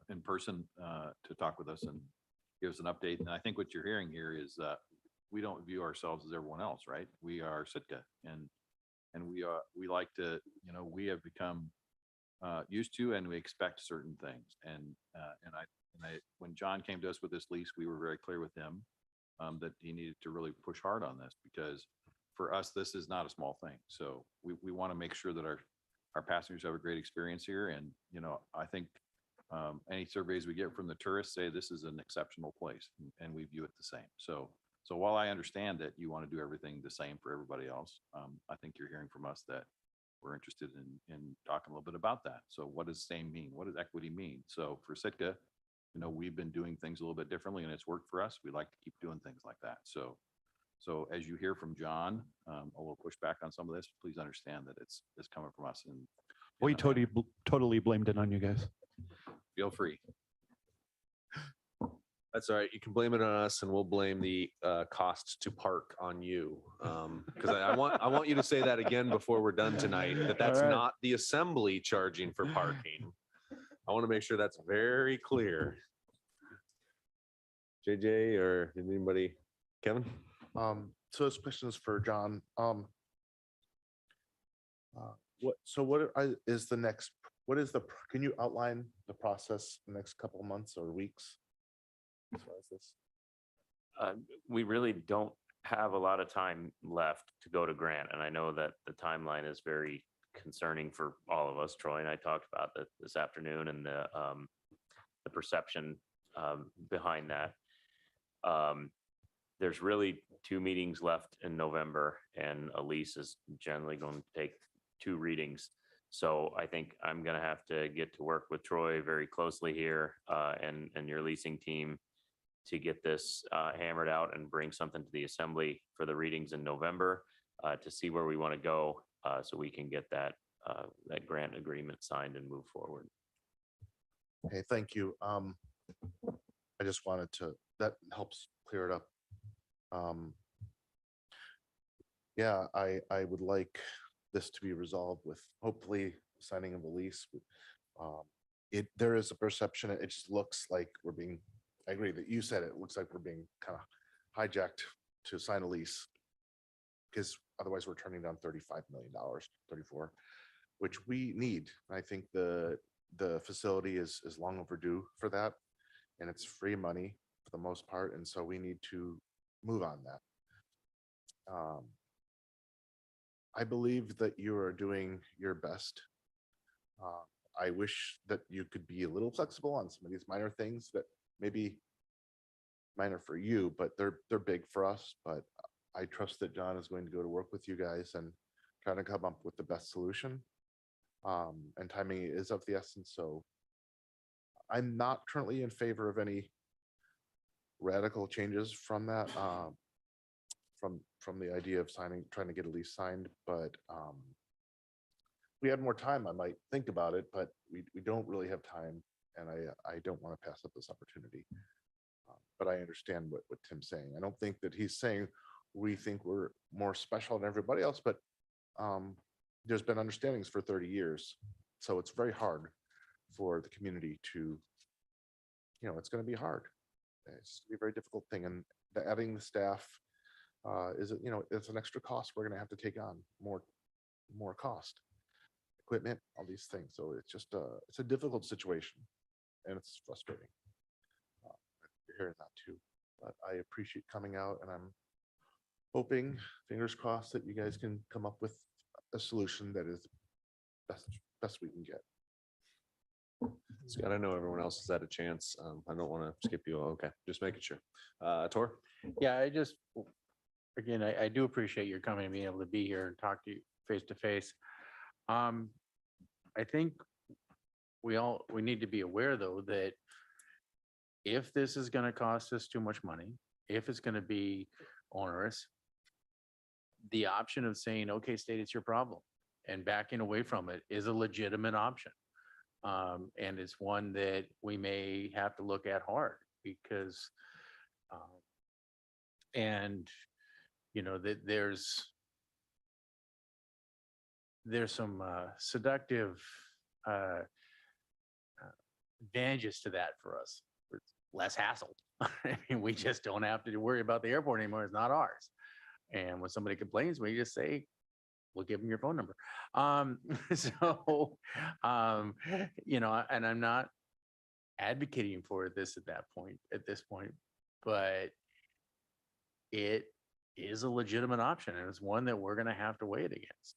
K: in person to talk with us and give us an update. And I think what you're hearing here is we don't view ourselves as everyone else, right? We are Sitka, and we like to, we have become used to and we expect certain things. And when John came to us with this lease, we were very clear with him that he needed to really push hard on this because for us, this is not a small thing. So we want to make sure that our passengers have a great experience here. And, I think any surveys we get from the tourists say this is an exceptional place and we view it the same. So while I understand that you want to do everything the same for everybody else, I think you're hearing from us that we're interested in talking a little bit about that. So what does same mean? What does equity mean? So for Sitka, we've been doing things a little bit differently and it's worked for us. We like to keep doing things like that. So as you hear from John, a little pushback on some of this, please understand that it's coming from us. And
R: We totally blamed it on you guys.
K: feel free.
A: That's all right. You can blame it on us and we'll blame the cost to park on you. Because I want you to say that again before we're done tonight, that's
O: All right.
A: not the assembly charging for parking. I want to make sure that's very clear. JJ or anybody, Kevin?
G: So this question is for John. Can you outline the process the next couple of months or weeks? As far as this?
Q: We really don't have a lot of time left to go to grant. And I know that the timeline is very concerning for all of us. Troy and I talked about that this afternoon and the perception behind that. There's really 2 meetings left in November and a lease is generally going to take 2 readings. So I think I'm going to have to get to work with Troy very closely here and your leasing team to get this hammered out and bring something to the assembly for the readings in November to see where we want to go so we can get that grant agreement signed and move forward.
G: Okay, thank you. I just wanted that helps clear it up. Yeah, I would like this to be resolved with hopefully signing of the lease. there is a perception, it just looks like we're being, I agree that you said it looks like we're being kind of hijacked to sign a lease. Because otherwise we're turning down $35 million, 34, which we need. I think the facility is long overdue for that. And it's free money for the most part. And so we need to move on that. I believe that you are doing your best. I wish that you could be a little flexible on some of these minor things that maybe minor for you, but they're big for us. But I trust that John is going to go to work with you guys and try to come up with the best solution. And timing is of the essence. So I'm not currently in favor of any radical changes from that, from the idea of trying to get a lease signed, but we had more time, I might think about it, but we don't really have time, and I don't want to pass up this opportunity. But I understand what Tim's saying. I don't think that he's saying we think we're more special than everybody else, but there's been understandings for 30 years. So it's very hard for the community to, it's going to be hard. It's gonna be a very difficult thing. And adding the staff is, it's an extra cost we're going to have to take on, more cost, equipment, all these things. So it's just it's a difficult situation, and it's frustrating. You're hearing that too, but I appreciate coming out, and I'm hoping, fingers crossed, that you guys can come up with a solution that is best we can get.
A: Scott, I know everyone else has had a chance. I don't want to skip you. Okay, just making sure. Tor?
I: Yeah, again, I do appreciate your coming and being able to be here and talk to you face to face. I think we need to be aware, though, that if this is going to cost us too much money, if it's going to be onerous, the option of saying, okay, state, it's your problem, and backing away from it is a legitimate option. And it's one that we may have to look at hard, because that there's some seductive advantages to that for us. It's less hassle. I mean, we just don't have to worry about the airport anymore. It's not ours. And when somebody complains, we just say, we'll give them your phone number. And I'm not advocating for this at this point, but it is a legitimate option, and it's one that we're going to have to weigh it against.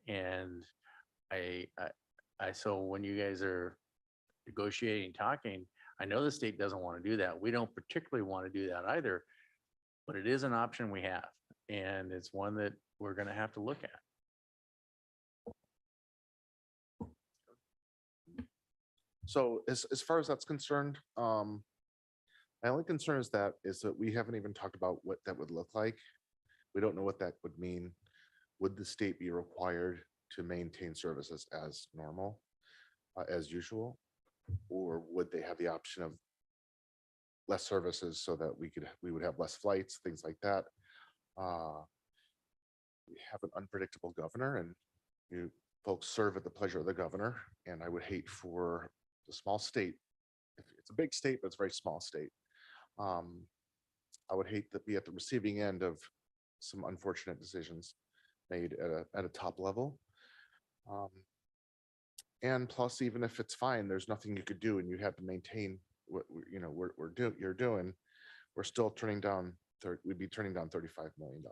I: And so when you guys are negotiating, talking, I know the state doesn't want to do that. We don't particularly want to do that either, but it is an option we have, and it's one that we're going to have to look at.
G: So as far as that's concerned, my only concern is that we haven't even talked about what that would look like. We don't know what that would mean. Would the state be required to maintain services as normal, as usual? Or would they have the option of less services so that we would have less flights, things like that? We have an unpredictable governor, and you folks serve at the pleasure of the governor. And I would hate for the small state, if it's a big state, but it's a very small state. I would hate to be at the receiving end of some unfortunate decisions made at a top level. And plus, even if it's fine, there's nothing you could do, and you have to maintain what you're doing. We're still turning down. We'd be turning down $35 million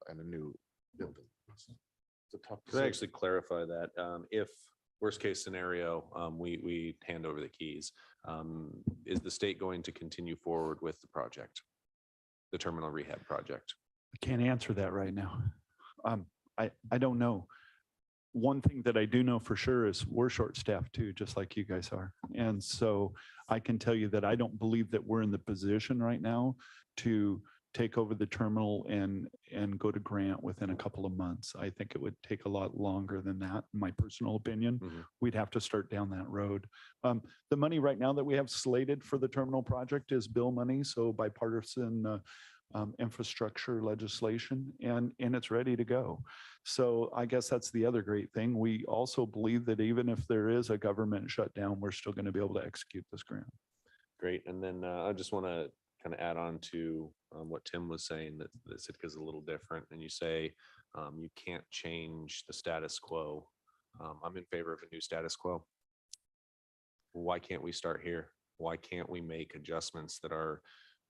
G: and a new building. It's a tough.
A: Could I actually clarify that? If worst case scenario, we hand over the keys, is the state going to continue forward with the project, the terminal rehab project?
R: I can't answer that right now. I don't know. One thing that I do know for sure is we're short-staffed too, just like you guys are. And so I can tell you that I don't believe that we're in the position right now to take over the terminal and go to grant within a couple of months. I think it would take a lot longer than that, in my personal opinion. We'd have to start down that road. The money right now that we have slated for the terminal project is bill money, so bipartisan infrastructure legislation, and it's ready to go. So I guess that's the other great thing. We also believe that even if there is a government shutdown, we're still going to be able to execute this grant.
A: Great. And then I just want to kind of add on to what Tim was saying, that Sitka is a little different. And you say you can't change the status quo. I'm in favor of a new status quo. Why can't we start here? Why can't we make adjustments that are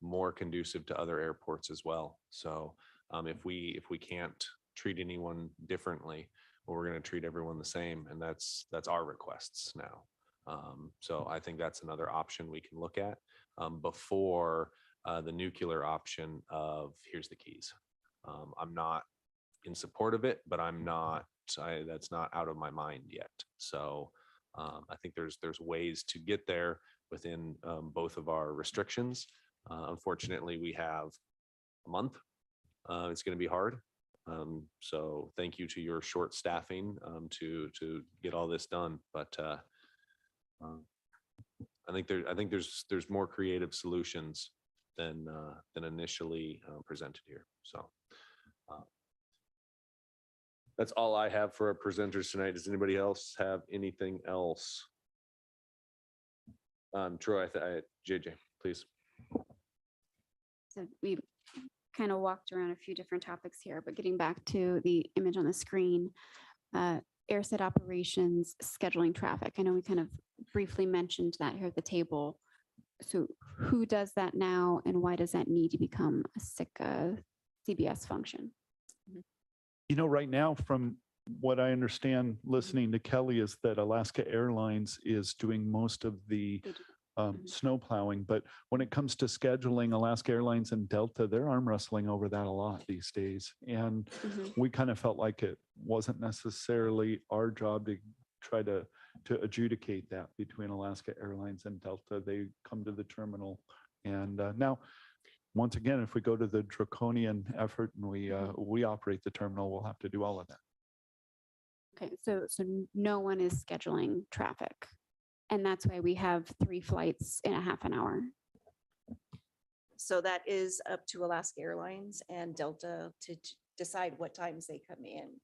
A: more conducive to other airports as well? So if we can't treat anyone differently, well, we're going to treat everyone the same, and that's our requests now. So I think that's another option we can look at before the nuclear option of here's the keys. I'm not in support of it, but that's not out of my mind yet. So I think there's ways to get there within both of our restrictions. Unfortunately, we have a month. It's going to be hard. So thank you to your short staffing to get all this done. But I think there's more creative solutions than initially presented here. So that's all I have for our presenters tonight. Does anybody else have anything else? Troy, JJ, please.
L: So we kind of walked around a few different topics here, but getting back to the image on the screen, airside operations, scheduling traffic. I know we kind of briefly mentioned that here at the table. So who does that now, and why does that need to become a Sitka CBS function?
R: You know, right now, from what I understand, listening to Kelly, is that Alaska Airlines is doing most of the snow plowing. But when it comes to scheduling, Alaska Airlines and Delta, they're arm wrestling over that a lot these days. And we kind of felt like it wasn't necessarily our job to try to adjudicate that between Alaska Airlines and Delta. They come to the terminal. And now, once again, if we go to the draconian effort and we operate the terminal, we'll have to do all of that.
L: Okay, so no one is scheduling traffic, and that's why we have 3 flights in a half an hour.
S: So that is up to Alaska Airlines and Delta to decide what times they come in.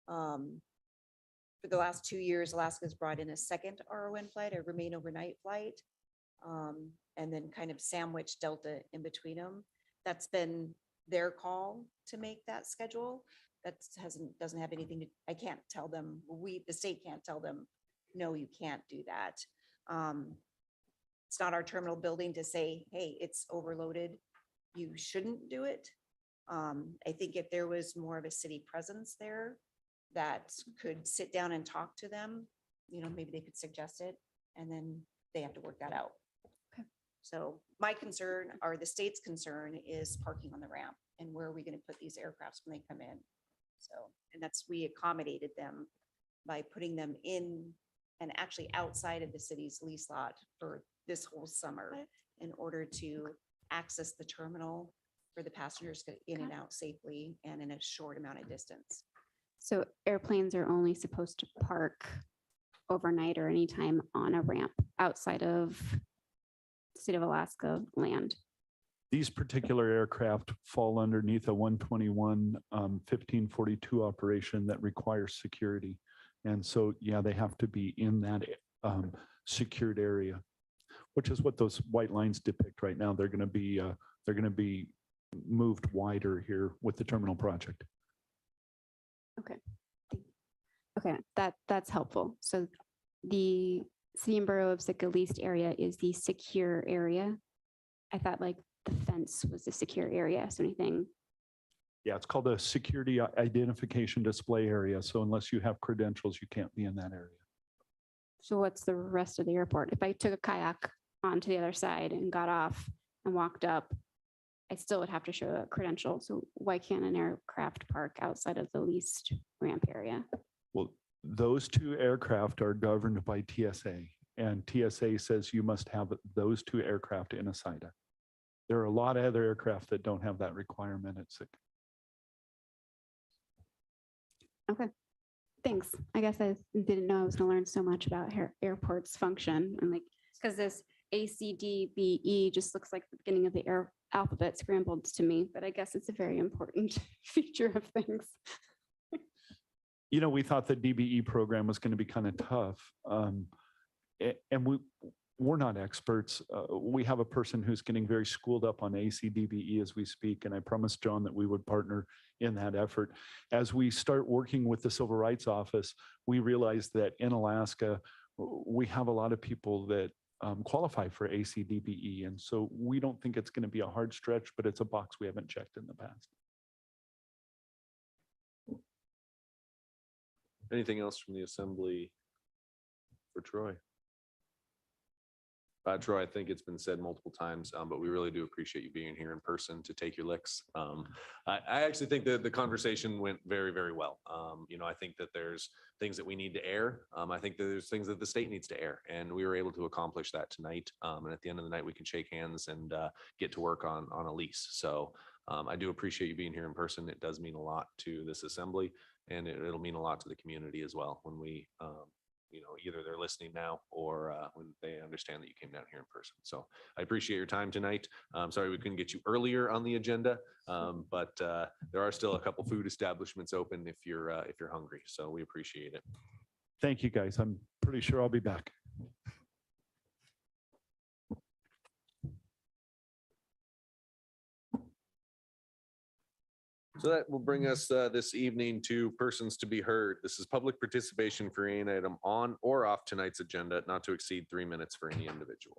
S: For the last 2 years, Alaska's brought in a second RON flight, a remain overnight flight, and then kind of sandwich Delta in between them. That's been their call to make that schedule. That doesn't have anything to, I can't tell them, the state can't tell them, no, you can't do that. It's not our terminal building to say, hey, it's overloaded, you shouldn't do it. I think if there was more of a city presence there that could sit down and talk to them, maybe they could suggest it, and then they have to work that out.
L: Okay.
S: So my concern, or the state's concern, is parking on the ramp, and where are we going to put these aircrafts when they come in? So, and we accommodated them by putting them in and actually outside of the city's lease lot for this whole summer in order to access the terminal for the passengers to get in and out safely and in a short amount of distance.
L: So airplanes are only supposed to park overnight or anytime on a ramp outside of the state of Alaska land.
R: These particular aircraft fall underneath a 121 1542 operation that requires security. And so, yeah, they have to be in that secured area, which is what those white lines depict right now. They're going to be moved wider here with the terminal project.
L: Okay. Okay, that's helpful. So the City and Borough of Sitka leased area is the secure area. I thought like the fence was the secure area. So anything?
R: Yeah, it's called a security identification display area. So unless you have credentials, you can't be in that area.
L: So what's the rest of the airport? If I took a kayak onto the other side and got off and walked up, I still would have to show a credential. So why can't an aircraft park outside of the leased ramp area?
R: Well, those 2 aircraft are governed by TSA, and TSA says you must have those 2 aircraft in a SIDA. There are a lot of other aircraft that don't have that requirement at Sitka.
L: Okay, thanks. I guess I didn't know I was going to learn so much about airports function, and like, because this ACDBE just looks like the beginning of the alphabet scrambled to me, but I guess it's a very important feature of things.
R: You know, we thought the DBE program was going to be kind of tough. And we're not experts. We have a person who's getting very schooled up on ACDBE as we speak. And I promised John that we would partner in that effort. As we start working with the Civil Rights Office, we realize that in Alaska, we have a lot of people that qualify for ACDBE. And so we don't think it's going to be a hard stretch, but it's a box we haven't checked in the past.
A: Anything else from the assembly for Troy? Troy, I think it's been said multiple times, but we really do appreciate you being here in person to take your licks. I actually think that the conversation went very, very well. I think that there's things that we need to air. I think that there's things that the state needs to air, and we were able to accomplish that tonight. And at the end of the night, we can shake hands and get to work on a lease. So I do appreciate you being here in person. It does mean a lot to this assembly, and it'll mean a lot to the community as well when we either they're listening now or when they understand that you came down here in person. So I appreciate your time tonight. I'm sorry we couldn't get you earlier on the agenda, but there are still a couple food establishments open if you're hungry. So we appreciate it.
R: Thank you, guys. I'm pretty sure I'll be back.
A: So that will bring us this evening to persons to be heard. This is public participation for any item on or off tonight's agenda, not to exceed 3 minutes for any individual.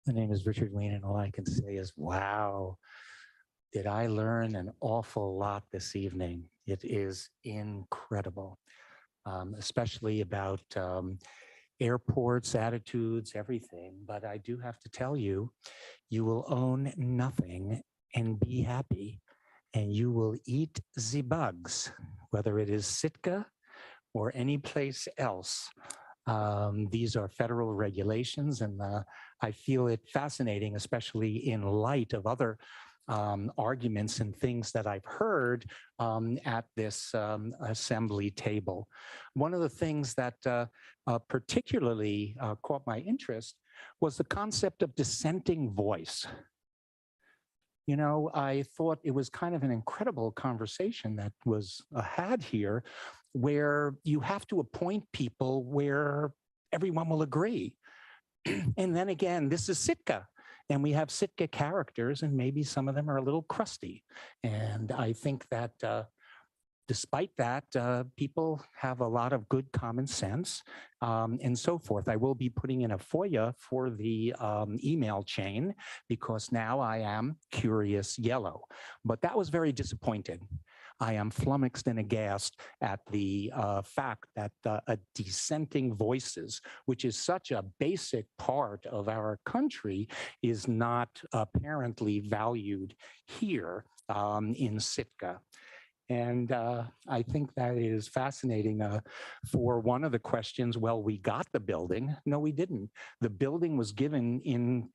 E: The name is Richard Wayne, and all I can say is, wow, did I learn an awful lot this evening. It is incredible, especially about airports, attitudes, everything. But I do have to tell you, you will own nothing and be happy, and you will eat the bugs, whether it is Sitka or any place else. These are federal regulations, and I feel it fascinating, especially in light of other arguments and things that I've heard at this assembly table. One of the things that particularly caught my interest was the concept of dissenting voice. You know, I thought it was kind of an incredible conversation that was had here, where you have to appoint people where everyone will agree. And then again, this is Sitka, and we have Sitka characters, and maybe some of them are a little crusty. And I think that despite that, people have a lot of good common sense and so forth. I will be putting in a FOIA for the email chain because now I am curious yellow. But that was very disappointed. I am flummoxed and aghast at the fact that a dissenting voices, which is such a basic part of our country, is not apparently valued here in Sitka. And I think that is fascinating. For one of the questions, well, we got the building. No, we didn't. The building was given in,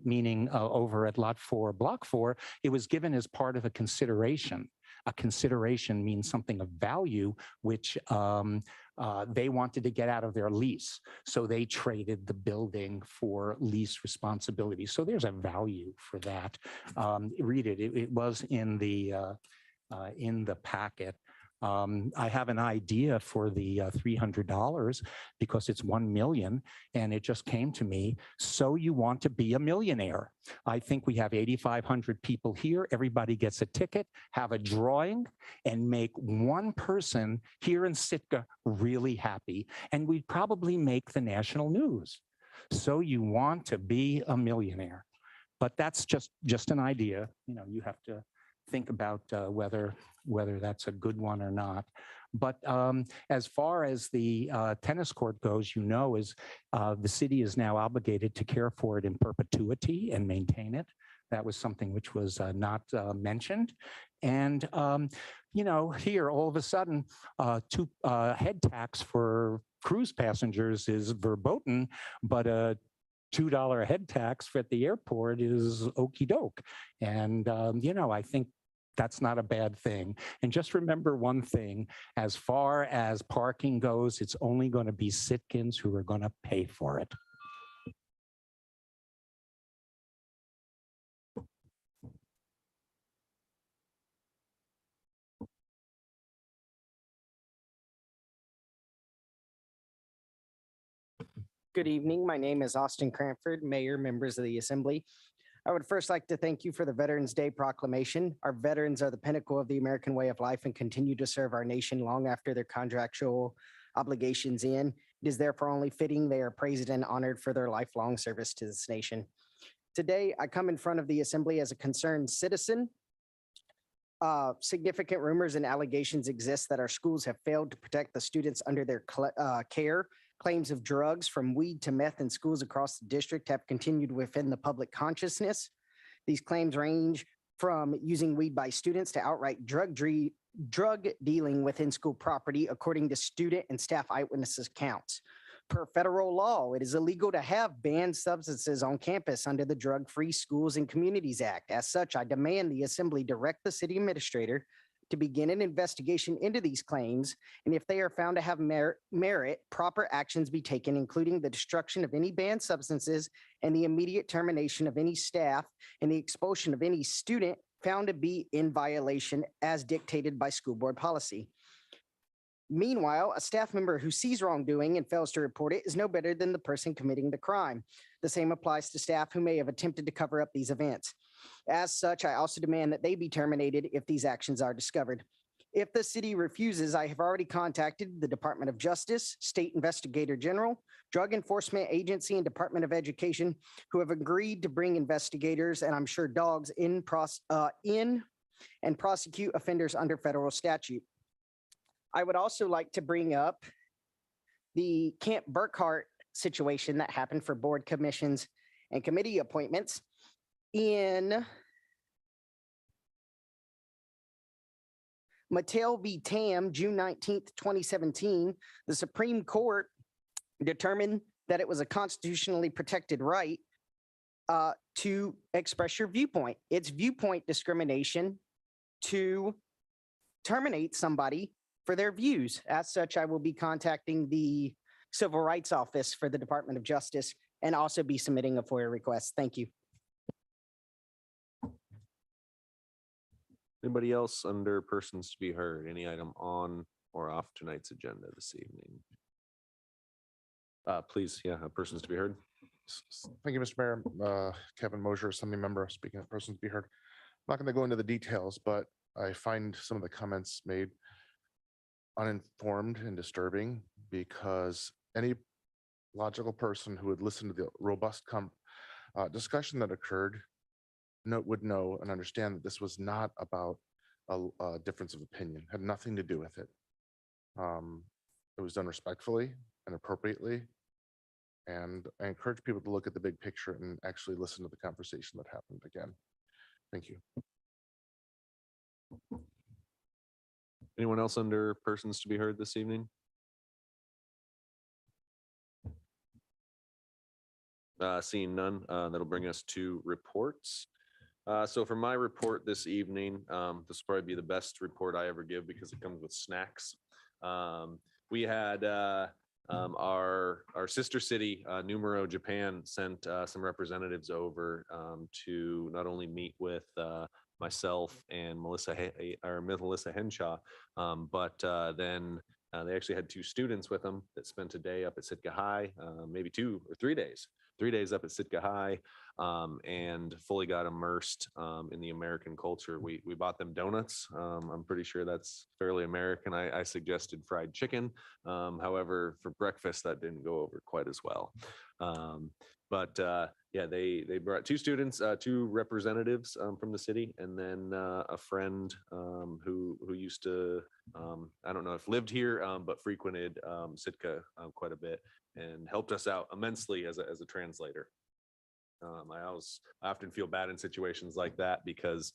E: meaning over at Lot 4, Block 4, it was given as part of a consideration. A consideration means something of value, which they wanted to get out of their lease. So they traded the building for lease responsibility. So there's a value for that. Read it. It was in the packet. I have an idea for the $300 because it's 1 million, and it just came to me. So you want to be a millionaire? I think we have 8,500 people here. Everybody gets a ticket, have a drawing, and make one person here in Sitka really happy. And we'd probably make the national news. So you want to be a millionaire? But that's just an idea. You know, you have to think about whether that's a good one or not. But as far as the tennis court goes, you know, is the city is now obligated to care for it in perpetuity and maintain it. That was something which was not mentioned. And, you know, here all of a sudden, head tax for cruise passengers is verboten, but a $2 a head tax at the airport is okey doke. And, I think that's not a bad thing. And just remember one thing, as far as parking goes, it's only going to be Sitkins who are going to pay for it.
T: Good evening. My name is Austin Cranford, Mayor, members of the Assembly. I would first like to thank you for the Veterans Day proclamation. Our veterans are the pinnacle of the American way of life and continue to serve our nation long after their contractual obligations end. It is therefore only fitting they are praised and honored for their lifelong service to this nation. Today, I come in front of the Assembly as a concerned citizen. Significant rumors and allegations exist that our schools have failed to protect the students under their care. Claims of drugs from weed to meth in schools across the district have continued within the public consciousness. These claims range from using weed by students to outright drug dealing within school property, according to student and staff eyewitnesses accounts. Per federal law, it is illegal to have banned substances on campus under the Drug-Free Schools and Communities Act. As such, I demand the Assembly direct the city administrator to begin an investigation into these claims, and if they are found to have merit, proper actions be taken, including the destruction of any banned substances and the immediate termination of any staff and the expulsion of any student found to be in violation as dictated by school board policy. Meanwhile, a staff member who sees wrongdoing and fails to report it is no better than the person committing the crime. The same applies to staff who may have attempted to cover up these events. As such, I also demand that they be terminated if these actions are discovered. If the city refuses, I have already contacted the Department of Justice, State Investigator General, Drug Enforcement Agency, and Department of Education, who have agreed to bring investigators and I'm sure dogs in and prosecute offenders under federal statute. I would also like to bring up the Kent Burkhart situation that happened for board commissions and committee appointments. In Mattel v. Tam, June 19th, 2017, the Supreme Court determined that it was a constitutionally protected right to express your viewpoint. It's viewpoint discrimination to terminate somebody for their views. As such, I will be contacting the Civil Rights Office for the Department of Justice and also be submitting a FOIA request. Thank you.
A: Anybody else under persons to be heard? Any item on or off tonight's agenda this evening? Please, persons to be heard.
G: Thank you, Mr. Mayor. Kevin Mosier, Assembly member, speaking of persons to be heard. I'm not going to go into the details, but I find some of the comments made uninformed and disturbing, because any logical person who would listen to the robust discussion that occurred would know and understand that this was not about a difference of opinion, had nothing to do with it. It was done respectfully and appropriately. And I encourage people to look at the big picture and actually listen to the conversation that happened again. Thank you.
A: Anyone else under persons to be heard this evening? Seeing none, that'll bring us to reports. So for my report this evening, this will probably be the best report I ever give because it comes with snacks. We had our sister city, Numero, Japan, sent some representatives over to not only meet with myself and Melissa Henshaw, but then they actually had 2 students with them that spent a day up at Sitka High, maybe 2 or 3 days. 3 days up at Sitka High, and fully got immersed in the American culture. We bought them donuts. I'm pretty sure that's fairly American. I suggested fried chicken. However, for breakfast, that didn't go over quite as well. But they brought 2 students, 2 representatives from the city, and then a friend who used to, I don't know if lived here, but frequented Sitka quite a bit and helped us out immensely as a translator. I often feel bad in situations like that because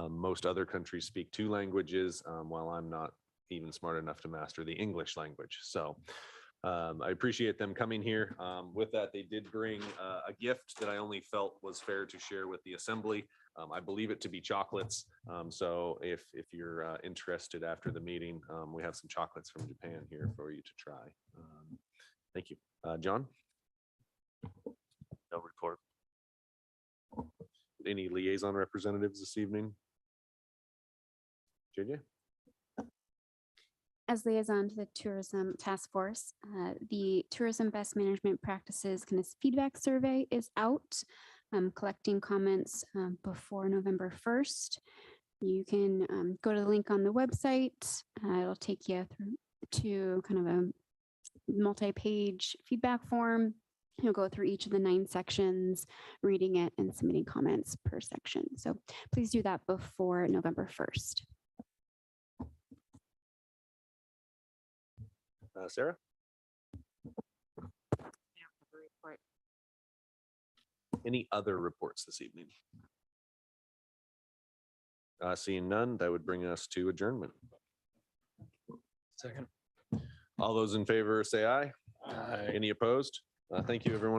A: most other countries speak 2 languages while I'm not even smart enough to master the English language. So I appreciate them coming here. With that, they did bring a gift that I only felt was fair to share with the assembly. I believe it to be chocolates. So if you're interested after the meeting, we have some chocolates from Japan here for you to try. Thank you. John,
Q: No report.
A: any liaison representatives this evening? JJ?
L: As liaison to the Tourism Task Force, the Tourism Best Management Practices kind of feedback survey is out. Collecting comments before November 1st. You can go to the link on the website. It'll take you through to kind of a multi-page feedback form. You'll go through each of the 9 sections, reading it and submitting comments per section. So please do that before November 1st.
A: Sarah? Any other reports this evening? Seeing none, that would bring us to adjournment.
C: Second.
A: All those in favor say aye. Any opposed? Thank you, everyone.